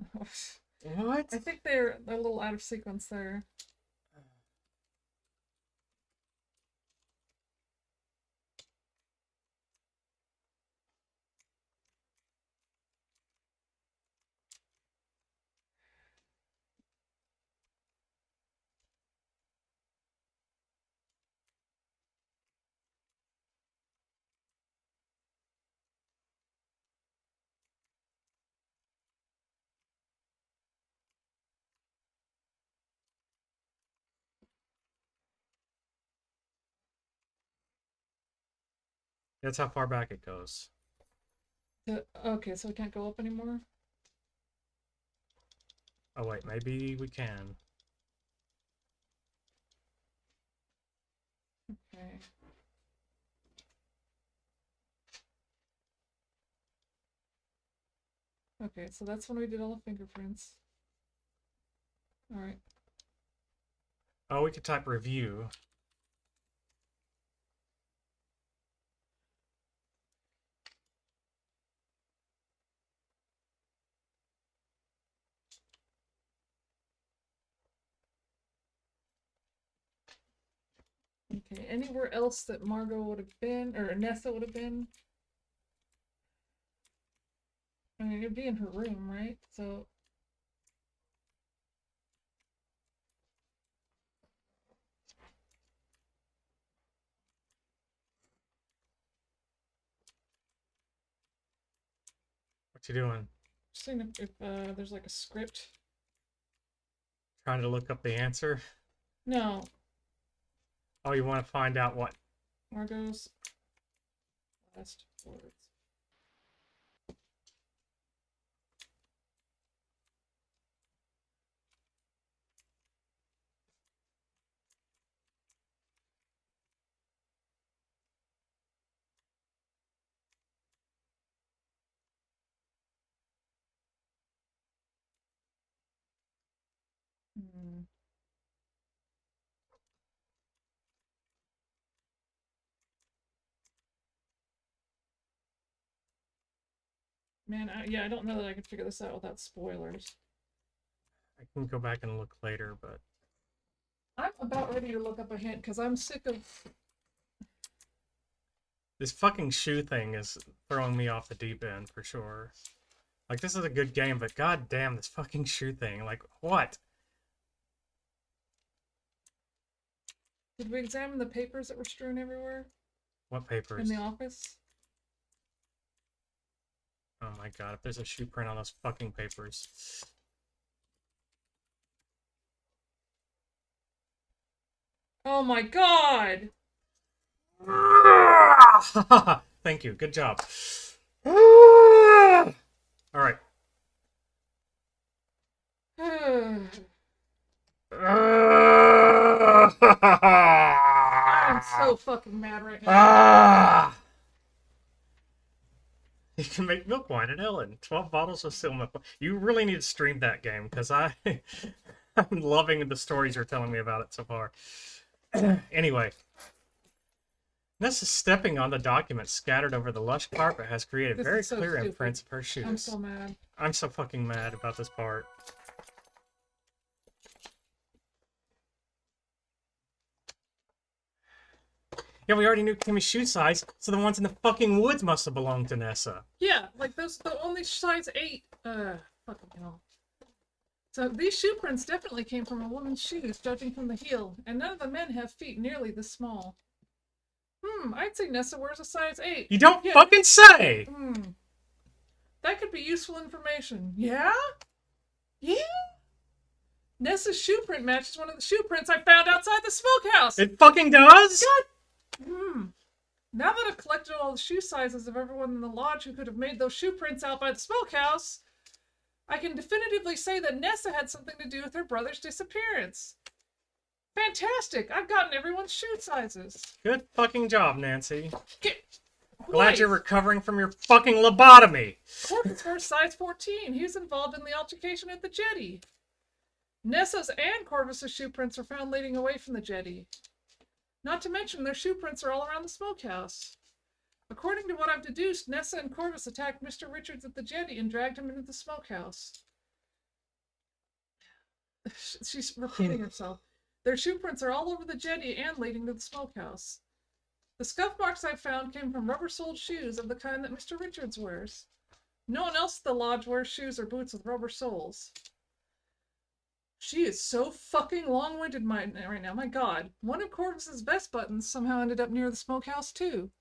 What? I think they're a little out of sequence there. That's how far back it goes. Okay, so it can't go up anymore? Oh wait, maybe we can. Okay. Okay, so that's when we did all the fingerprints. Alright. Oh, we could type review. Okay, anywhere else that Margot would have been, or Nessa would have been? I mean, it'd be in her room, right? So. What you doing? Just seeing if there's like a script. Trying to look up the answer? No, Oh, you want to find out what? Margot's last words. Hmm. Man, yeah, I don't know that I can figure this out without spoilers. I can go back and look later, but I'm about ready to look up a hint because I'm sick of. this fucking shoe thing is throwing me off the deep end for sure. Like, this is a good game, but god damn, this fucking shoe thing. Like, what? Did we examine the papers that were strewn everywhere What in papers? the office? Oh my god, if there's a shoe print on those fucking papers. Oh my god! Thank you, good job. Alright. I'm so fucking mad right now. You can make milk wine at Ellen. 12 bottles of still milk. You really need to stream that game because I'm loving the stories you're telling me about it so far. Anyway, Nessa stepping on the documents scattered over the lush carpet has created This very is so clear stupid. imprints of her shoes. I'm so mad. I'm so fucking mad about this part. Yeah, we already knew Kimmy's shoe size, so the ones in the fucking woods must have belonged to Nessa. Yeah, like those, the only size 8. Fucking hell. So these shoe prints definitely came from a woman's shoes, judging from the heel, and none of the men have feet nearly this small. I'd say Nessa wears a size 8. You don't fucking say! That could be useful information. Yeah? Yeah? Nessa's shoe print matches one of the shoe prints I found outside the smokehouse! It fucking does? God! Now that I've collected all the shoe sizes of everyone in the lodge who could have made those shoe prints out by the smokehouse, I can definitively say that Nessa had something to do with her brother's disappearance. Fantastic! I've gotten everyone's shoe sizes. Good fucking job, Nancy. Glad you're recovering from your fucking lobotomy. Corpus wears size 14. He was involved in the altercation at the jetty. Nessa's and Corvus's shoe prints are found leading away from the jetty. Not to mention their shoe prints are all around the smokehouse. According to what I've deduced, Nessa and Corvus attacked Mr. Richards at the jetty and dragged him into the smokehouse. She's repeating herself. Their shoe prints are all over the jetty and leading to the smokehouse. The scuff marks I found came from rubber-soled shoes of the kind that Mr. Richards wears. No one else at the lodge wears shoes or boots with rubber soles. She is so fucking long-winded right now. My god. One of Corvus's vest buttons somehow ended up near the smokehouse, too.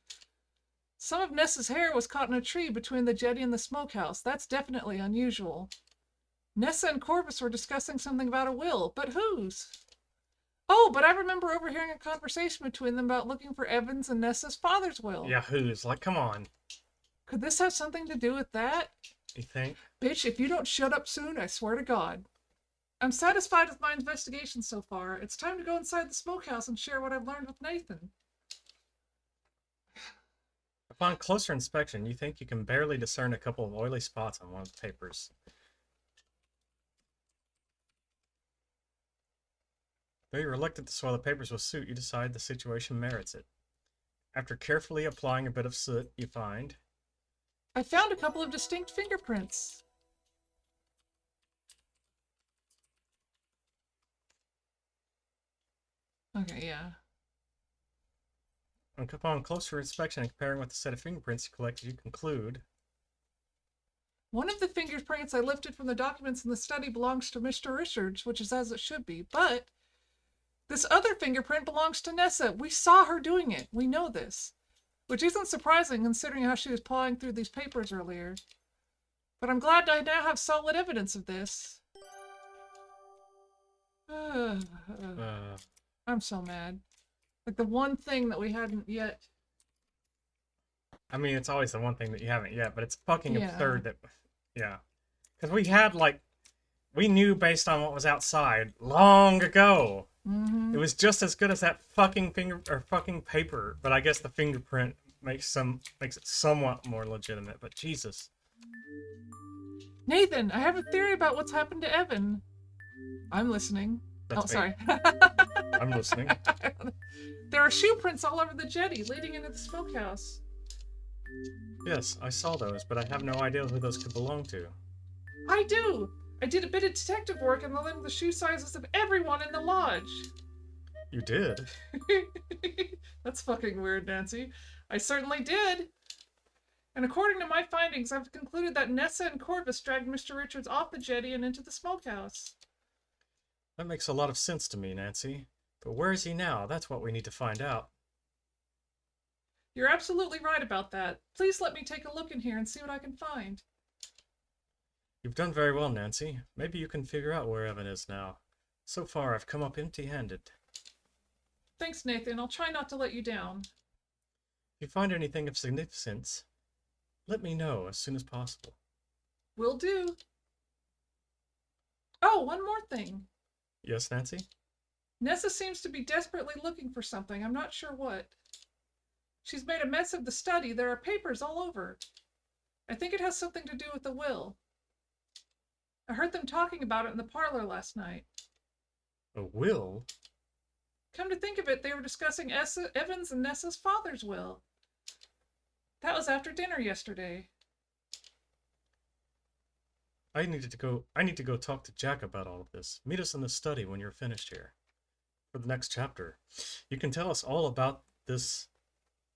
Some of Nessa's hair was caught in a tree between the jetty and the smokehouse. That's definitely unusual. Nessa and Corvus were discussing something about a will, but whose? Oh, but I remember overhearing a conversation between them about looking for Evans and Nessa's father's will. Yeah, who's? Like, come on. Could this have something to do with that? You think? Bitch, if you don't shut up soon, I swear to God. I'm satisfied with my investigation so far. It's time to go inside the smokehouse and share what I've learned with Nathan. Upon closer inspection, you think you can barely discern a couple of oily spots on one of the papers. Though you're reluctant to soil the papers with soot, you decide the situation merits it. After carefully applying a bit of soot, you find... I found a couple of distinct fingerprints. Okay, yeah. And upon closer inspection and comparing with the set of fingerprints you collected, you conclude... One of the fingerprints I lifted from the documents in the study belongs to Mr. Richards, which is as it should be, but this other fingerprint belongs to Nessa. We saw her doing it. We know this. Which isn't surprising considering how she was pawing through these papers earlier. But I'm glad I now have solid evidence of this. I'm so mad. Like the one thing that we hadn't yet... I mean, it's always the one thing that you haven't yet, but it's fucking Yeah. absurd that... Yeah. Because we had, like... We knew based on what was outside long ago. Mm-hmm. It was just as good as that fucking fucking paper, but I guess the fingerprint makes it somewhat more legitimate, but Jesus. Nathan, I have a theory about what's happened to Evan. I'm listening. That's me. Sorry. I'm listening. There are shoe prints all over the jetty leading into the smokehouse. Yes, I saw those, but I have no idea who those could belong to. I do! I did a bit of detective work and learned the shoe sizes of everyone in the lodge. You did? That's fucking weird, Nancy. I certainly did. And according to my findings, I've concluded that Nessa and Corvus dragged Mr. Richards off the jetty and into the smokehouse. That makes a lot of sense to me, Nancy. But where is he now? That's what we need to find out. You're absolutely right about that. Please let me take a look in here and see what I can find. You've done very well, Nancy. Maybe you can figure out where Evan is now. So far, I've come up empty-handed. Thanks, Nathan. I'll try not to let you down. If you find anything of significance, let me know as soon as possible. Will do. Oh, one more thing. Yes, Nancy? Nessa seems to be desperately looking for something. I'm not sure what. She's made a mess of the study. There are papers all over. I think it has something to do with the will. I heard them talking about it in the parlor last night. A will? Come to think of it, they were discussing Evan's and Nessa's father's will. That was after dinner yesterday. I need to go talk to Jack about all of this. Meet us in the study when you're finished here. For the next chapter. You can tell us all about this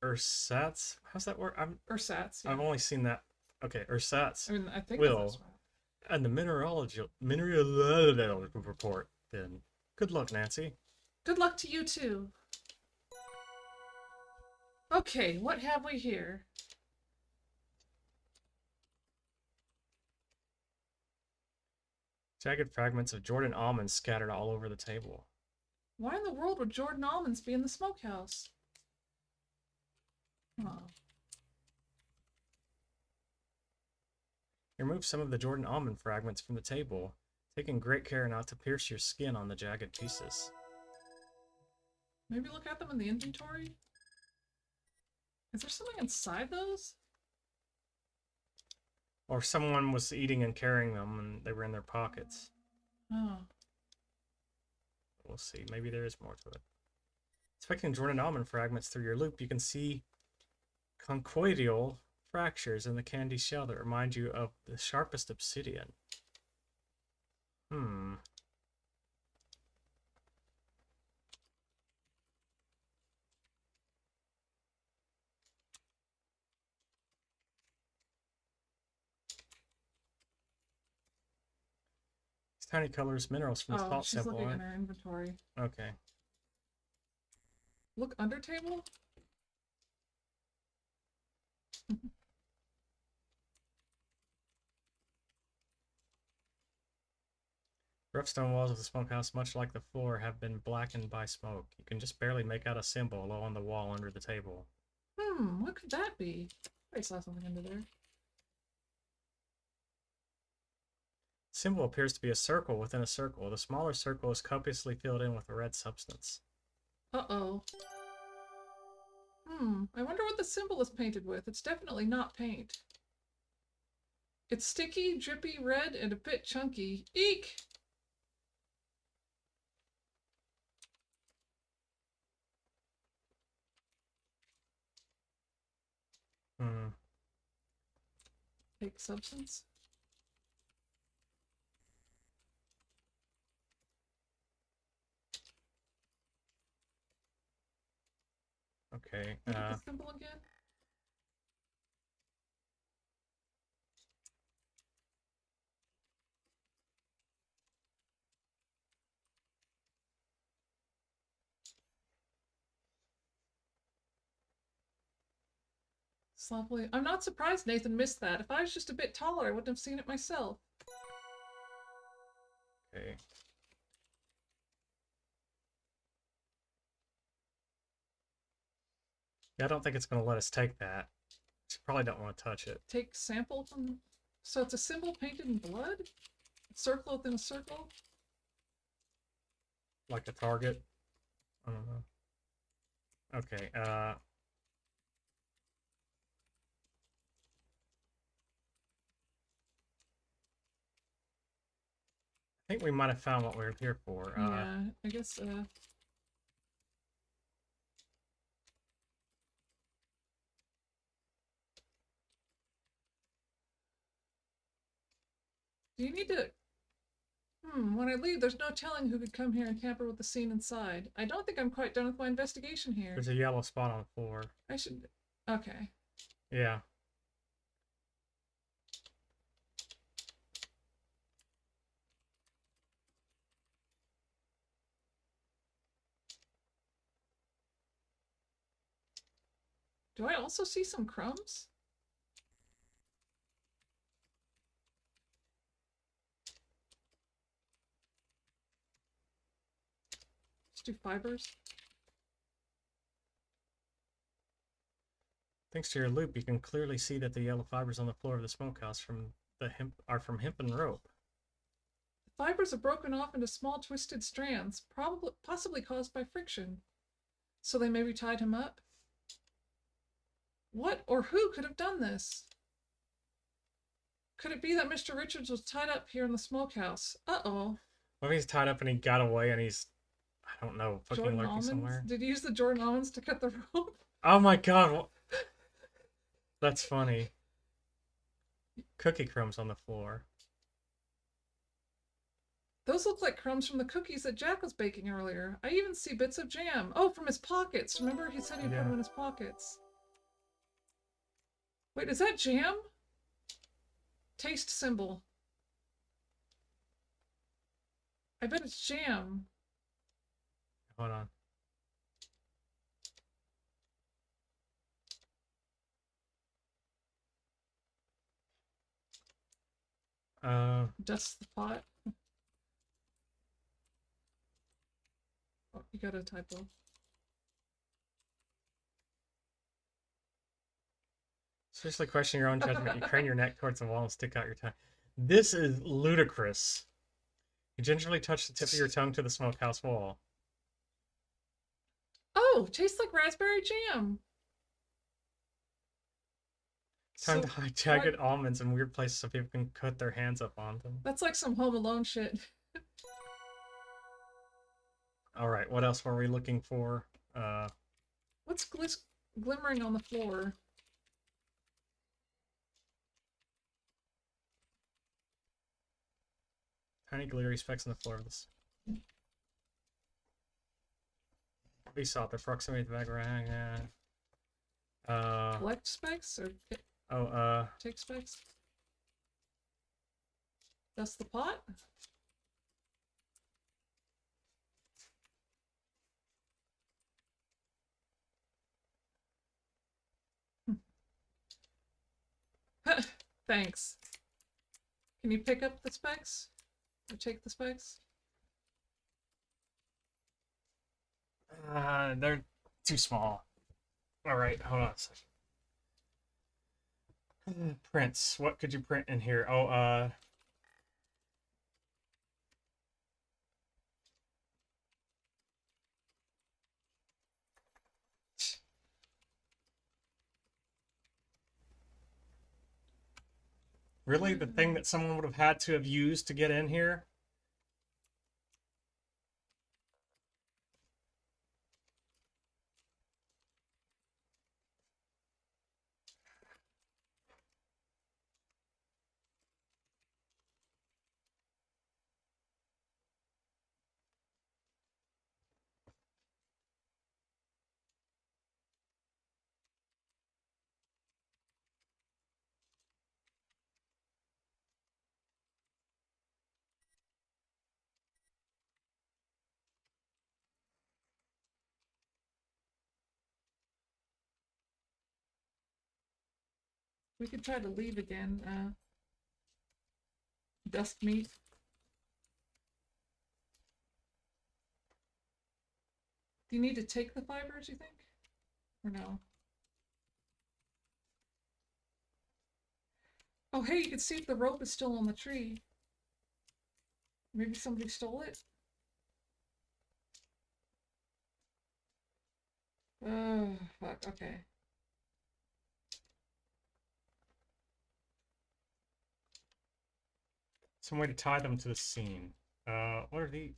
ersatz. How's that word? Ersatz. Yeah. I've only seen that. Okay, ersatz. I mean, I think will that's right. And the mineralogical report. Then good luck, Nancy. Good luck to you too. Okay, what have we here? Jagged fragments of Jordan almonds scattered all over the table. Why in the world would Jordan almonds be in the smokehouse? Oh. Remove some of the Jordan almond fragments from the table, taking great care not to pierce your skin on the jagged pieces. Maybe look at them in the inventory? Is there something inside those? Or someone was eating and carrying them and they were in their pockets. Oh. We'll see. Maybe there is more to it. Inspecting Jordan almond fragments through your loop, you can see conchoidal fractures in the candy shell that remind you of the sharpest obsidian. These tiny colors, minerals from the salt she's sample. looking in her inventory. Okay. Look under table? Rough stone walls of the smokehouse, much like the floor, have been blackened by smoke. You can just barely make out a symbol low on the wall under the table. What could that be? I saw something under there. The symbol appears to be a circle within a circle. The smaller circle is copiously filled in with a red substance. Uh-oh. I wonder what the symbol is painted with. It's definitely not paint. It's sticky, drippy, red, and a bit chunky. Eek! Fake substance? Okay. Okay. Look at the symbol again. Sloppily. I'm not surprised Nathan missed that. If I was just a bit taller, I wouldn't have seen it myself. Okay. Yeah, I don't think it's going to let us take that. So probably don't want to touch it. Take sample from... So it's a symbol painted in blood? A circle within a circle? Like a target. I don't know. Okay. I think we might have found what we were here for. Yeah, I guess, Do you need to... when I leave, there's no telling who could come here and tamper with the scene inside. I don't think I'm quite done with my investigation here. There's a yellow spot on the floor. I should... Okay. Yeah. Do I also see some crumbs? Let's do fibers. Thanks to your loop, you can clearly see that the yellow fibers on the floor of the smokehouse are from hemp and rope. The fibers are broken off into small twisted strands, possibly caused by friction. So they maybe tied him up? What or who could have done this? Could it be that Mr. Richards was tied up here in the smokehouse? Uh-oh. What if he's tied up and he got away and he's, I don't know, fucking Jordan lurking almonds? somewhere? Did he use the Jordan almonds to cut the rope? Oh my god! That's funny. Cookie crumbs on the floor. Those look like crumbs from the cookies that Jack was baking earlier. I even see bits of jam. Oh, from his pockets. Remember he said he'd put them in his pockets. Wait, is that jam? Taste symbol. I bet it's jam. Hold on. Dust the pot. Oh, you got a typo. Seriously question your own judgment. You crane your neck towards the wall and stick out your tongue. This is ludicrous. You gingerly touch the tip of your tongue to the smokehouse wall. Oh, tastes like raspberry jam. Time to hide jagged almonds in weird places so people can cut their hands up on them. That's like some Home Alone shit. Alright, what else were we looking for? What's glimmering on the floor? Tiny glittery specks on the floor of this. We saw the proximity of the background. Collect specks or take specks? That's the pot? Thanks. Can you pick up the specks? Or take the specks? They're too small. Alright, hold on a second. Prints. What could you print in here? Oh, really? The thing that someone would have had to have used to get in here? We could try to leave again. Dust meat. Do you need to take the fibers, you think? Or no? Oh, hey, you can see if the rope is still on the tree. Maybe somebody stole it? Oh, fuck, okay. Some way to tie them to the scene. What are these?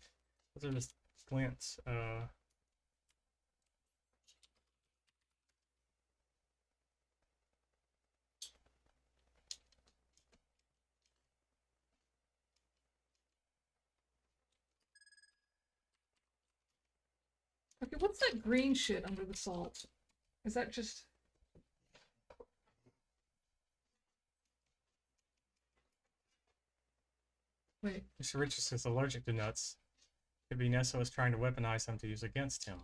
Those are just glints. Okay, what's that green shit under the salt? Is that just... Wait. Mr. Richards is allergic to nuts. Could be Nessa was trying to weaponize them to use against him.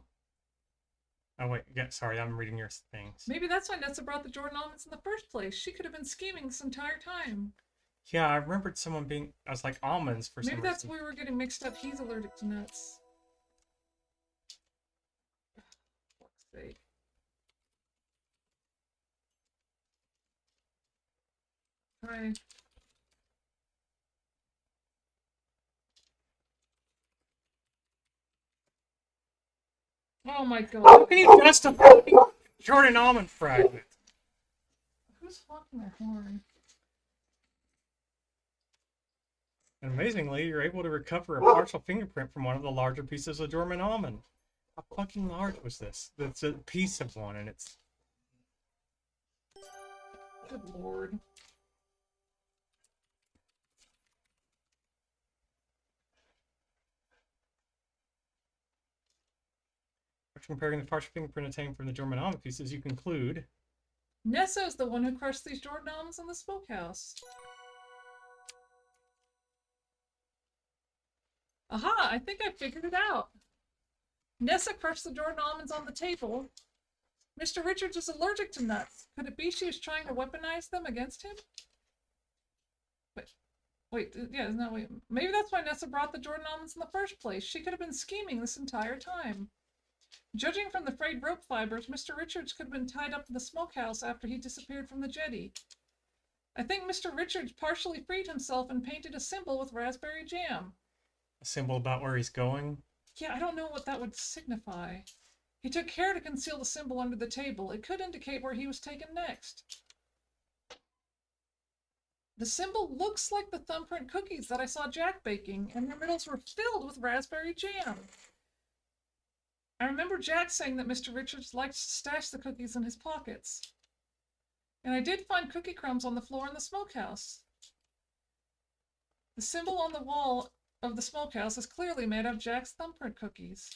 Oh wait, yeah, sorry, I'm reading your things. Maybe that's why Nessa brought the Jordan almonds in the first place. She could have been scheming this entire time. Yeah, I remembered someone being. I was like almonds for some Maybe reason. that's why we were getting mixed up. He's allergic to nuts. Fuck's sake. Hi. Oh my god. How can you dust a fucking Jordan almond fragment? Who's honking their horn? And amazingly, you're able to recover a partial fingerprint from one of the larger pieces of Jordan almond. How fucking large was this? It's a piece of one, and it's. Good lord. After comparing the partial fingerprint obtained from the Jordan almond pieces, you conclude. Nessa is the one who crushed these Jordan almonds in the smokehouse. Aha! I think I figured it out. Nessa crushed the Jordan almonds on the table. Mr. Richards is allergic to nuts. Could it be she was trying to weaponize them against him? Wait, yeah, isn't that what... Maybe that's why Nessa brought the Jordan almonds in the first place. She could have been scheming this entire time. Judging from the frayed rope fibers, Mr. Richards could have been tied up in the smokehouse after he disappeared from the jetty. I think Mr. Richards partially freed himself and painted a symbol with raspberry jam. A symbol about where he's going. Yeah, I don't know what that would signify. He took care to conceal the symbol under the table. It could indicate where he was taken next. The symbol looks like the thumbprint cookies that I saw Jack baking, and their middles were filled with raspberry jam. I remember Jack saying that Mr. Richards liked to stash the cookies in his pockets. And I did find cookie crumbs on the floor in the smokehouse. The symbol on the wall of the smokehouse is clearly made of Jack's thumbprint cookies.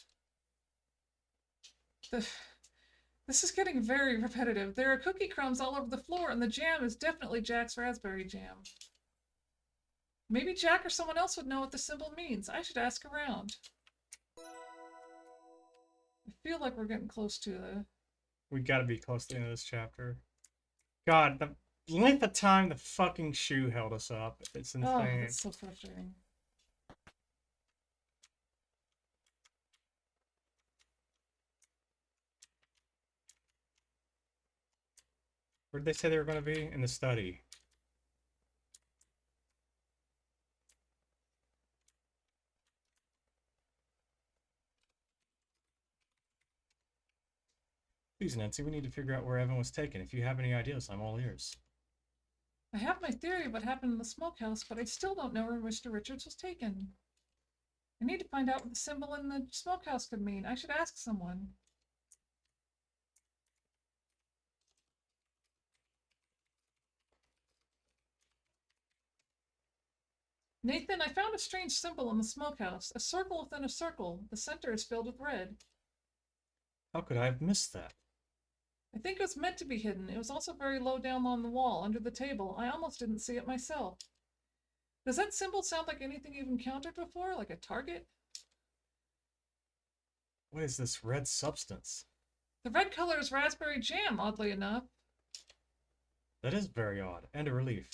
This is getting very repetitive. There are cookie crumbs all over the floor, and the jam is definitely Jack's raspberry jam. Maybe Jack or someone else would know what the symbol means. I should ask around. I feel like we're getting close to the... We gotta be close to the end of this chapter. God, the length of time the fucking shoe held us up. It's insane. Oh, that's so frustrating. Where did they say they were going to be? In the study. Please, Nancy, we need to figure out where Evan was taken. If you have any ideas, I'm all ears. I have my theory of what happened in the smokehouse, but I still don't know where Mr. Richards was taken. I need to find out what the symbol in the smokehouse could mean. I should ask someone. Nathan, I found a strange symbol in the smokehouse. A circle within a circle. The center is filled with red. How could I have missed that? I think it was meant to be hidden. It was also very low down on the wall, under the table. I almost didn't see it myself. Does that symbol sound like anything you've encountered before? Like a target? What is this red substance? The red color is raspberry jam, oddly enough. That is very odd, and a relief.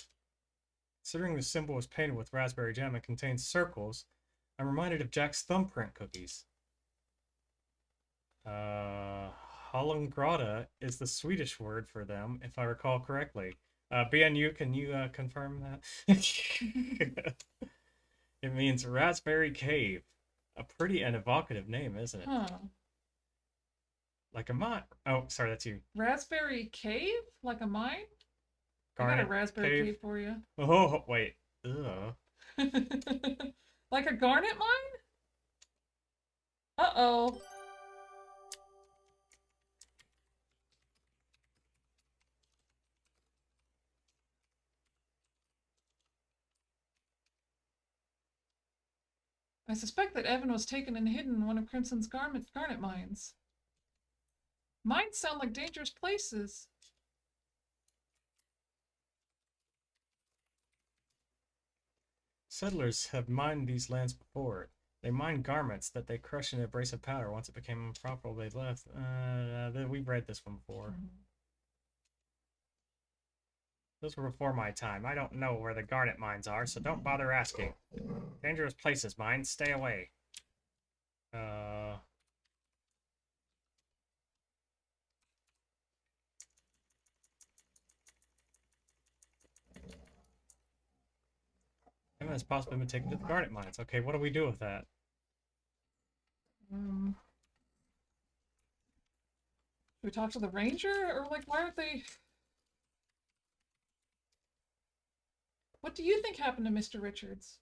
Considering the symbol was painted with raspberry jam and contains circles, I'm reminded of Jack's thumbprint cookies. Hollangrada is the Swedish word for them, if I recall correctly. BNU, can you confirm that? It means raspberry cave. A pretty and evocative name, isn't it? Huh. Like a mine. Oh, sorry, that's you. Raspberry cave? Like a mine? I got a Garnet raspberry cave for you. Oh, wait. Ugh. Like a garnet mine? Uh-oh. I suspect that Evan was taken and hidden in one of Crimson's garnet mines. Mines sound like dangerous places. Settlers have mined these lands before. They mined garments that they crushed in a brace of powder. Once it became unprofitable, they left. We've read this one before. Those were before my time. I don't know where the garnet mines are, so don't bother asking. Dangerous places, mines. Stay away. Emma has possibly been taken to the garnet mines. Okay, what do we do with that? Should we talk to the ranger? Or, like, why aren't they... What do you think happened to Mr. Richards?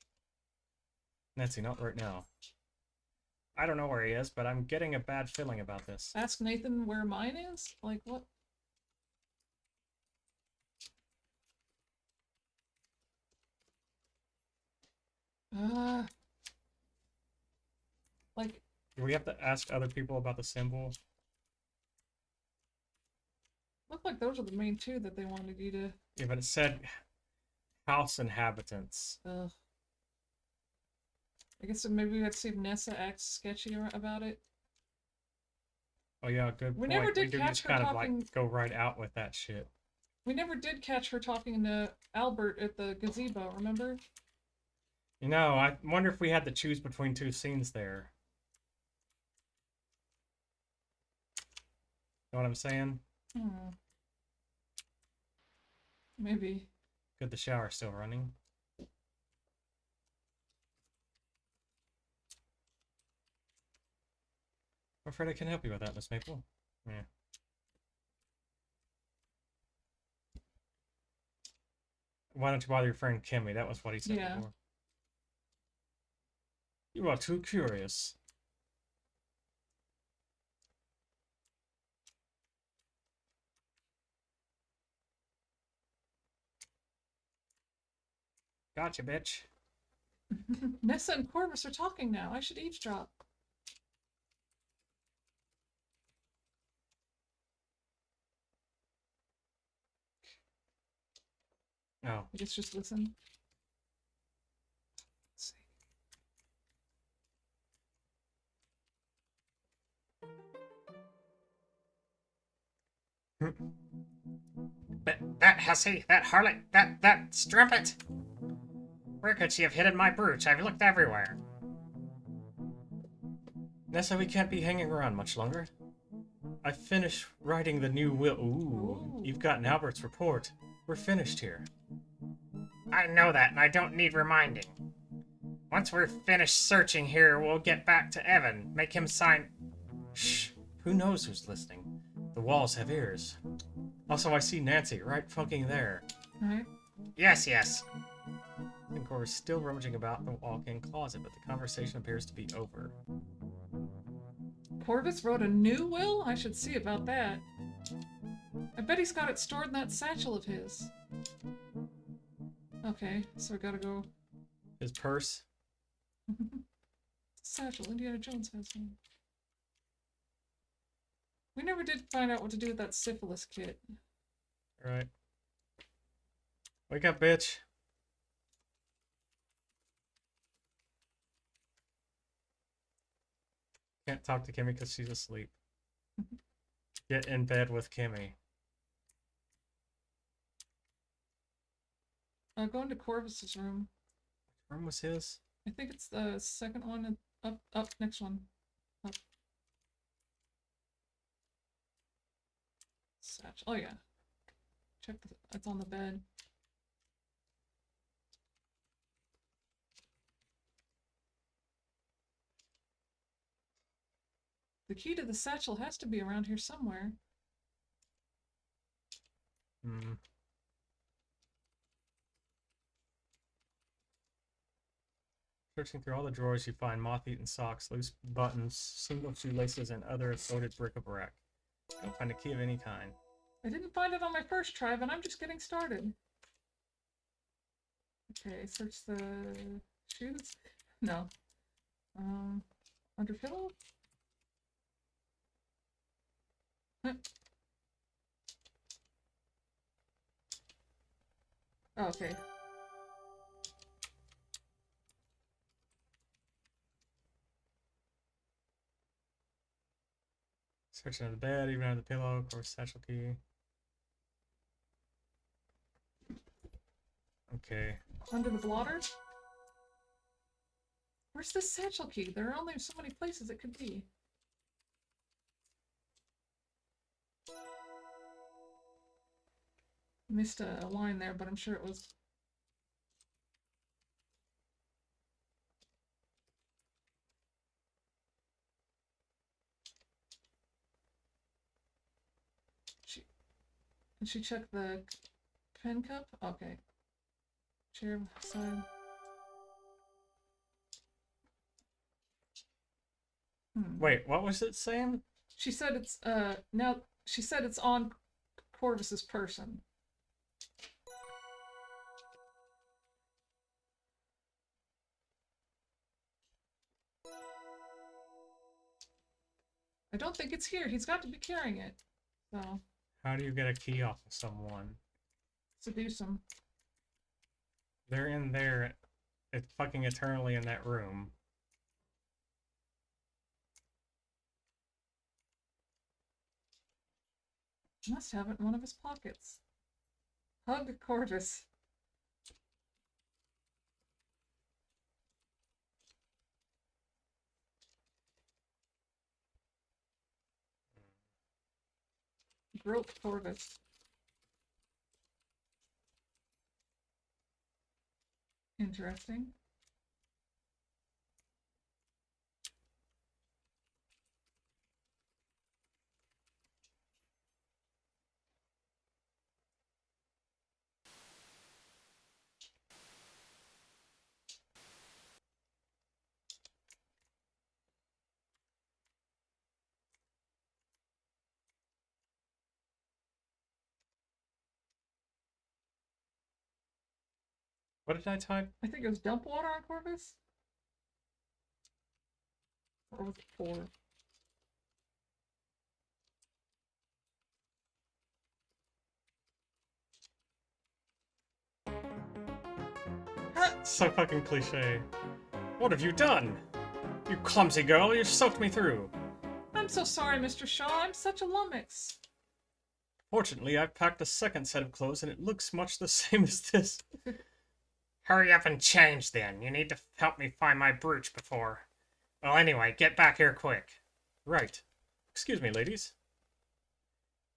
Nancy, not right now. I don't know where he is, but I'm getting a bad feeling about this. Ask Nathan where mine is? Like, what? Like... Do we have to ask other people about the symbol? Looked like those are the main two that they wanted you to... Yeah, but it said house inhabitants. Ugh. I guess maybe we had to see if Nessa acts sketchy about it. Oh yeah, good We point. never did We do catch just her kind of talking- like go right out with that shit. We never did catch her talking to Albert at the gazebo, remember? You know, I wonder if we had to choose between two scenes there. Know what I'm saying? Maybe. Good, the shower's still running. I'm afraid I can't help you with that, Miss Maple. Yeah. Why don't you bother your friend Kimmy? That was what he said Yeah. before. You are too curious. Gotcha, bitch. Nessa and Corvus are talking now. I should eavesdrop. Oh. I guess just listen. Let's see. That hussy, that harlot, that strumpet! Where could she have hidden my brooch? I've looked everywhere. Nessa, we can't be hanging around much longer. I finished writing the new will. Ooh, you've gotten Albert's report. We're finished here. I know that, and I don't need reminding. Once we're finished searching here, we'll get back to Evan. Make him sign... Shh. Who knows who's listening? The walls have ears. Also, I see Nancy right fucking there. Alright. Yes, yes. I think we're still rummaging about the walk-in closet, but the conversation appears to be over. Corvus wrote a new will? I should see about that. I bet he's got it stored in that satchel of his. Okay, so I gotta go. His purse? Satchel, Indiana Jones has one. We never did find out what to do with that syphilis kit. Alright. Wake up, bitch. Can't talk to Kimmy because she's asleep. Get in bed with Kimmy. Go into Corvus's room. Which room was his? I think it's the second one and up, next one. Up. Satchel. Oh yeah. Check it's on the bed. The key to the satchel has to be around here somewhere. Hmm. Searching through all the drawers, you find moth-eaten socks, loose buttons, single shoelaces, and other assorted bric-a-brac. Don't find a key of any kind. I didn't find it on my first try, but I'm just getting started. Okay, search the shoes. No. Under pillow? Huh. Oh, okay. Searching under the bed, even under the pillow, of course, satchel key. Okay. Under the blotter? Where's the satchel key? There are only so many places it could be. Missed a line there, but I'm sure it was. Did she check the pen cup? Okay. Chair side. Wait, what was it saying? She said it's now she said it's on Corvus's person. I don't think it's here. He's got to be carrying it. So How do you get a key off of someone? seduce him. They're in there, it's fucking eternally in that room. He must have it in one of his pockets. Hug Corvus. Grope Corvus. Interesting. What did I type? I think it was dump water on Corvus? Or was it 4? So fucking cliche. What have you done? You clumsy girl, you soaked me through. I'm so sorry, Mr. Shaw. I'm such a lummox. Fortunately, I've packed a second set of clothes and it looks much the same as this. Hurry up and change then. You need to help me find my brooch before. Well, anyway, get back here quick. Right. Excuse me, ladies.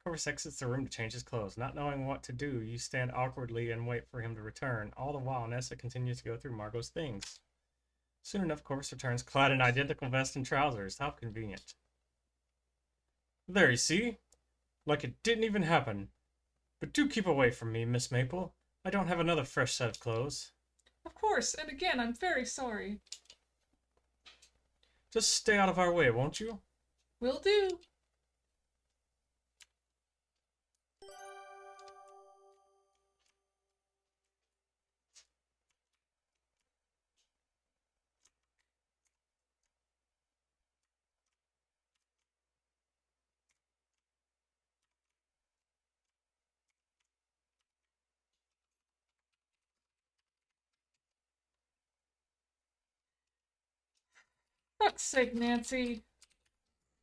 Corvus exits the room to change his clothes. Not knowing what to do, you stand awkwardly and wait for him to return. All the while, Nessa continues to go through Margot's things. Soon enough, Corvus returns, clad in identical vest and trousers. How convenient. There, you see? Like it didn't even happen. But do keep away from me, Miss Maple. I don't have another fresh set of clothes. Of course, and again, I'm very sorry. Just stay out of our way, won't you? Will do. Fuck's sake, Nancy.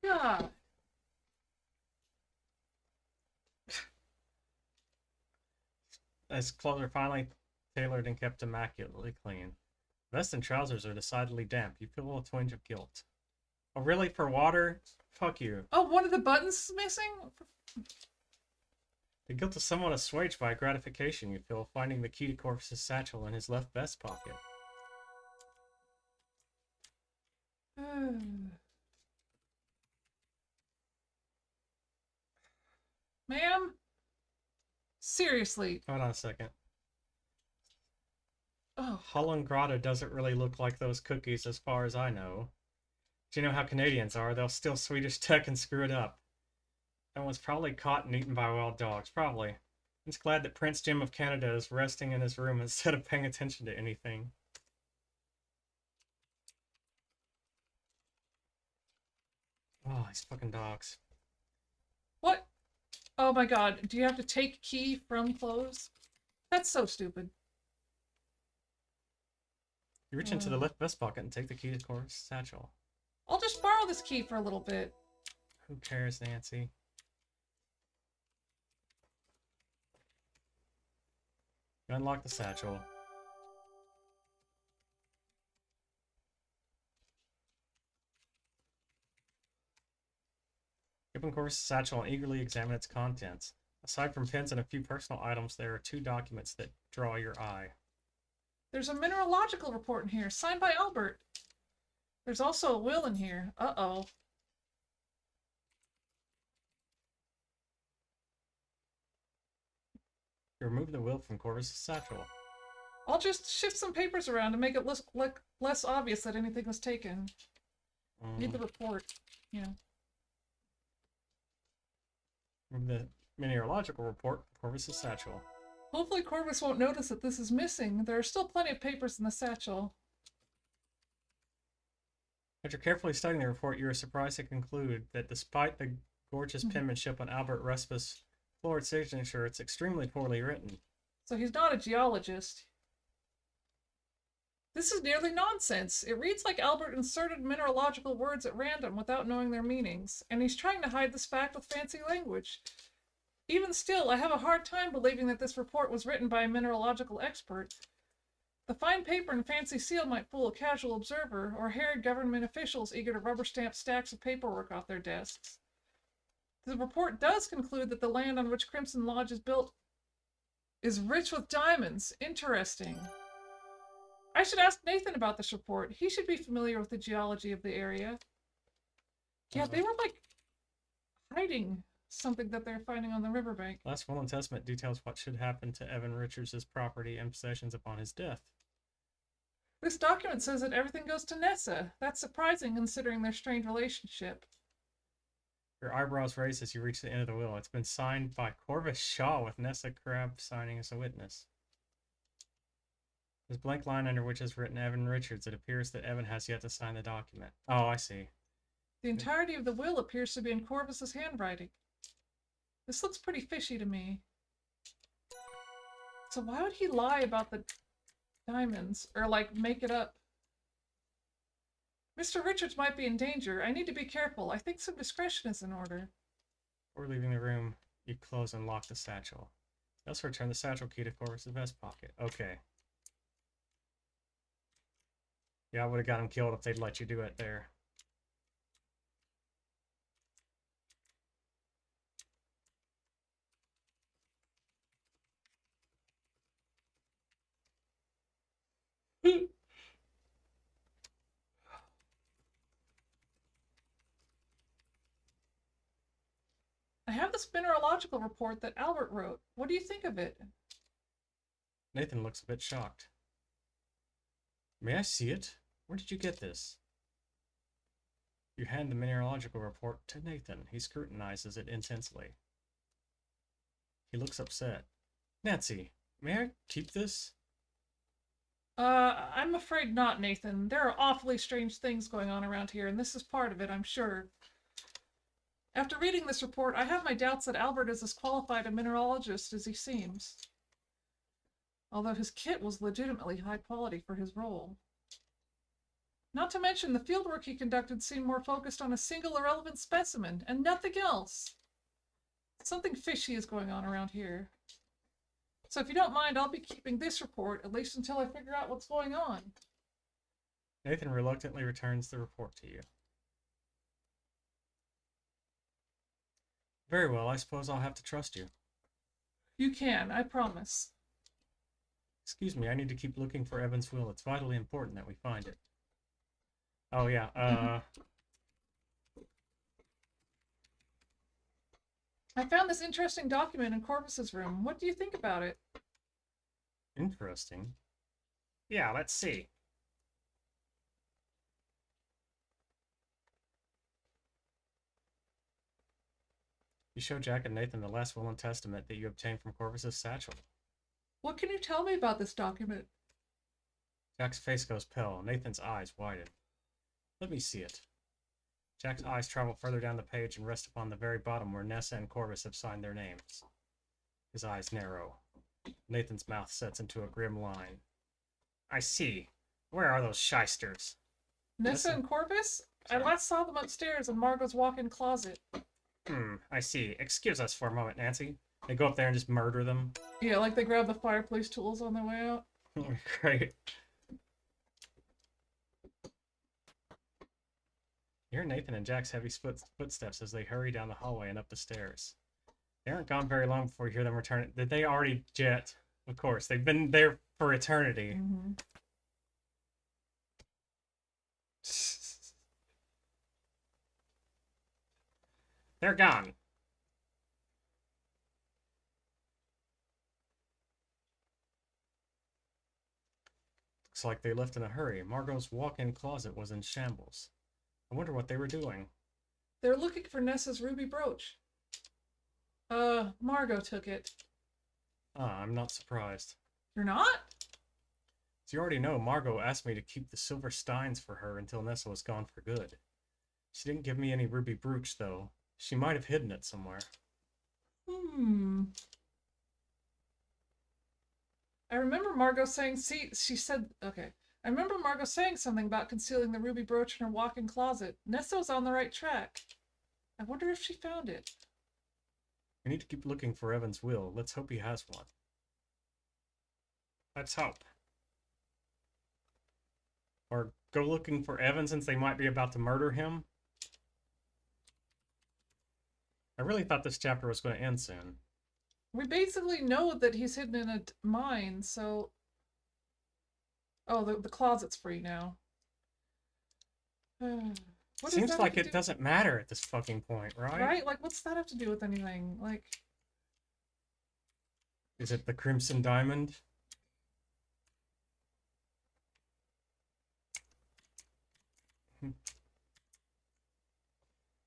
God. As clothes are finally tailored and kept immaculately clean. Vest and trousers are decidedly damp. You feel a twinge of guilt. Oh, really? For water? Fuck you. Oh, one of the buttons is missing? The guilt is somewhat assuaged by gratification you feel finding the key to Corvus's satchel in his left vest pocket. Ma'am? Seriously. Hold on a second. Oh. Holland Grotto doesn't really look like those cookies as far as I know. Do you know how Canadians are? They'll steal Swedish tech and screw it up. That one's probably caught and eaten by wild dogs. Probably. I'm just glad that Prince Jim of Canada is resting in his room instead of paying attention to anything. Oh, these fucking dogs. What? Oh my god. Do you have to take key from clothes? That's so stupid. You reach into the left vest pocket and take the key to Corvus's satchel. I'll just borrow this key for a little bit. Who cares, Nancy? You unlock the satchel. Open Corvus's satchel and eagerly examine its contents. Aside from pens and a few personal items, there are 2 documents that draw your eye. There's a mineralogical report in here, signed by Albert. There's also a will in here. Uh-oh. You remove the will from Corvus's satchel. I'll just shift some papers around to make it look less obvious that anything was taken. Need the report, you know. Remove the mineralogical report from Corvus's satchel. Hopefully Corvus won't notice that this is missing. There are still plenty of papers in the satchel. After carefully studying the report, you are surprised to conclude that despite the gorgeous penmanship on Albert Respus' florid signature, it's extremely poorly written. So he's not a geologist. This is nearly nonsense. It reads like Albert inserted mineralogical words at random without knowing their meanings, and he's trying to hide this fact with fancy language. Even still, I have a hard time believing that this report was written by a mineralogical expert. The fine paper and fancy seal might fool a casual observer, or harried government officials eager to rubber stamp stacks of paperwork off their desks. The report does conclude that the land on which Crimson Lodge is built is rich with diamonds. Interesting. I should ask Nathan about this report. He should be familiar with the geology of the area. Yeah, they were like hiding something that they're finding on the riverbank. Last will and testament details what should happen to Evan Richards' property and possessions upon his death. This document says that everything goes to Nessa. That's surprising considering their strained relationship. Your eyebrows raise as you reach the end of the will. It's been signed by Corvus Shaw with Nessa Crab signing as a witness. There's a blank line under which is written Evan Richards. It appears that Evan has yet to sign the document. Oh, I see. The entirety of the will appears to be in Corvus's handwriting. This looks pretty fishy to me. So why would he lie about the diamonds? Or, like, make it up? Mr. Richards might be in danger. I need to be careful. I think some discretion is in order. Before leaving the room, you close and lock the satchel. You also return the satchel key to Corvus's vest pocket. Okay. Yeah, I would have got him killed if they'd let you do it there. I have this mineralogical report that Albert wrote. What do you think of it? Nathan looks a bit shocked. May I see it? Where did you get this? You hand the mineralogical report to Nathan. He scrutinizes it intensely. He looks upset. Nancy, may I keep this? I'm afraid not, Nathan. There are awfully strange things going on around here, and this is part of it, I'm sure. After reading this report, I have my doubts that Albert is as qualified a mineralogist as he seems. Although his kit was legitimately high quality for his role. Not to mention, the fieldwork he conducted seemed more focused on a single irrelevant specimen, and nothing else. Something fishy is going on around here. So if you don't mind, I'll be keeping this report, at least until I figure out what's going on. Nathan reluctantly returns the report to you. Very well, I suppose I'll have to trust you. You can, I promise. Excuse me, I need to keep looking for Evan's will. It's vitally important that we find it. Oh, yeah, I found this interesting document in Corvus's room. What do you think about it? Interesting. Yeah, let's see. You show Jack and Nathan the last will and testament that you obtained from Corvus's satchel. What can you tell me about this document? Jack's face goes pale. Nathan's eyes widen. Let me see it. Jack's eyes travel further down the page and rest upon the very bottom where Nessa and Corvus have signed their names. His eyes narrow. Nathan's mouth sets into a grim line. I see. Where are those shysters? Nessa and Corvus? Sorry. I last saw them upstairs in Margot's walk-in closet. I see. Excuse us for a moment, Nancy. They go up there and just murder them. Yeah, like they grab the fireplace tools on their way out. Great. You hear Nathan and Jack's heavy footsteps as they hurry down the hallway and up the stairs. They aren't gone very long before you hear them return. Did they already jet? Of course. They've been there for eternity. Mm-hmm. They're gone. Looks like they left in a hurry. Margot's walk-in closet was in shambles. I wonder what they were doing. They're looking for Nessa's ruby brooch. Margot took it. Ah, I'm not surprised. You're not? As you already know, Margot asked me to keep the silver steins for her until Nessa was gone for good. She didn't give me any ruby brooch, though. She might have hidden it somewhere. I remember Margot saying, I remember Margot saying something about concealing the ruby brooch in her walk-in closet. Nessa's on the right track. I wonder if she found it. We need to keep looking for Evan's will. Let's hope he has one. Let's hope. Or go looking for Evan since they might be about to murder him. I really thought this chapter was going to end soon. We basically know that he's hidden in a mine, so... Oh, the closet's free now. What Seems like it doesn't matter at this fucking point, right? Right? Like, what's that have to do with anything? Like... Is it the Crimson Diamond?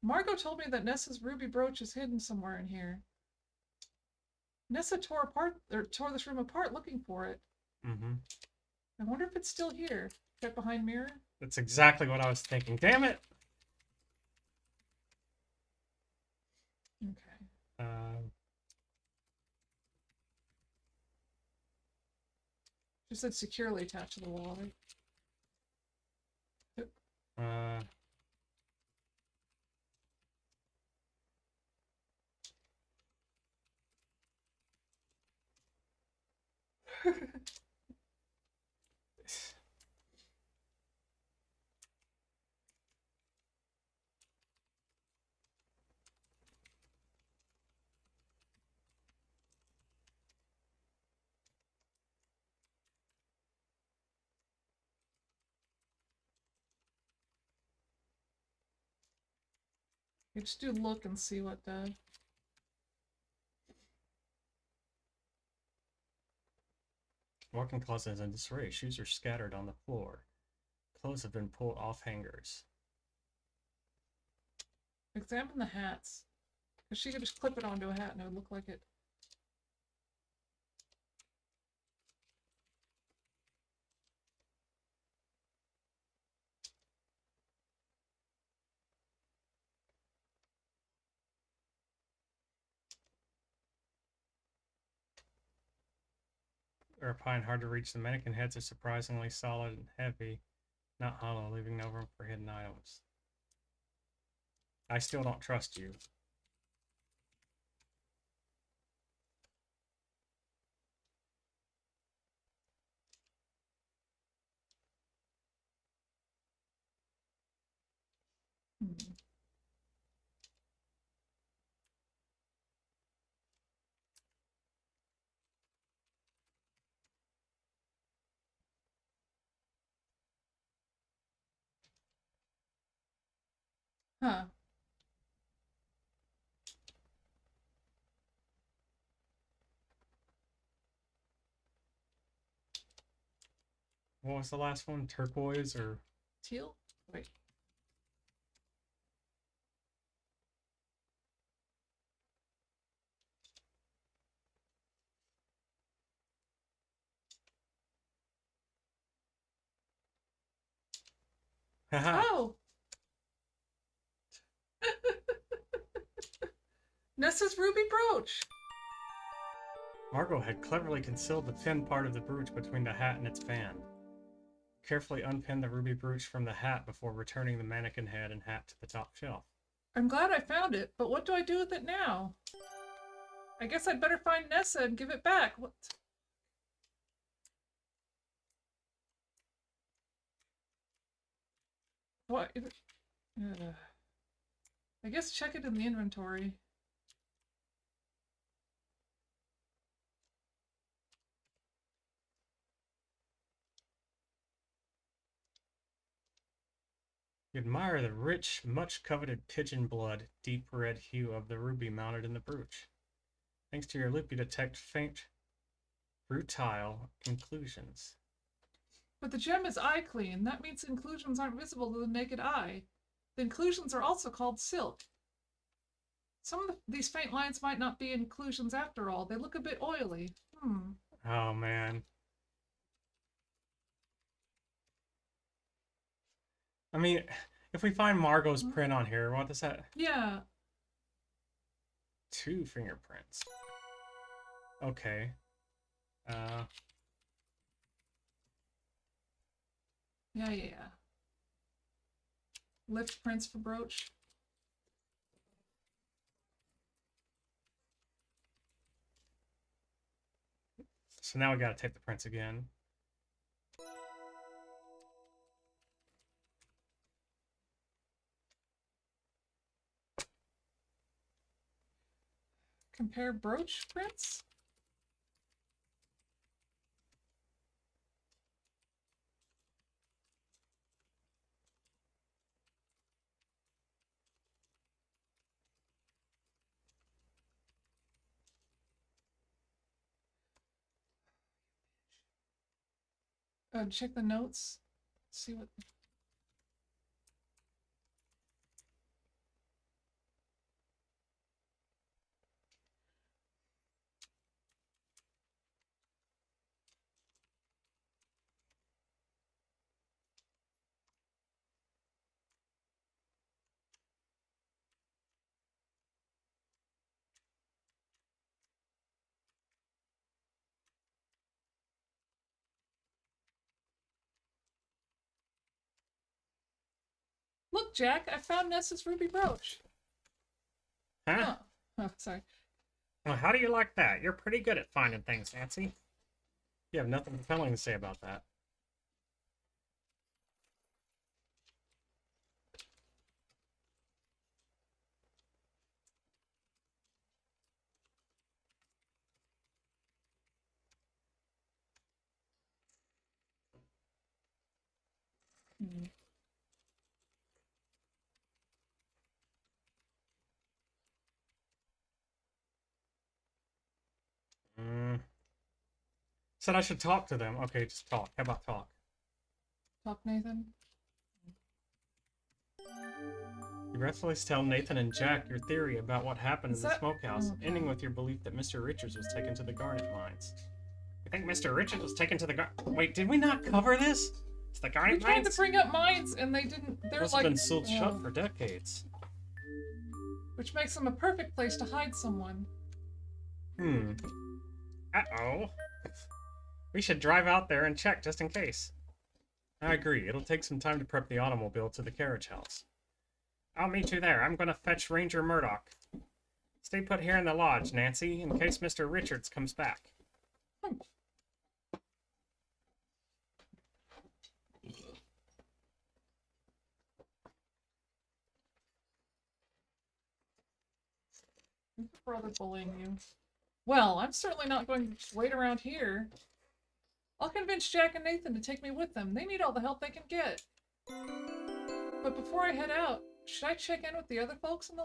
Margot told me that Nessa's ruby brooch is hidden somewhere in here. Nessa tore this room apart looking for it. Mm-hmm. I wonder if it's still here. Check behind mirror. That's exactly what I was thinking. Damn it! Okay. She said securely attached to the wall, right? You just do look and see what does. Walk-in closet is in disarray. Shoes are scattered on the floor. Clothes have been pulled off hangers. Examine the hats. Because she could just clip it onto a hat and it would look like it. They're pine hard to reach. The mannequin heads are surprisingly solid and heavy, not hollow, leaving no room for hidden items. I still don't trust you. Hmm. Huh. What was the last one? Turquoise or... Teal? Wait. Haha! Oh! Nessa's ruby brooch! Margot had cleverly concealed the pin part of the brooch between the hat and its band. Carefully unpinned the ruby brooch from the hat before returning the mannequin head and hat to the top shelf. I'm glad I found it, but what do I do with it now? I guess I'd better find Nessa and give it back. What? What? I guess check it in the inventory. You admire the rich, much coveted pigeon blood, deep red hue of the ruby mounted in the brooch. Thanks to your loop, you detect faint, rutile inclusions. But the gem is eye clean. That means inclusions aren't visible to the naked eye. The inclusions are also called silk. Some of these faint lines might not be inclusions after all. They look a bit oily. Oh man. I mean, if we find Margot's print on here, what does that? Yeah. 2 fingerprints. Okay. Yeah. Lift prints for brooch. So now we gotta take the prints again. Compare brooch prints? Check the notes. See what. Look, Jack, I found Nessa's ruby brooch. Huh? Oh, sorry. Well, how do you like that? You're pretty good at finding things, Nancy. You have nothing compelling to say about that. Hmm. Said I should talk to them. Okay, just talk. How about talk? Talk, Nathan. You breathlessly tell Nathan and Jack your theory about what happened in the smokehouse, Okay. ending with your belief that Mr. Richards was taken to the garnet mines. You think Mr. Richards was taken to the Wait, did we not cover this? It's the We garnet tried mines? to bring up mines and they didn't. They're Those like. have been sealed shut for decades. Which makes them a perfect place to hide someone. Uh-oh. We should drive out there and check just in case. I agree. It'll take some time to prep the automobile to the carriage house. I'll meet you there. I'm gonna fetch Ranger Murdoch. Stay put here in the lodge, Nancy, in case Mr. Richards comes back. Brother bullying you. Well, I'm certainly not going to just wait around here. I'll convince Jack and Nathan to take me with them. They need all the help they can get. But before I head out, should I check in with the other folks in the